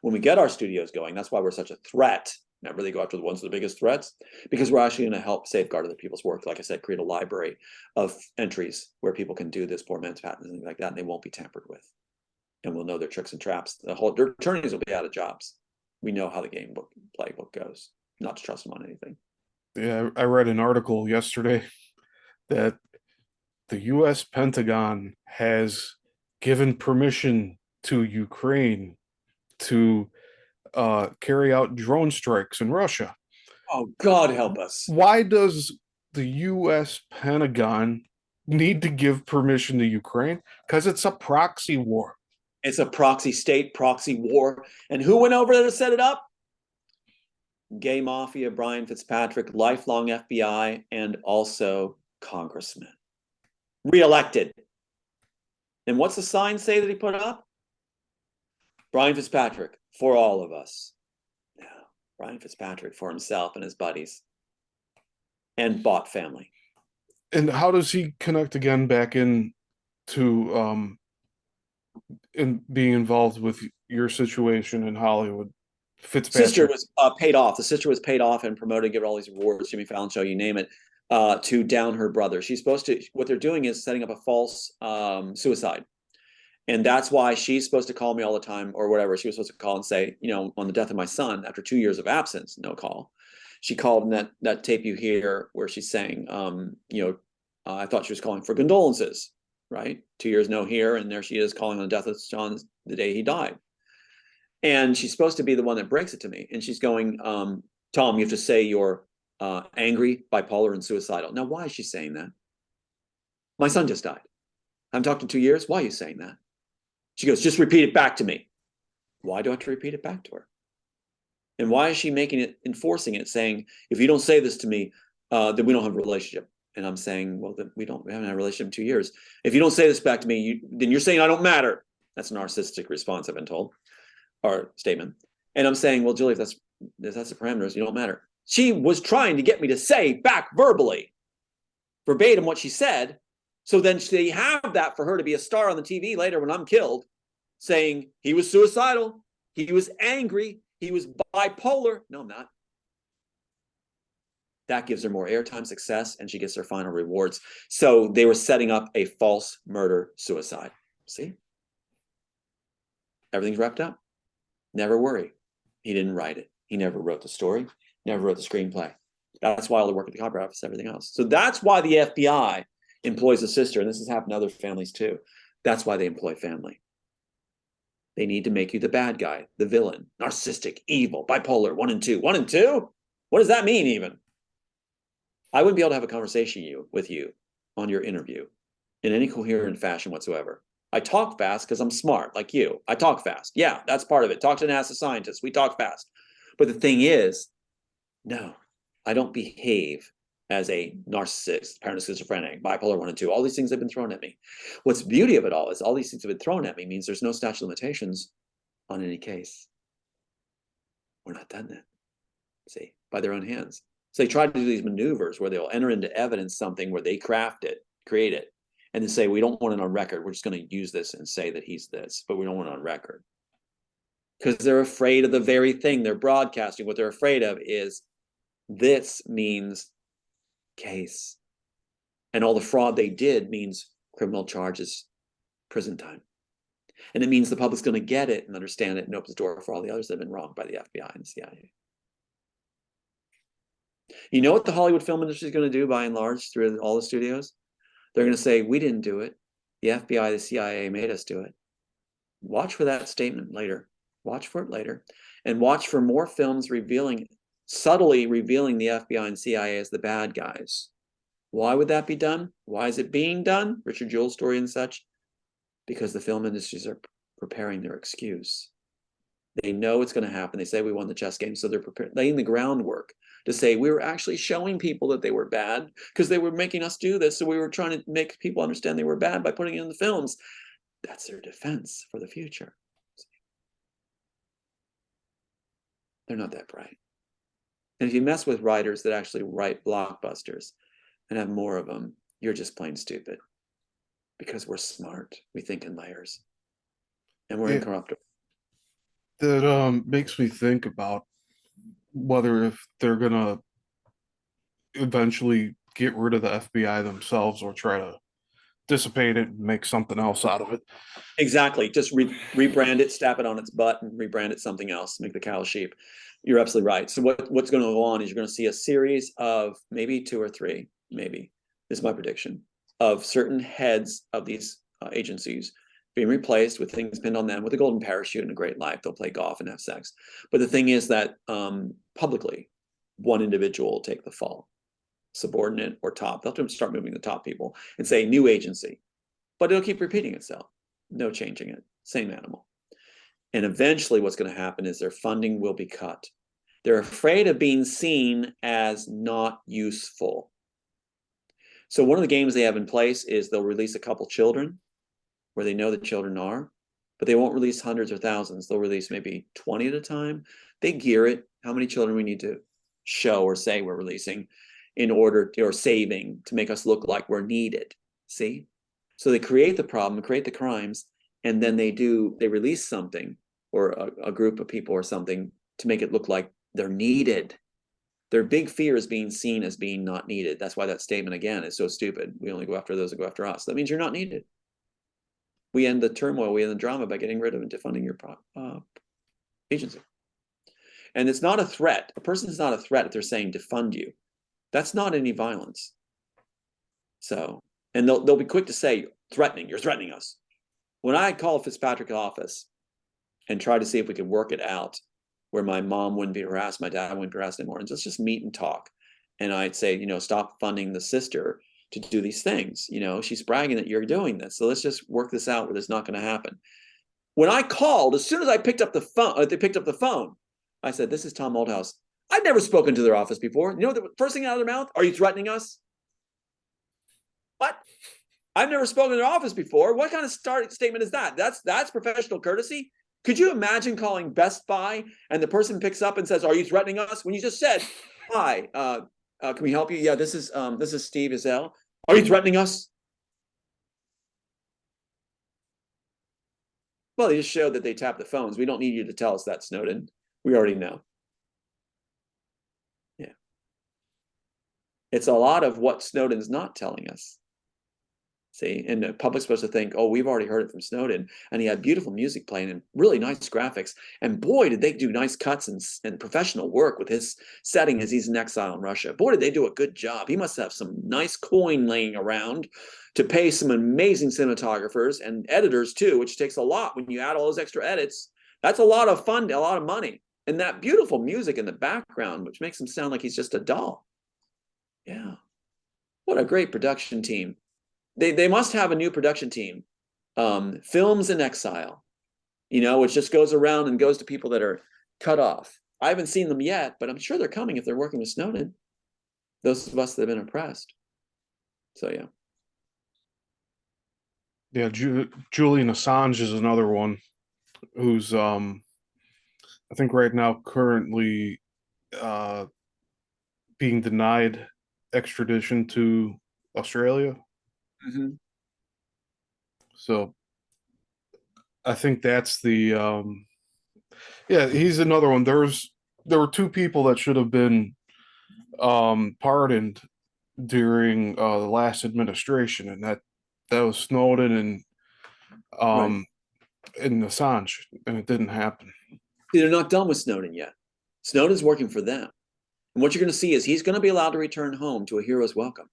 When we get our studios going, that's why we're such a threat. Remember, they go after the ones with the biggest threats, because we're actually going to help safeguard other people's work. Like I said, create a library of entries where people can do this poor man's patent and things like that, and they won't be tampered with. And we'll know their tricks and traps. Their attorneys will be out of jobs. We know how the game playbook goes. Not to trust them on anything. Yeah, I read an article yesterday that the U.S. Pentagon has given permission to Ukraine to carry out drone strikes in Russia. Oh, God help us. Why does the U.S. Pentagon need to give permission to Ukraine? Because it's a proxy war. It's a proxy state, proxy war. And who went over there to set it up? Gay mafia, Brian Fitzpatrick, lifelong FBI, and also congressman. Re-elected. And what's the sign say that he put up? Brian Fitzpatrick, for all of us. Yeah, Brian Fitzpatrick for himself and his buddies. And bought family. And how does he connect again back in to in being involved with your situation in Hollywood? Fitzpatrick. Sister was paid off. The sister was paid off and promoted, given all these awards, Jimmy Fallon show, you name it. to down her brother. She's supposed to, what they're doing is setting up a false suicide. And that's why she's supposed to call me all the time or whatever. She was supposed to call and say, you know, on the death of my son, after 2 years of absence, no call. She called, and that tape you hear where she's saying, you know, I thought she was calling for condolences, right? 2 years no here, and there she is calling on the death of John the day he died. And she's supposed to be the one that breaks it to me. And she's going, Tom, you have to say you're angry, bipolar, and suicidal. Now, why is she saying that? My son just died. I haven't talked in 2 years. Why are you saying that? She goes, just repeat it back to me. Why do I have to repeat it back to her? And why is she making it, enforcing it, saying, if you don't say this to me, then we don't have a relationship. And I'm saying, well, then we haven't had a relationship in 2 years. If you don't say this back to me, then you're saying I don't matter. That's a narcissistic response, I've been told, or statement. And I'm saying, well, Julie, if that's the parameters, you don't matter. She was trying to get me to say back verbally, verbatim what she said. So then they have that for her to be a star on the TV later when I'm killed, saying he was suicidal, he was angry, he was bipolar. No, I'm not. That gives her more airtime, success, and she gets her final rewards. So they were setting up a false murder suicide. See? Everything's wrapped up. Never worry. He didn't write it. He never wrote the story, never wrote the screenplay. That's why all the work at the Copyright Office, everything else. So that's why the FBI employs a sister, and this has happened to other families too. That's why they employ family. They need to make you the bad guy, the villain, narcissistic, evil, bipolar, 1 and 2. 1 and 2? What does that mean even? I wouldn't be able to have a conversation with you on your interview in any coherent fashion whatsoever. I talk fast because I'm smart, like you. I talk fast. Yeah, that's part of it. Talk to NASA scientists. We talk fast. But the thing is, no, I don't behave as a narcissist, paranoid schizophrenic, bipolar 1 and 2. All these things have been thrown at me. What's the beauty of it all is all these things have been thrown at me means there's no statute of limitations on any case. We're not done that. See, by their own hands. So they try to do these maneuvers where they'll enter into evidence something where they craft it, create it, and then say, we don't want it on record. We're just going to use this and say that he's this, but we don't want it on record. Because they're afraid of the very thing they're broadcasting. What they're afraid of is this means case. And all the fraud they did means criminal charges, prison time. And it means the public's going to get it and understand it and opens the door for all the others that have been wronged by the FBI and the CIA. You know what the Hollywood film industry is going to do by and large through all the studios? They're going to say, we didn't do it. The FBI, the CIA made us do it. Watch for that statement later. Watch for it later. And watch for more films subtly revealing the FBI and CIA as the bad guys. Why would that be done? Why is it being done? Richard Jewell's story and such. Because the film industries are preparing their excuse. They know it's going to happen. They say we won the chess game, so they're laying the groundwork to say we were actually showing people that they were bad because they were making us do this. So we were trying to make people understand they were bad by putting it in the films. That's their defense for the future. They're not that bright. And if you mess with writers that actually write blockbusters and have more of them, you're just plain stupid. Because we're smart. We think in layers. And we're incorruptible. That makes me think about whether if they're gonna eventually get rid of the FBI themselves or try to dissipate it and make something else out of it. Exactly. Just rebrand it, stab it on its butt, and rebrand it something else. Make the cow sheep. You're absolutely right. So what's going to go on is you're going to see a series of maybe 2 or 3, maybe, this is my prediction, of certain heads of these agencies being replaced with things pinned on them with a golden parachute and a great life. They'll play golf and have sex. But the thing is that publicly, one individual will take the fall, subordinate or top. They'll start moving the top people and say new agency, but it'll keep repeating itself. No changing it. Same animal. And eventually what's going to happen is their funding will be cut. They're afraid of being seen as not useful. So one of the games they have in place is they'll release a couple children where they know the children are, but they won't release hundreds or thousands. They'll release maybe 20 at a time. They gear it, how many children we need to show or say we're releasing in order to, or saving to make us look like we're needed. See? So they create the problem, create the crimes, and then they release something or a group of people or something to make it look like they're needed. Their big fear is being seen as being not needed. That's why that statement, again, is so stupid. We only go after those that go after us. That means you're not needed. We end the turmoil, we end the drama by getting rid of and defunding your agency. And it's not a threat. A person is not a threat if they're saying defund you. That's not any violence. So, and they'll be quick to say, threatening, you're threatening us. When I called Fitzpatrick's office and tried to see if we could work it out where my mom wouldn't be harassed, my dad wouldn't be harassed anymore, and let's just meet and talk. And I'd say, you know, stop funding the sister to do these things. You know, she's bragging that you're doing this. So let's just work this out where this is not going to happen. When I called, as soon as I picked up the phone, they picked up the phone, I said, this is Tom Althouse. I'd never spoken to their office before. You know the first thing out of their mouth? Are you threatening us? What? I've never spoken to their office before. What kind of statement is that? That's professional courtesy. Could you imagine calling Best Buy and the person picks up and says, "Are you threatening us?" When you just said, "Hi, can we help you?" Yeah, this is Steve Yissilmissil. Are you threatening us? Well, they just showed that they tapped the phones. We don't need you to tell us that, Snowden. We already know. Yeah. It's a lot of what Snowden's not telling us. See, and the public's supposed to think, oh, we've already heard it from Snowden, and he had beautiful music playing and really nice graphics. And boy, did they do nice cuts and professional work with his setting as he's in exile in Russia. Boy, did they do a good job. He must have some nice coin laying around to pay some amazing cinematographers and editors too, which takes a lot when you add all those extra edits. That's a lot of fun, a lot of money. And that beautiful music in the background, which makes him sound like he's just a doll. Yeah. What a great production team. They must have a new production team, Films in Exile, you know, which just goes around and goes to people that are cut off. I haven't seen them yet, but I'm sure they're coming if they're working with Snowden, those of us that have been oppressed. So, yeah. Yeah, Julian Assange is another one who's, I think right now currently being denied extradition to Australia. Mm-hmm. So I think that's the yeah, he's another one. There were two people that should have been pardoned during the last administration, and that was Snowden Right. and Assange, and it didn't happen. See, they're not done with Snowden yet. Snowden's working for them. And what you're going to see is he's going to be allowed to return home to a hero's welcome.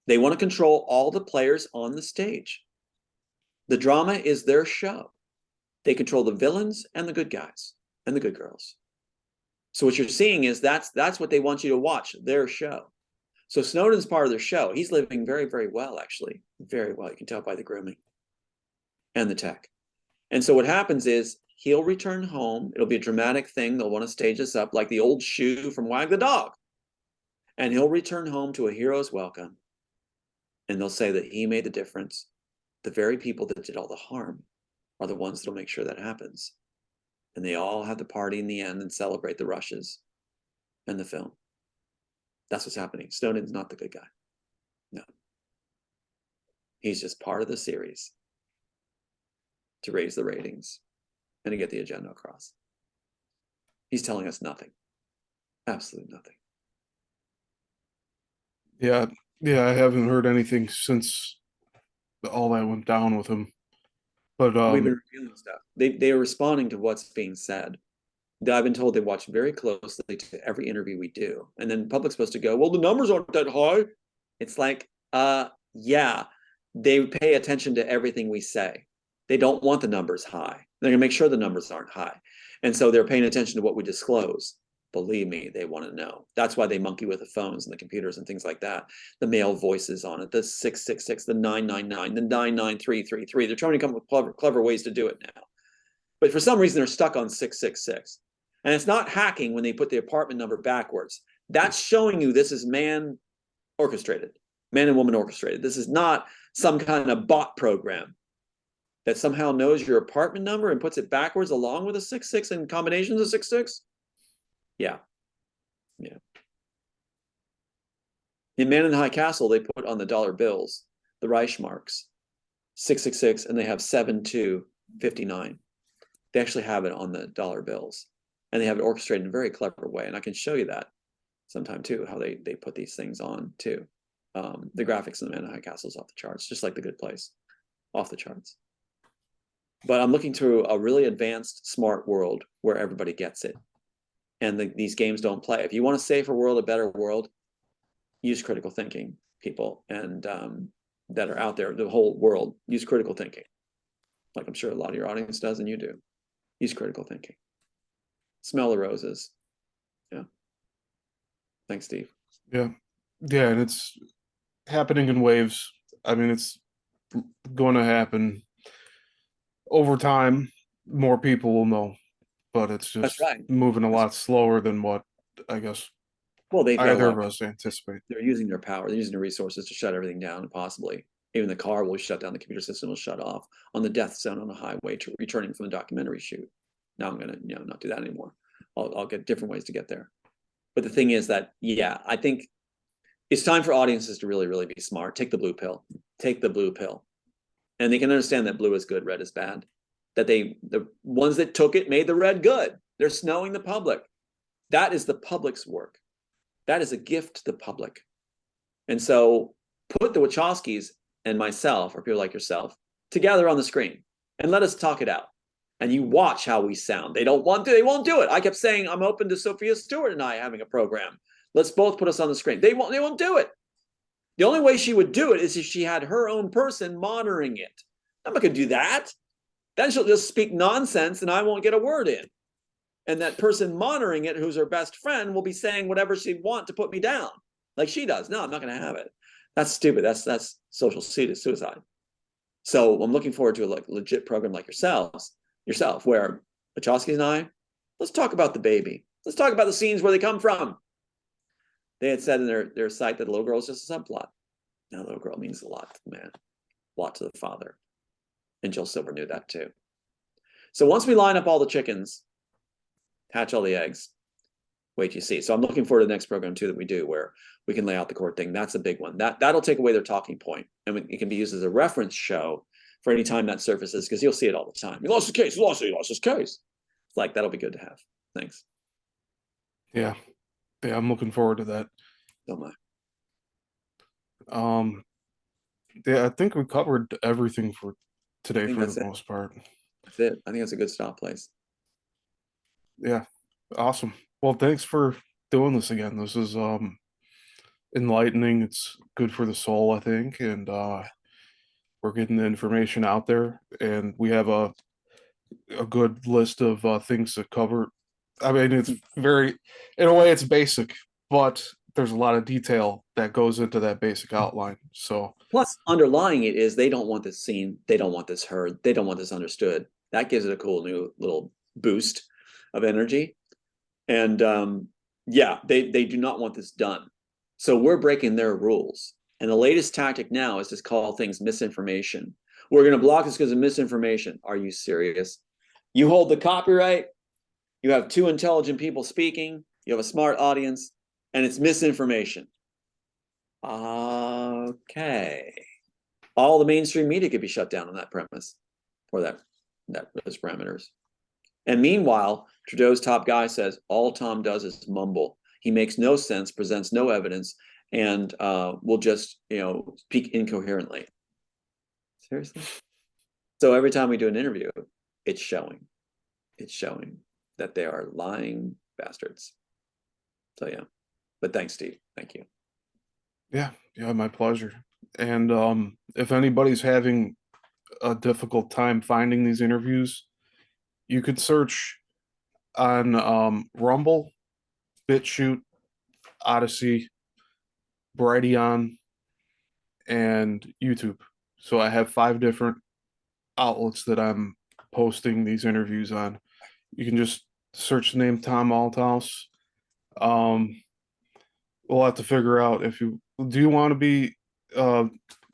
They want to control all the players on the stage. The drama is their show. They control the villains and the good guys and the good girls. So what you're seeing is that's what they want you to watch, their show. So Snowden's part of their show. He's living very, very well, actually. Very well. You can tell by the grooming and the tech. And so what happens is he'll return home. It'll be a dramatic thing. They'll want to stage this up like the old shoe from Wag the Dog. And he'll return home to a hero's welcome. And they'll say that he made the difference. The very people that did all the harm are the ones that'll make sure that happens. And they all have the party in the end and celebrate the rushes and the film. That's what's happening. Snowden's not the good guy. No. He's just part of the series to raise the ratings and to get the agenda across. He's telling us nothing. Absolutely nothing. Yeah, yeah, I haven't heard anything since all that went down with him. But We've been revealing stuff. They are responding to what's being said. I've been told they watch very closely to every interview we do. And then the public's supposed to go, well, the numbers aren't that high. It's like, yeah, they pay attention to everything we say. They don't want the numbers high. They're going to make sure the numbers aren't high. And so they're paying attention to what we disclose. Believe me, they want to know. That's why they monkey with the phones and the computers and things like that. The male voices on it, the 666, the 999, the 99333. They're trying to come up with clever ways to do it now. But for some reason, they're stuck on 666. And it's not hacking when they put the apartment number backwards. That's showing you this is man orchestrated, man and woman orchestrated. This is not some kind of bot program that somehow knows your apartment number and puts it backwards along with a 66 and combinations of 66. Yeah. Yeah. In Man in the High Castle, they put on the dollar bills, the Reichsmarks, 666, and they have 7259. They actually have it on the dollar bills. And they have it orchestrated in a very clever way. And I can show you that. sometime too, how they put these things on too. The graphics in the Man in High Castle is off the charts, just like The Good Place, off the charts. But I'm looking to a really advanced, smart world where everybody gets it. And these games don't play. If you want a safer world, a better world, use critical thinking, people, and that are out there, the whole world, use critical thinking. Like I'm sure a lot of your audience does, and you do. Use critical thinking. Smell the roses. Yeah. Thanks, Steve. Yeah. Yeah, and it's happening in waves. I mean, it's going to happen over time. More people will know, but it's That's just right. moving a lot slower than what I guess Well, they've got a either lot of of, us anticipate. they're using their power, they're using their resources to shut everything down, and possibly even the car will shut down, the computer system will shut off on the death zone on the highway to returning from the documentary shoot. Now I'm gonna, not do that anymore. I'll get different ways to get there. But the thing is that, yeah, I think it's time for audiences to really, really be smart. Take the blue pill. Take the blue pill. And they can understand that blue is good, red is bad. That the ones that took it made the red good. They're snowing the public. That is the public's work. That is a gift to the public. And so put the Wachowskis and myself, or people like yourself, together on the screen and let us talk it out. And you watch how we sound. They don't want to, they won't do it. I kept saying, I'm open to Sophia Stewart and I having a program. Let's both put us on the screen. They won't do it. The only way she would do it is if she had her own person monitoring it. I'm not going to do that. Then she'll just speak nonsense and I won't get a word in. And that person monitoring it, who's her best friend, will be saying whatever she'd want to put me down, like she does. No, I'm not going to have it. That's stupid. That's social suicide. So I'm looking forward to a legit program like yourself, where Wachowskis and I, let's talk about the baby. Let's talk about the scenes where they come from. They had said in their site that the little girl is just a subplot. Now, little girl means a lot to the man, a lot to the father. And Jill Silver knew that too. So once we line up all the chickens, hatch all the eggs, wait, you see. So I'm looking forward to the next program too that we do, where we can lay out the court thing. That's a big one. That'll take away their talking point, and it can be used as a reference show for any time that surfaces, because you'll see it all the time. He lost his case. He lost his case. It's like, that'll be good to have. Thanks. Yeah. Yeah, I'm looking forward to that. Don't mind. Yeah, I think we covered everything for today for the most part. That's it. I think that's a good stop place. Yeah, awesome. Well, thanks for doing this again. This is enlightening. It's good for the soul, I think, and we're getting the information out there, and we have a good list of things to cover. I mean, it's very, in a way, it's basic, but there's a lot of detail that goes into that basic outline. So, plus, underlying it is they don't want this seen, they don't want this heard, they don't want this understood. That gives it a cool new little boost of energy. And yeah, they do not want this done. So we're breaking their rules. And the latest tactic now is to call things misinformation. We're going to block this because of misinformation. Are you serious? You hold the copyright, you have two intelligent people speaking, you have a smart audience, and it's misinformation. Okay. All the mainstream media could be shut down on that premise, or those parameters. And meanwhile, Trudeau's top guy says all Tom does is mumble. He makes no sense, presents no evidence, and will just speak incoherently. Seriously? So every time we do an interview, it's showing that they are lying bastards. So yeah. But thanks, Steve. Thank you. yeah, my pleasure. And if anybody's having a difficult time finding these interviews, you could search on Rumble, BitChute, Odyssey, Brighteon, and YouTube. So I have 5 different outlets that I'm posting these interviews on. You can just search the name Tom Althouse. We'll have to figure out if you want to be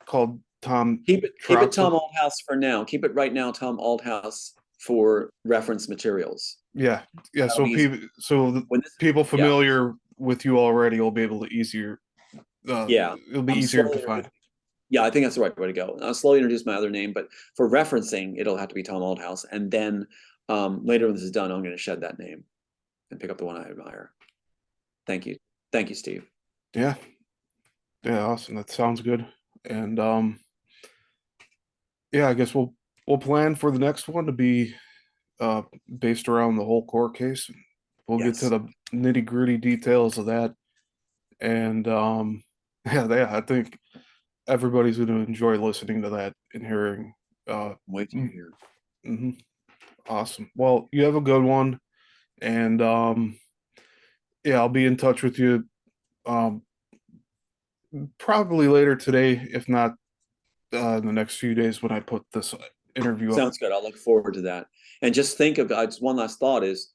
called Tom. Keep it Tom Althouse for now. Keep it right now, Tom Althouse, for reference materials. Yeah. That'll So people familiar with you already will be able to easier. It'll be easier to find. Yeah, I think that's the right way to go. I'll slowly introduce my other name, but for referencing, it'll have to be Tom Althouse. And then later when this is done, I'm going to shed that name and pick up the one I admire. Thank you. Thank you, Steve. Yeah. Yeah, awesome. That sounds good. And yeah, I guess we'll plan for the next one to be uh based around the whole court case. We'll get to Yes. the nitty-gritty details of that. And yeah, I think everybody's going to enjoy listening to that and hearing Wait to hear. mhm. Awesome. Well, you have a good one. And yeah, I'll be in touch with you um probably later today, if not in the next few days when I put this interview up. Sounds good. I'll look forward to that. And just think of just one last thought is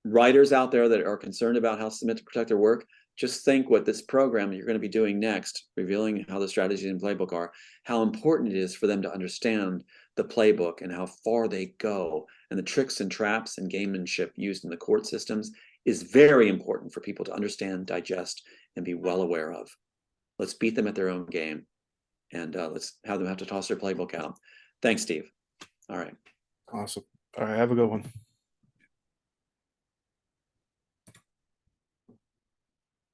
writers out there that are concerned about how submit to protect their work, just think what this program you're going to be doing next, revealing how the strategies in playbook are, how important it is for them to understand the playbook and how far they go, and the tricks and traps and gamemanship used in the court systems is very important for people to understand, digest, and be well aware of. Let's beat them at their own game, and let's have them have to toss their playbook out. Thanks, Steve. All right. Awesome. All right, have a good one.